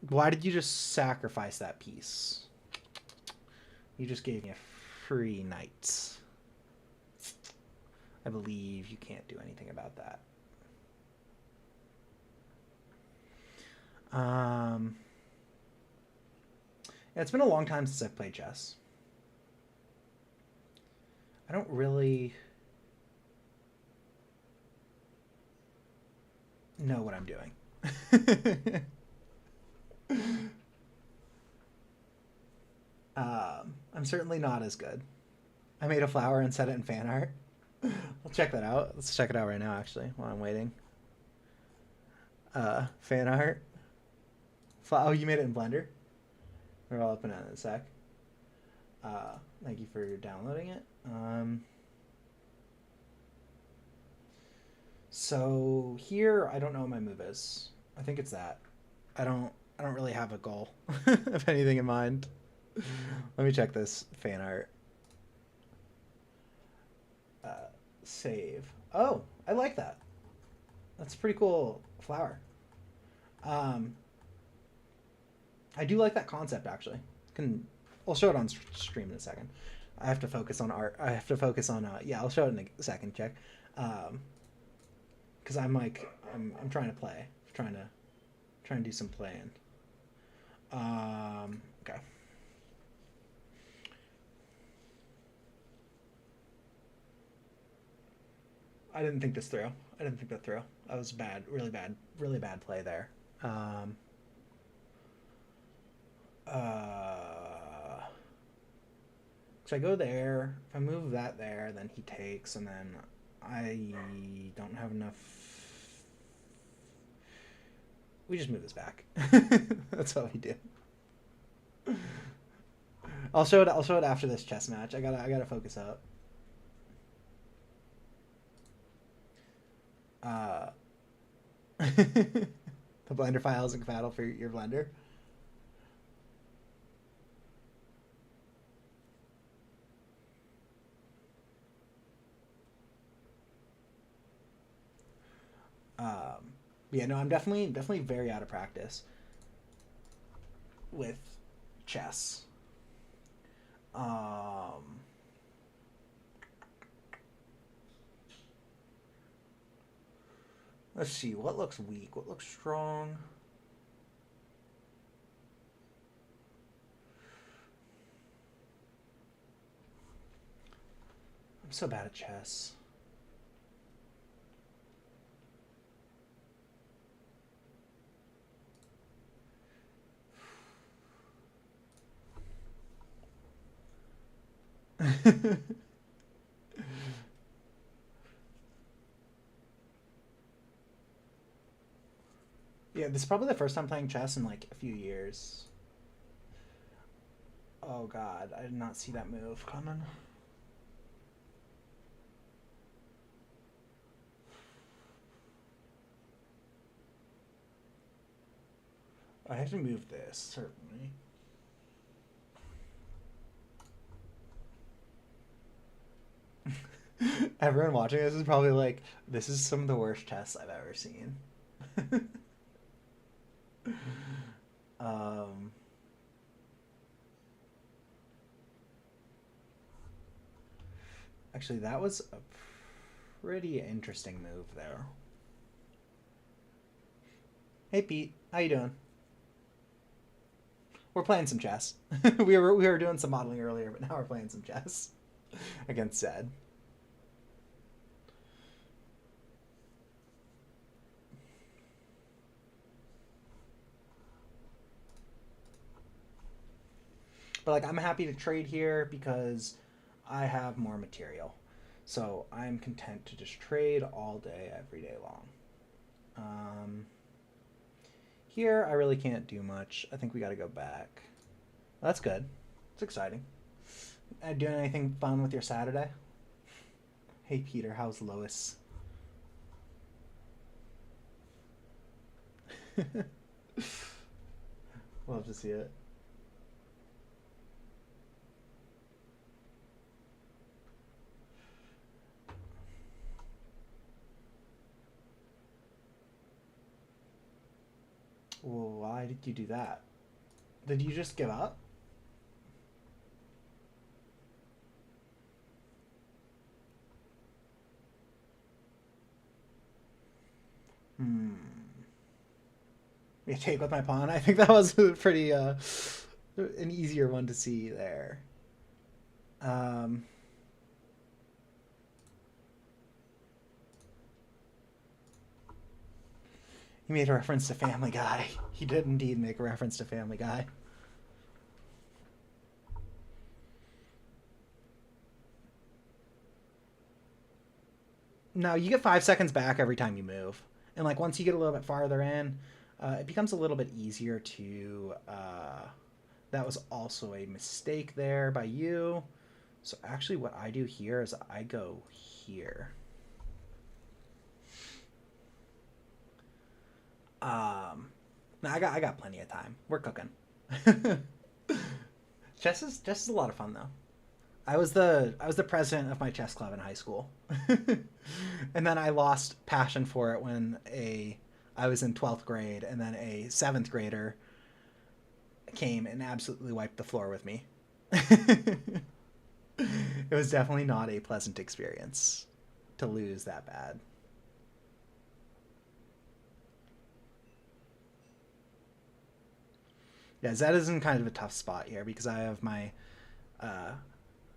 S1: Why did you just sacrifice that piece? You just gave me a free knight. I believe you can't do anything about that. Yeah, it's been a long time since I've played chess. I don't really know what I'm doing. I'm certainly not as good. I made a flower and set it in fan art. I'll check that out. Let's check it out right now, actually, while I'm waiting. Fan art. Oh, you made it in Blender? We're all open it in a sec. Thank you for downloading it. So here, I don't know what my move is. I think it's that. I don't really have a goal of anything in mind. Let me check this fan art. Save. Oh, I like that. That's a pretty cool flower. I do like that concept actually. I'll show it on stream in a second. I have to focus on art. I have to focus on yeah, I'll show it in a second. Check. Because I'm trying to play. I'm trying to do some playing. Okay. I didn't think this through. I didn't think that through. That was bad. Really bad play there. So I go there. If I move that there, then he takes, and then I don't have enough. We just move this back. That's what we do. I'll show it after this chess match. I gotta focus up. The blender file isn't compatible for your blender. Yeah, no, I'm definitely very out of practice with chess. Let's see, what looks weak, what looks strong. I'm so bad at chess. Yeah, this is probably the first time playing chess in like a few years. Oh god, I did not see that move coming. I have to move this, certainly. Everyone watching this is probably like, this is some of the worst chess I've ever seen. Actually, that was a pretty interesting move there. Hey Pete, how you doing? We're playing some chess. we were doing some modeling earlier, but now we're playing some chess against Zed. But like, I'm happy to trade here because I have more material. So I'm content to just trade all day, every day long. Here, I really can't do much. I think we got to go back. That's good. It's exciting. Doing anything fun with your Saturday? Hey, Peter, how's Lois? Love to see it. Well, why did you do that? Did you just give up? You take with my pawn. I think that was a pretty an easier one to see there. He made a reference to Family Guy. He did indeed make a reference to Family Guy. No, you get 5 seconds back every time you move. And like once you get a little bit farther in, it becomes a little bit easier to... that was also a mistake there by you. So actually what I do here is I go here. No, I got plenty of time. We're cooking. Chess is a lot of fun though. I was the president of my chess club in high school. And then I lost passion for it when I was in 12th grade, and then a 7th grader came and absolutely wiped the floor with me. It was definitely not a pleasant experience to lose that bad. Yeah, Zed is in kind of a tough spot here because I have my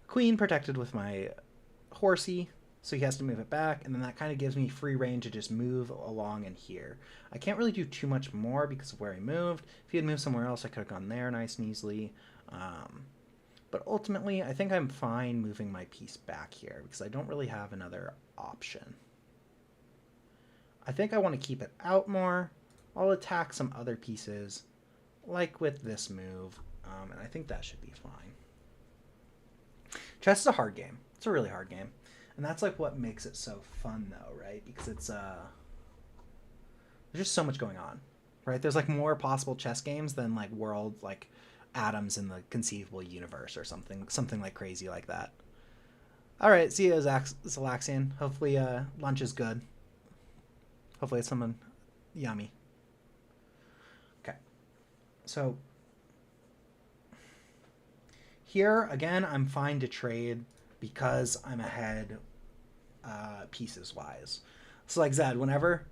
S1: queen protected with my horsey, So he has to move it back, and then that kind of gives me free reign to just move along in here. I can't really do too much more because of where he moved. If he had moved somewhere else, I could have gone there nice and easily. But ultimately, I think I'm fine moving my piece back here because I don't really have another option. I think I want to keep it out more. I'll attack some other pieces, like with this move, and I think that should be fine. Chess is a hard game. It's a really hard game. And that's like what makes it so fun though, right? Because it's there's just so much going on, right? There's like more possible chess games than like like atoms in the conceivable universe or something like crazy like that. All right, see you, Zalaxian. Hopefully lunch is good. Hopefully it's something yummy. Okay. So here again, I'm fine to trade because I'm ahead pieces wise. So like Zed, whenever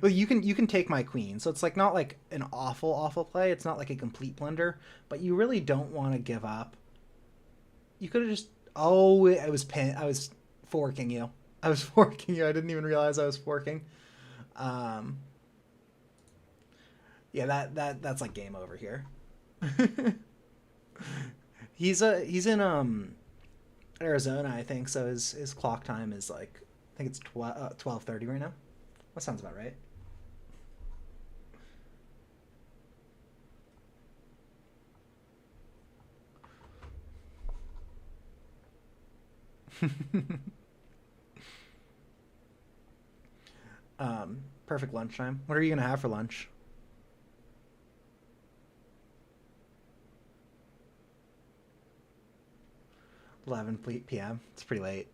S1: well, you can take my queen. So it's like not like an awful play. It's not like a complete blunder, but you really don't want to give up. You could have just I was forking you. I was forking you. I didn't even realize I was forking. Yeah, that's like game over here. He's in Arizona, I think, so his clock time is like, I think it's 12:30 right now. That sounds about right. Perfect lunchtime. What are you gonna have for lunch? p.m. It's pretty late.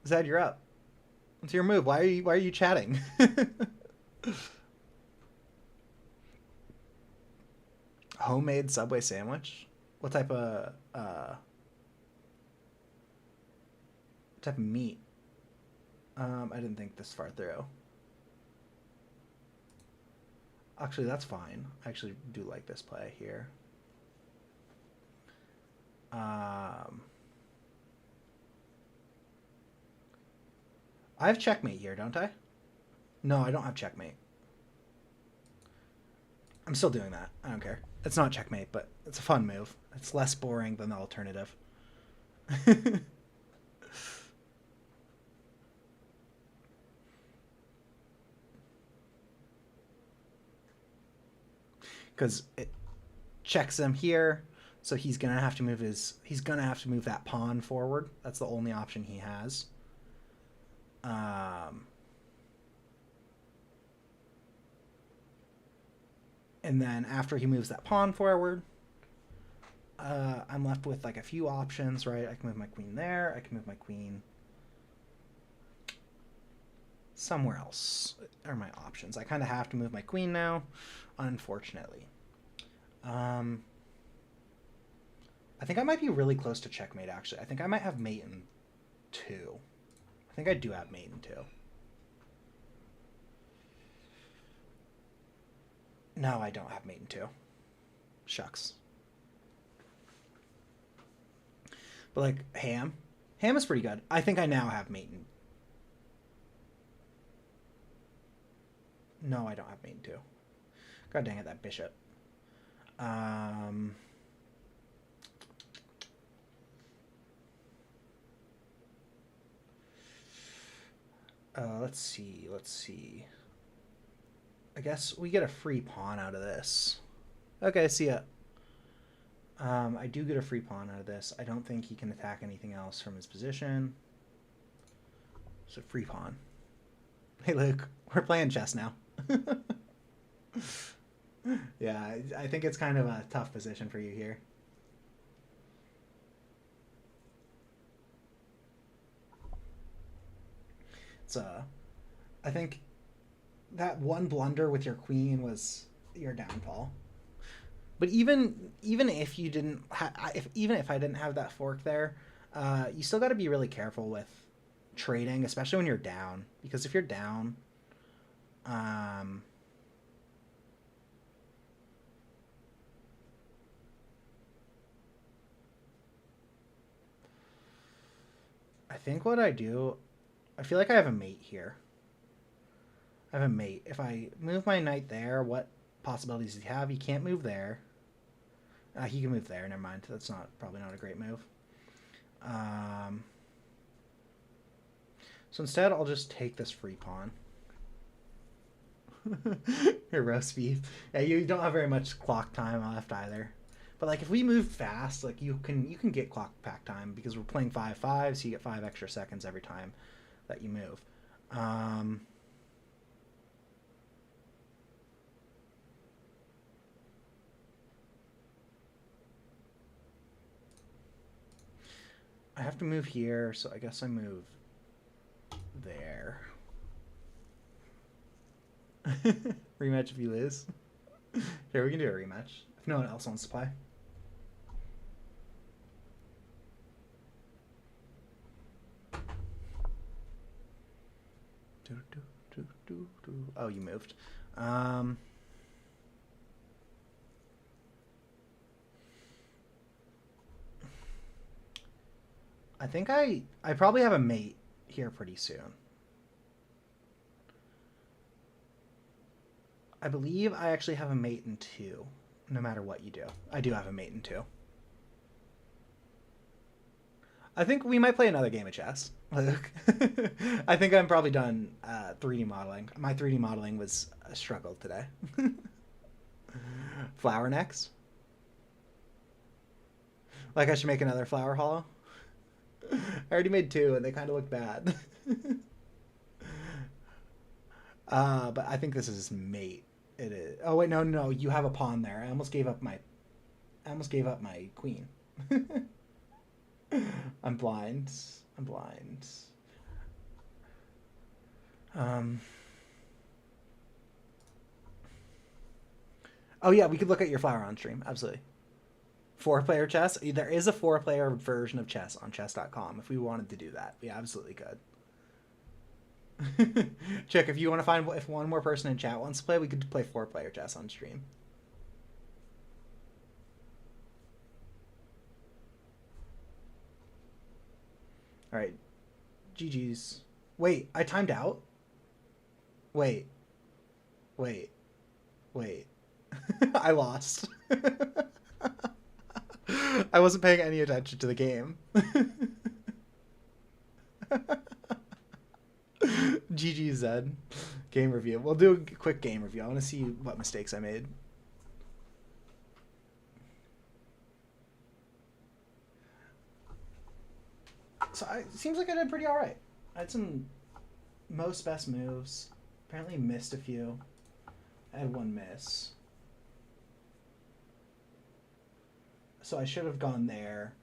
S1: Zed, you're up. What's your move? Why are you chatting? Homemade Subway sandwich? What type of meat? I didn't think this far through. Actually, that's fine. I actually do like this play here. I have checkmate here, don't I? No, I don't have checkmate. I'm still doing that. I don't care. It's not checkmate, but it's a fun move. It's less boring than the alternative. Because it checks him here, so he's gonna have to move that pawn forward. That's the only option he has. And then after he moves that pawn forward, I'm left with like a few options, right? I can move my queen there. I can move my queen somewhere else. Are my options. I kind of have to move my queen now, unfortunately. I think I might be really close to checkmate, actually. I think I might have mate in 2. I think I do have mate in 2. No, I don't have mate in 2. Shucks. But like ham is pretty good. I think I now have mate in. No, I don't have mate in 2. God dang it, that bishop. Let's see. I guess we get a free pawn out of this. Okay, see ya. I do get a free pawn out of this. I don't think he can attack anything else from his position. So free pawn. Hey Luke, we're playing chess now. Yeah, I think it's kind of a tough position for you here. It's I think that one blunder with your queen was your downfall. But even if you didn't, even if I didn't have that fork there, you still got to be really careful with trading, especially when you're down. Because if you're down, I think what I do, I feel like I have a mate here. I have a mate. If I move my knight there, what possibilities does he have? He can't move there. He can move there. Never mind. That's probably not a great move. So instead, I'll just take this free pawn. Your roast beef. Yeah, you don't have very much clock time left either. But like if we move fast, like you can get clock pack time because we're playing 5-5, so you get 5 extra seconds every time that you move. I have to move here, so I guess I move there. Rematch if you lose. Here, we can do a rematch if no one else wants to play. Oh, you moved. I think I probably have a mate here pretty soon. I believe I actually have a mate in 2, no matter what you do. I do have a mate in 2. I think we might play another game of chess. I think I'm probably done 3D modeling. My 3D modeling was a struggle today. Flower next. Like I should make another flower hollow. I already made 2 and they kind of look bad. But I think this is mate. It is. Oh wait, no, you have a pawn there. I almost gave up my queen. I'm blind. Oh yeah, we could look at your flower on stream. Absolutely. 4-player chess. There is a 4-player version of chess on chess.com if we wanted to do that. We absolutely could. Check if you want to find if one more person in chat wants to play, we could play 4-player chess on stream. All right, GG's. Wait, I timed out. Wait. I lost. I wasn't paying any attention to the game. GG Zed. Game review. We'll do a quick game review. I want to see what mistakes I made. So it seems like I did pretty alright. I had some most best moves. Apparently missed a few. I had 1 miss. So I should have gone there.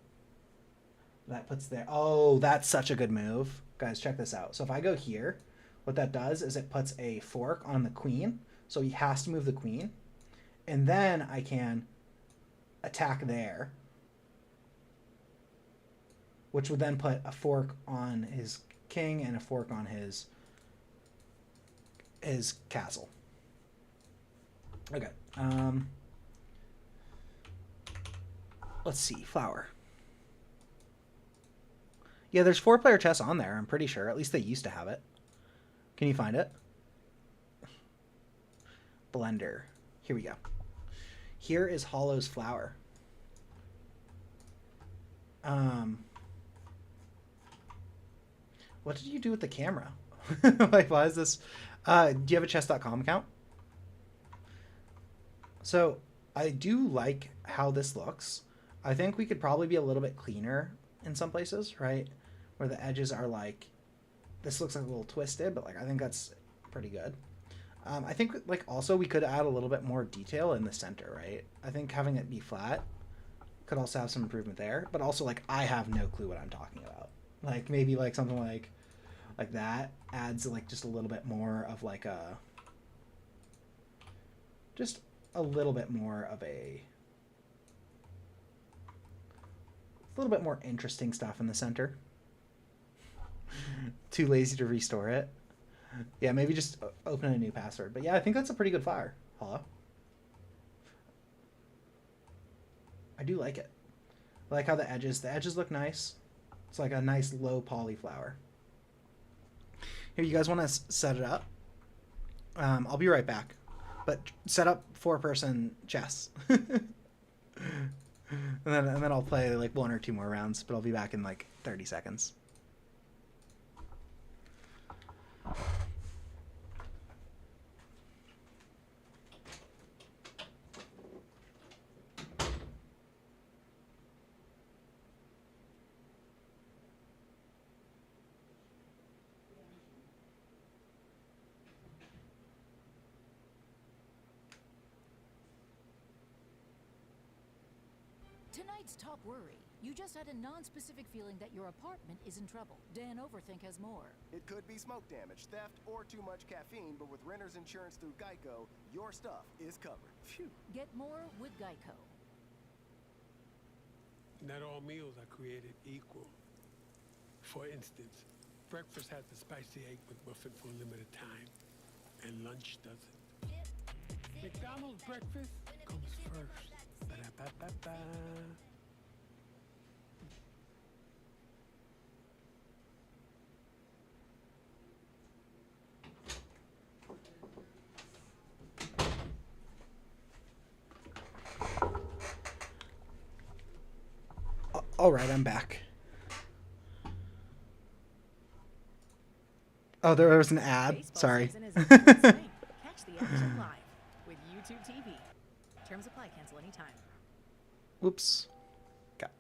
S1: That puts there. Oh, that's such a good move. Guys, check this out. So if I go here, what that does is it puts a fork on the queen. So he has to move the queen. And then I can attack there, which would then put a fork on his king and a fork on his castle. Okay. Let's see. Flower. Yeah, there's 4-player chess on there, I'm pretty sure. At least they used to have it. Can you find it? Blender. Here we go. Here is Hollow's flower. What did you do with the camera? Like, why is this? Do you have a chess.com account? So, I do like how this looks. I think we could probably be a little bit cleaner in some places, right? Where the edges are like, this looks like a little twisted, but like I think that's pretty good. I think like also we could add a little bit more detail in the center, right? I think having it be flat could also have some improvement there, but also like I have no clue what I'm talking about. Like maybe like something like that adds like just a little bit more of like a, just a little bit more of a little bit more interesting stuff in the center. Too lazy to restore it. Yeah, maybe just open a new password. But yeah, I think that's a pretty good flower. Hello. I do like it. I like how the edges look nice. It's like a nice low poly flower. Here, you guys want to set it up? I'll be right back. But set up 4-person chess. and then I'll play like 1 or 2 more rounds, but I'll be back in like 30 seconds.
S5: Tonight's top worry. You just had a non-specific feeling that your apartment is in trouble. Dan Overthink has more.
S3: It could be smoke damage, theft, or too much caffeine, but with renter's insurance through Geico, your stuff is covered. Phew.
S5: Get more with Geico.
S6: Not all meals are created equal. For instance, breakfast has the spicy egg McMuffin for a limited time, and lunch doesn't. McDonald's breakfast comes first. Ba-da-ba-ba-ba.
S1: All right, I'm back. Oh, there was an ad.
S2: Baseball
S1: Sorry.
S2: season is in full swing. Catch the action live with YouTube TV. Terms apply. Cancel anytime.
S1: Oops. Okay.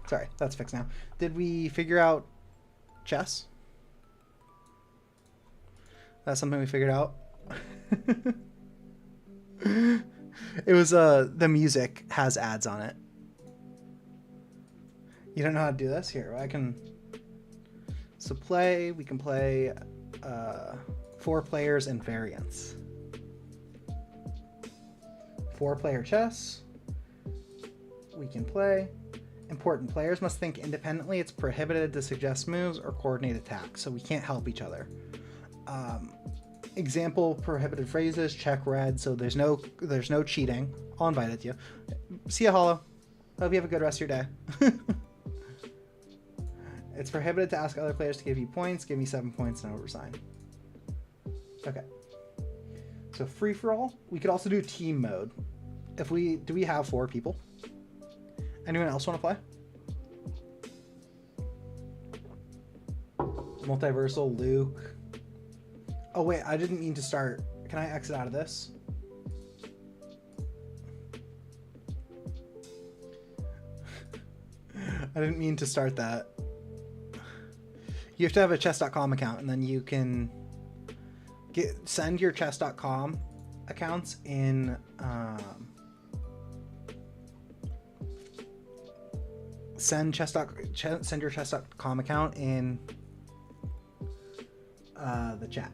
S1: Sorry, that's fixed now. Did we figure out chess? That's something we figured out. It was the music has ads on it. You don't know how to do this? Here, I can. So we can play 4 players and variants. 4-player chess. We can play. Important players must think independently. It's prohibited to suggest moves or coordinate attacks, so we can't help each other. Example prohibited phrases, check red, so there's no cheating. I'll invite it to you. See ya, Hollow. Hope you have a good rest of your day. It's prohibited to ask other players to give you points. Give me 7 points and oversign. Okay. So free for all. We could also do team mode. Do we have 4 people? Anyone else want to play? Multiversal, Luke. Oh wait, I didn't mean to start. Can I exit out of this? I didn't mean to start that. You have to have a chess.com account, and then you can send your chess.com accounts in send your chess.com account in the chat.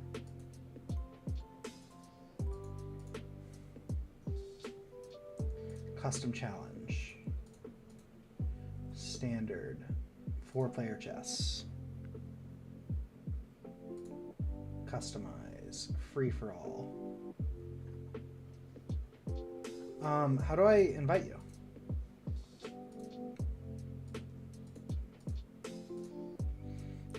S1: Custom challenge. Standard. 4-player chess. Customize. Free for all. How do I invite you?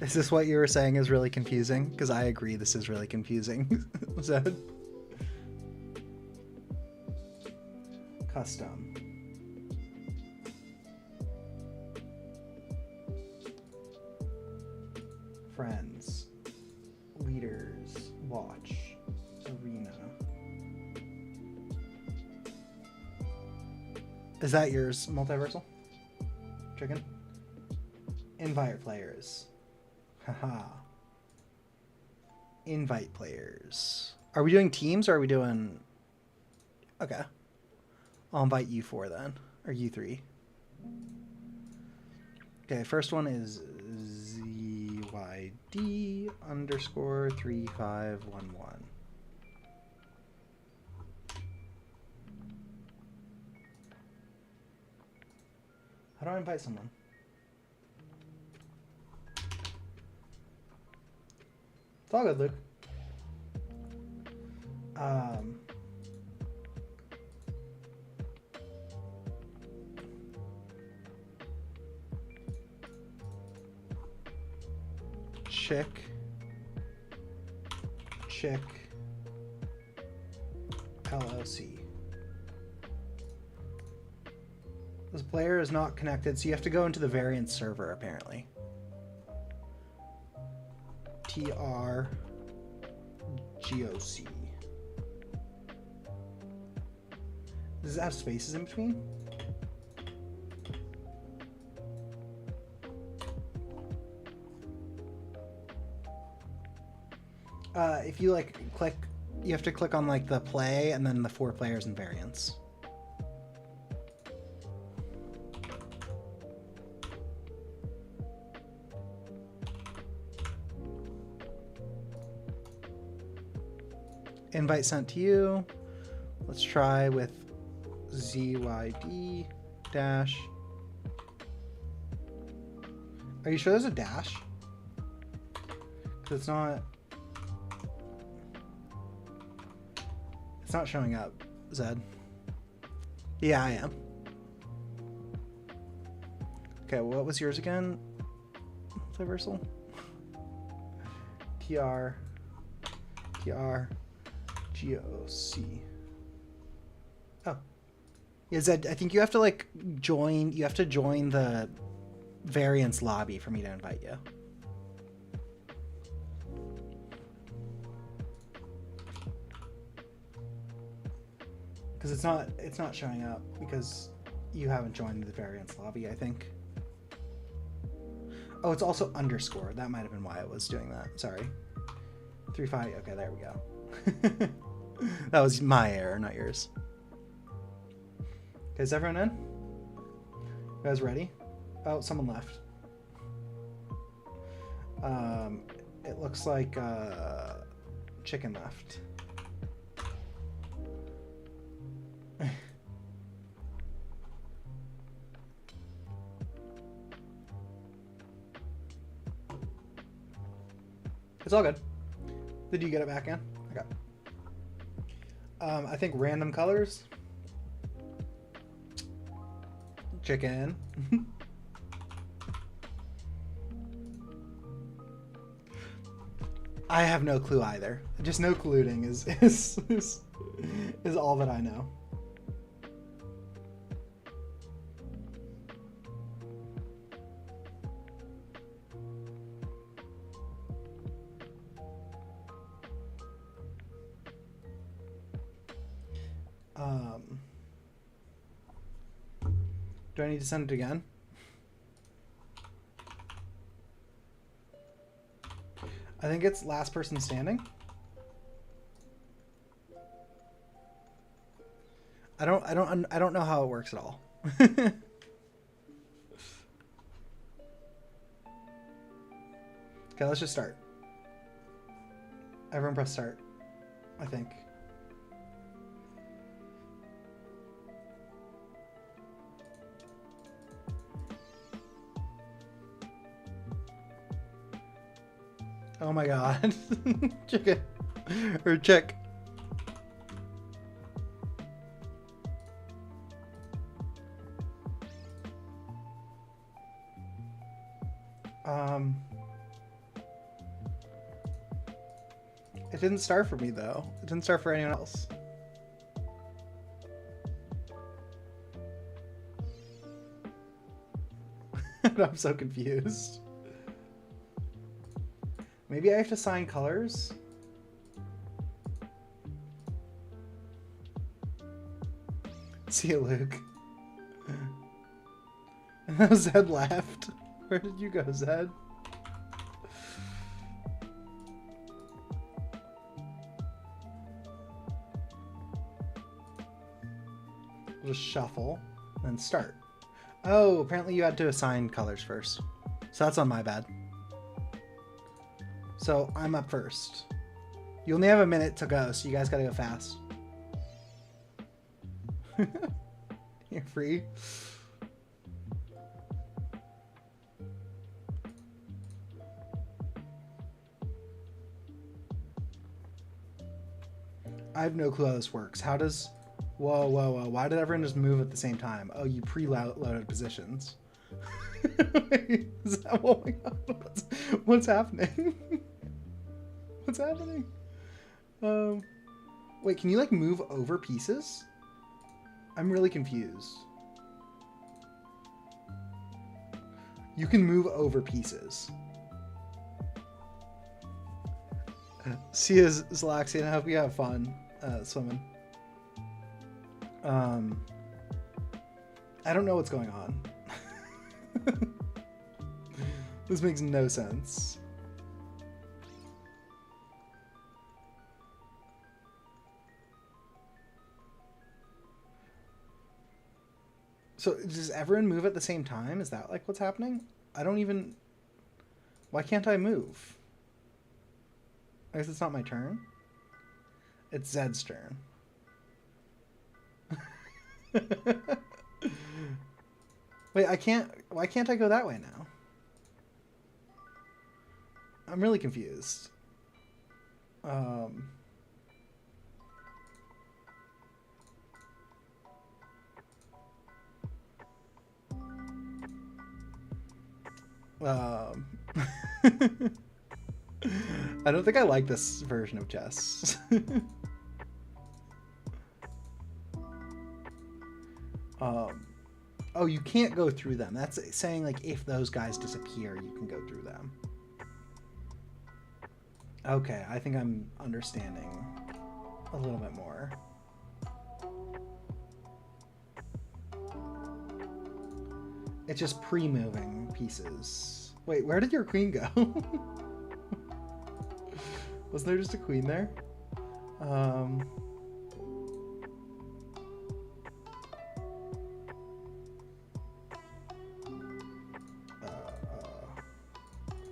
S1: Is this what you were saying is really confusing? Because I agree this is really confusing. Zed? Custom. Friends. Leaders. Watch. Arena. Is that yours, Multiversal? Chicken? Invite players. Haha. Invite players. Are we doing teams or are we doing... Okay. I'll invite you 4 then. Or you 3. Okay, first one is ZYD_3511. How do I invite someone? It's all good, Luke. chick, LOC. This player is not connected, so you have to go into the variant server apparently. TRGOC. Does it have spaces in between? If you like click, you have to click on like the play and then the 4 players and variants. Invite sent to you. Let's try with ZYD dash. Are you sure there's a dash? Because it's not showing up, Zed. Yeah, I am. Okay, what was yours again? Multiversal? TRGOC. Oh. Yeah, Zed, I think you have to like join the variants lobby for me to invite you. Because it's not showing up because you haven't joined the variants lobby, I think. Oh, it's also underscore. That might have been why it was doing that. Sorry. 3-5. Okay, there we go. That was my error, not yours. Okay, is everyone in? You guys ready? Oh, someone left. It looks like chicken left. It's all good. Did you get it back in? Okay. I think random colors. Chicken. I have no clue either. Just no colluding is all that I know. Do I need to send it again? I think it's last person standing. I don't know how it works at all. Okay, let's just start. Everyone press start, I think. Oh my god. Chicken. Or chick. It didn't start for me though. It didn't start for anyone else. I'm so confused. Maybe I have to sign colors? See you, Luke. And Zed left. Where did you go, Zed? We'll just shuffle and start. Oh, apparently you had to assign colors first. So that's on my bad. So I'm up first. You only have a minute to go, so you guys gotta go fast. You're free. I have no clue how this works. How does... Whoa, whoa, whoa. Why did everyone just move at the same time? Oh, you preloaded positions. Is that, oh my god, what's happening? What's happening? Wait, can you like move over pieces? I'm really confused. You can move over pieces. See you, Zalaxian. I hope you have fun swimming. I don't know what's going on. This makes no sense. So does everyone move at the same time? Is that like what's happening? I don't even... Why can't I move? I guess it's not my turn. It's Zed's turn. Wait, I can't... Why can't I go that way now? I'm really confused. I don't think I like this version of chess. Oh, you can't go through them. That's saying like if those guys disappear, you can go through them. Okay, I think I'm understanding a little bit more. It's just pre-moving pieces. Wait, where did your queen go? Wasn't there just a queen there?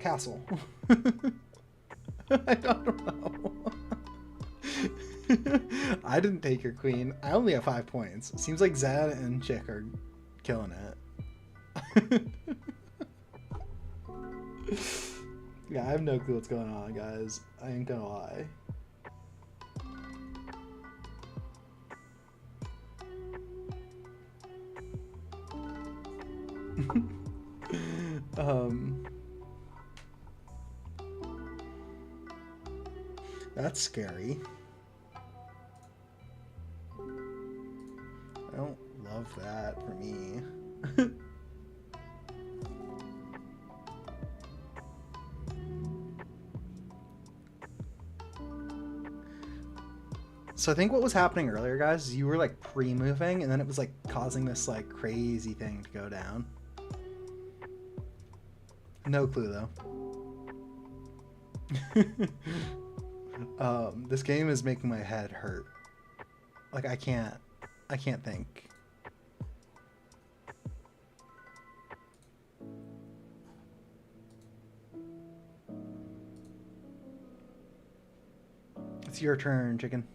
S1: Castle. I don't know. I didn't take your queen. I only have 5 points. Seems like Zed and Chick are killing it. Yeah, I have no clue what's going on, guys. I ain't gonna lie. That's scary. I don't love that for me. So I think what was happening earlier, guys, is you were like pre-moving and then it was like causing this like crazy thing to go down. No clue though. This game is making my head hurt. Like I can't think. It's your turn, chicken.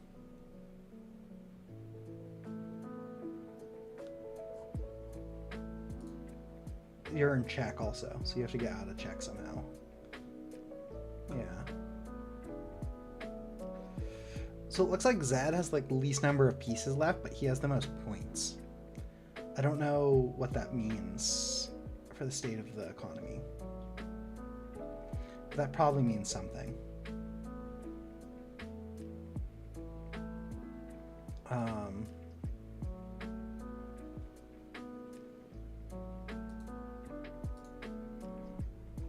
S1: You're in check also, so you have to get out of check somehow. Yeah. So it looks like Zed has like the least number of pieces left, but he has the most points. I don't know what that means for the state of the economy. That probably means something.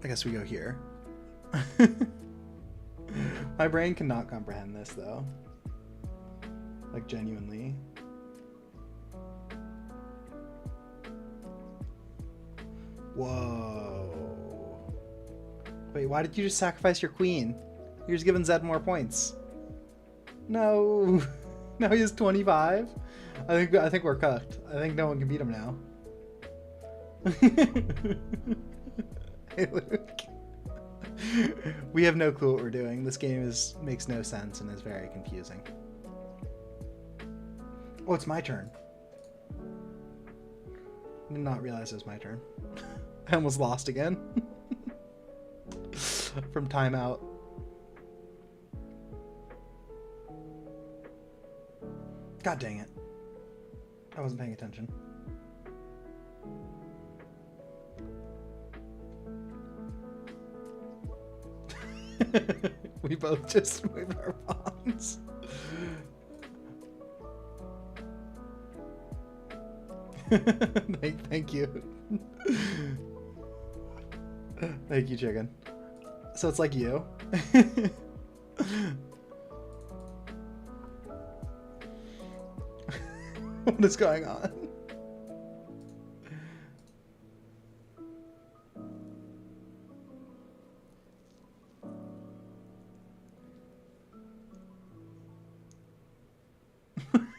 S1: I guess we go here. My brain cannot comprehend this though. Like genuinely. Whoa. Wait, why did you just sacrifice your queen? You're just giving Zed more points. No. Now he has 25. I think we're cooked. I think no one can beat him now. Hey, Luke. We have no clue what we're doing. This game makes no sense and is very confusing. Oh, it's my turn. I did not realize it was my turn. I almost lost again. From timeout. God dang it. I wasn't paying attention. We both just moved our pawns. Thank you. Thank you, chicken. So it's like you. What is going on?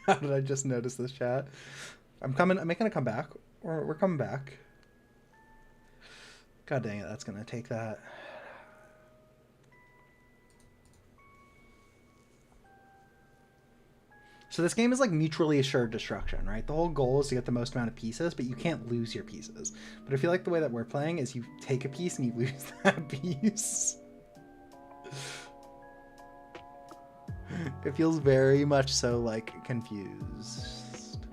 S1: How did I just notice this chat? I'm making a comeback. We're coming back. God dang it, that's gonna take that. So this game is like mutually assured destruction, right? The whole goal is to get the most amount of pieces, but you can't lose your pieces. But I feel like the way that we're playing is you take a piece and you lose that piece. It feels very much so like confused.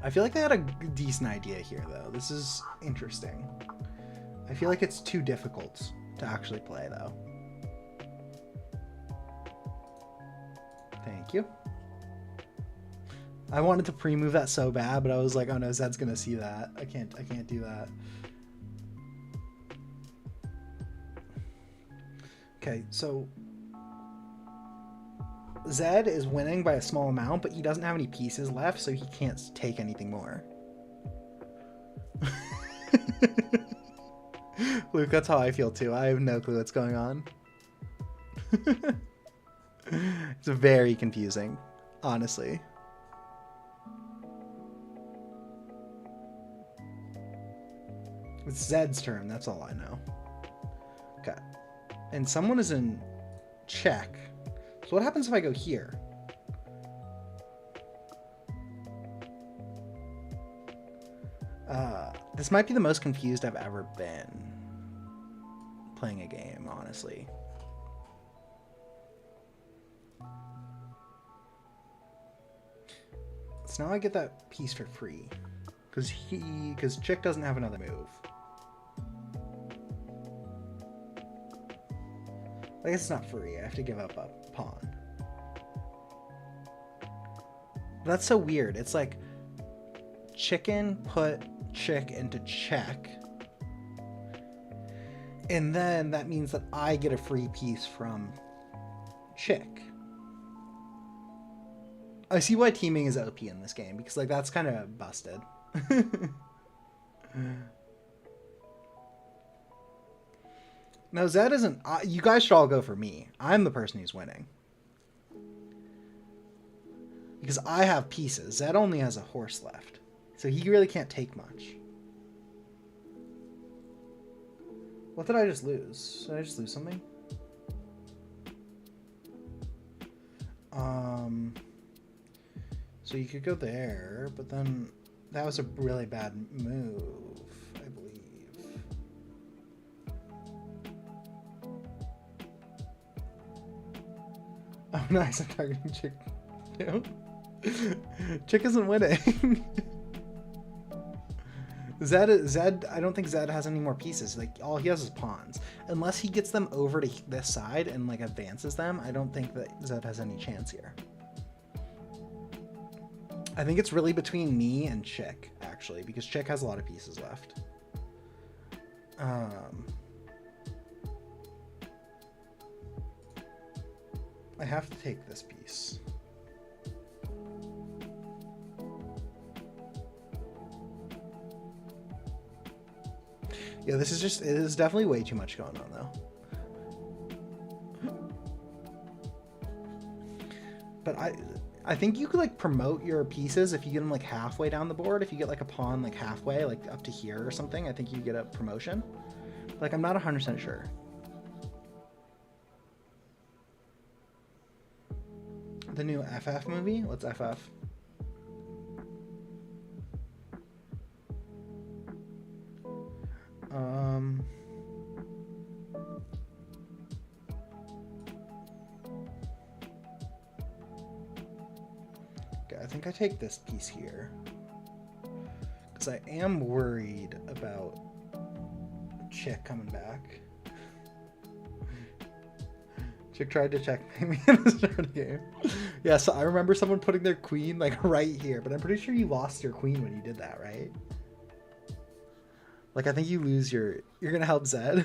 S1: I feel like they had a decent idea here though. This is interesting. I feel like it's too difficult to actually play though. Thank you. I wanted to pre-move that so bad, but I was like, oh no, Zed's gonna see that. I can't do that. Okay, so Zed is winning by a small amount, but he doesn't have any pieces left, so he can't take anything more. Luke, that's how I feel too. I have no clue what's going on. It's very confusing, honestly. It's Zed's turn, that's all I know. Okay. And someone is in check. So what happens if I go here? This might be the most confused I've ever been playing a game, honestly. So now I get that piece for free. Because Chick doesn't have another move. I guess it's not free. I have to give up a pawn. That's so weird. It's like chicken put Chick into check. And then that means that I get a free piece from Chick. I see why teaming is OP in this game, because like that's kind of busted. No, Zed isn't. You guys should all go for me. I'm the person who's winning. Because I have pieces. Zed only has a horse left. So he really can't take much. What did I just lose? Did I just lose something? So you could go there, but then that was a really bad move, I believe. Oh, nice. I'm targeting Chick too. Chick isn't winning. Zed, I don't think Zed has any more pieces. Like, all he has is pawns. Unless he gets them over to this side and, like, advances them, I don't think that Zed has any chance here. I think it's really between me and Chick, actually, because Chick has a lot of pieces left. I have to take this piece. Yeah, it is definitely way too much going on, though. But I think you could, like, promote your pieces if you get them, like, halfway down the board. If you get, like, a pawn, like, halfway, like, up to here or something, I think you get a promotion. Like, I'm not 100% sure. The new FF movie? What's FF? Okay, I think I take this piece here. because I am worried about Chick coming back. Chick tried to checkmate me in the start of the game. Yeah, so I remember someone putting their queen like right here, but I'm pretty sure you lost your queen when you did that, right? Like, I think you lose your... You're gonna help Zed?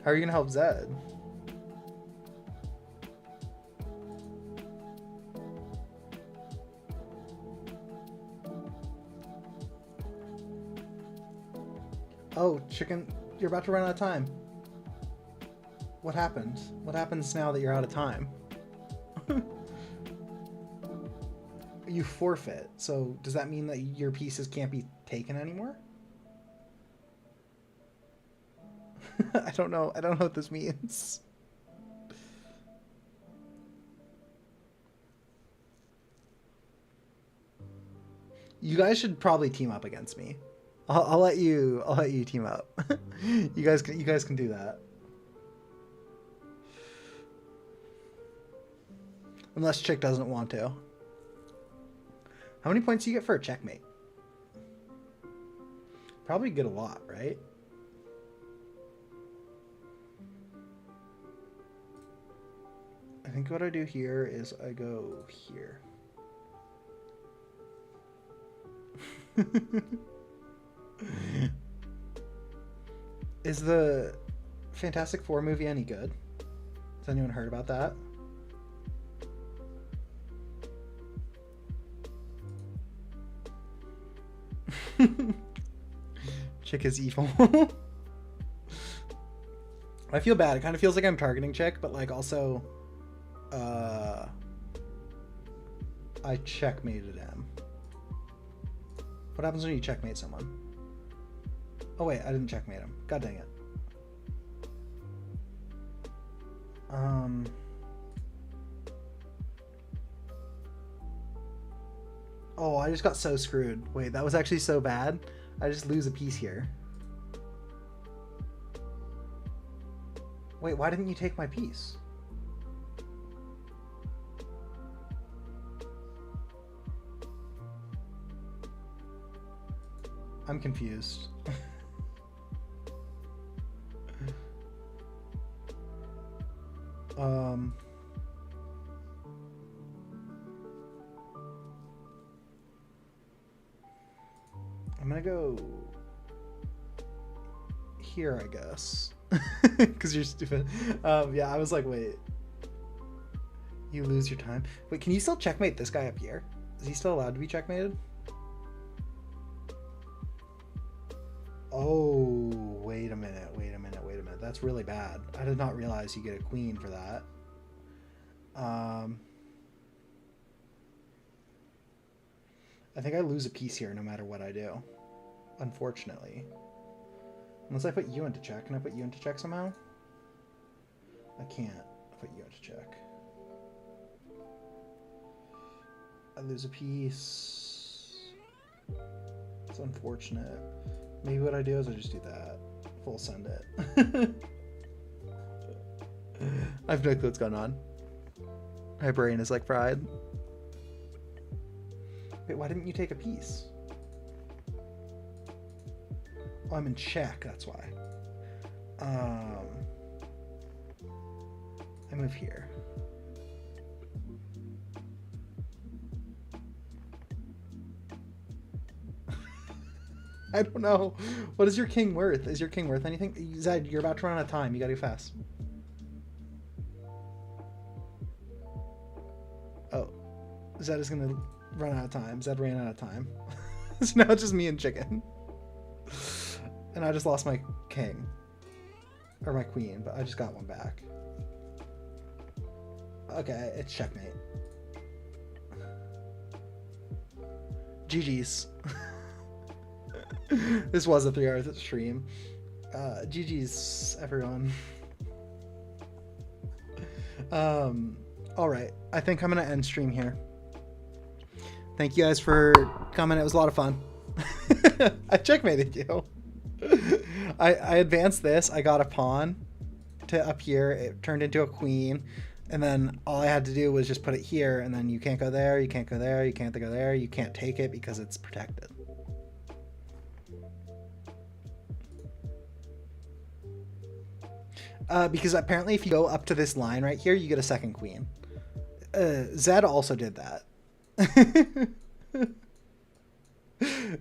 S1: How are you gonna help Zed? Oh, chicken, you're about to run out of time. What happened? What happens now that you're out of time? You forfeit. So does that mean that your pieces can't be taken anymore? I don't know. I don't know what this means. You guys should probably team up against me. I'll let you team up. You guys can do that. Unless Chick doesn't want to. How many points do you get for a checkmate? Probably get a lot, right? I think what I do here is I go here. Is the Fantastic Four movie any good? Has anyone heard about that? Chick is evil. I feel bad. It kind of feels like I'm targeting Chick, but like also I checkmated him. What happens when you checkmate someone? Oh wait, I didn't checkmate him. God dang it. Oh, I just got so screwed. Wait, that was actually so bad. I just lose a piece here. Wait, why didn't you take my piece? I'm confused. I'm gonna go here, I guess. Because you're stupid. Yeah, I was like, wait. You lose your time. Wait, can you still checkmate this guy up here? Is he still allowed to be checkmated? Oh, wait a minute. That's really bad. I did not realize you get a queen for that. I think I lose a piece here no matter what I do. Unfortunately. Unless I put you into check. Can I put you into check somehow? I can't put you into check. I lose a piece. It's unfortunate. Maybe what I do is I just do that. Full send it. I have no clue what's going on. My brain is like fried. Wait, why didn't you take a piece? Oh, I'm in check, that's why. I move here. I don't know. What is your king worth? Is your king worth anything? Zed, you're about to run out of time. You gotta go fast. Oh. Zed is gonna run out of time. Zed ran out of time. So now it's just me and chicken. And I just lost my king. Or my queen, but I just got one back. Okay, it's checkmate. GG's. This was a 3-hour stream. GG's, everyone. Alright, I think I'm going to end stream here. Thank you guys for coming. It was a lot of fun. I checkmated you. I advanced this. I got a pawn to up here. It turned into a queen. And then all I had to do was just put it here, and then you can't go there, you can't go there, you can't go there, you can't take it because it's protected. Because apparently if you go up to this line right here, you get a second queen. Zed also did that.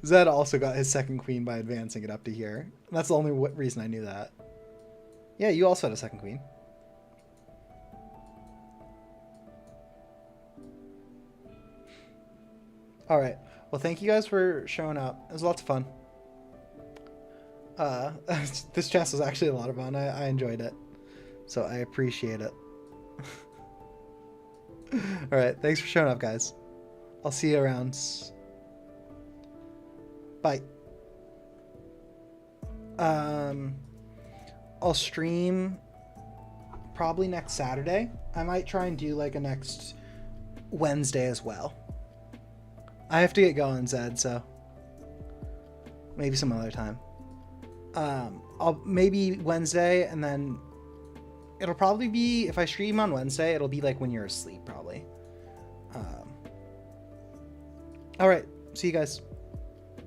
S1: Zed also got his second queen by advancing it up to here. That's the only reason I knew that. Yeah, you also had a second queen. All right. Well, thank you guys for showing up. It was lots of fun. This chest was actually a lot of fun. I enjoyed it. So I appreciate it. All right. Thanks for showing up, guys. I'll see you around. Bye. I'll stream probably next Saturday. I might try and do like a next Wednesday as well. I have to get going, Zed, so maybe some other time. I'll maybe Wednesday, and then it'll probably be, if I stream on Wednesday, it'll be like when you're asleep, probably. All right. See you guys.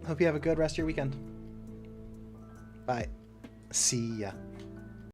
S1: Hope you have a good rest of your weekend. Bye. See ya.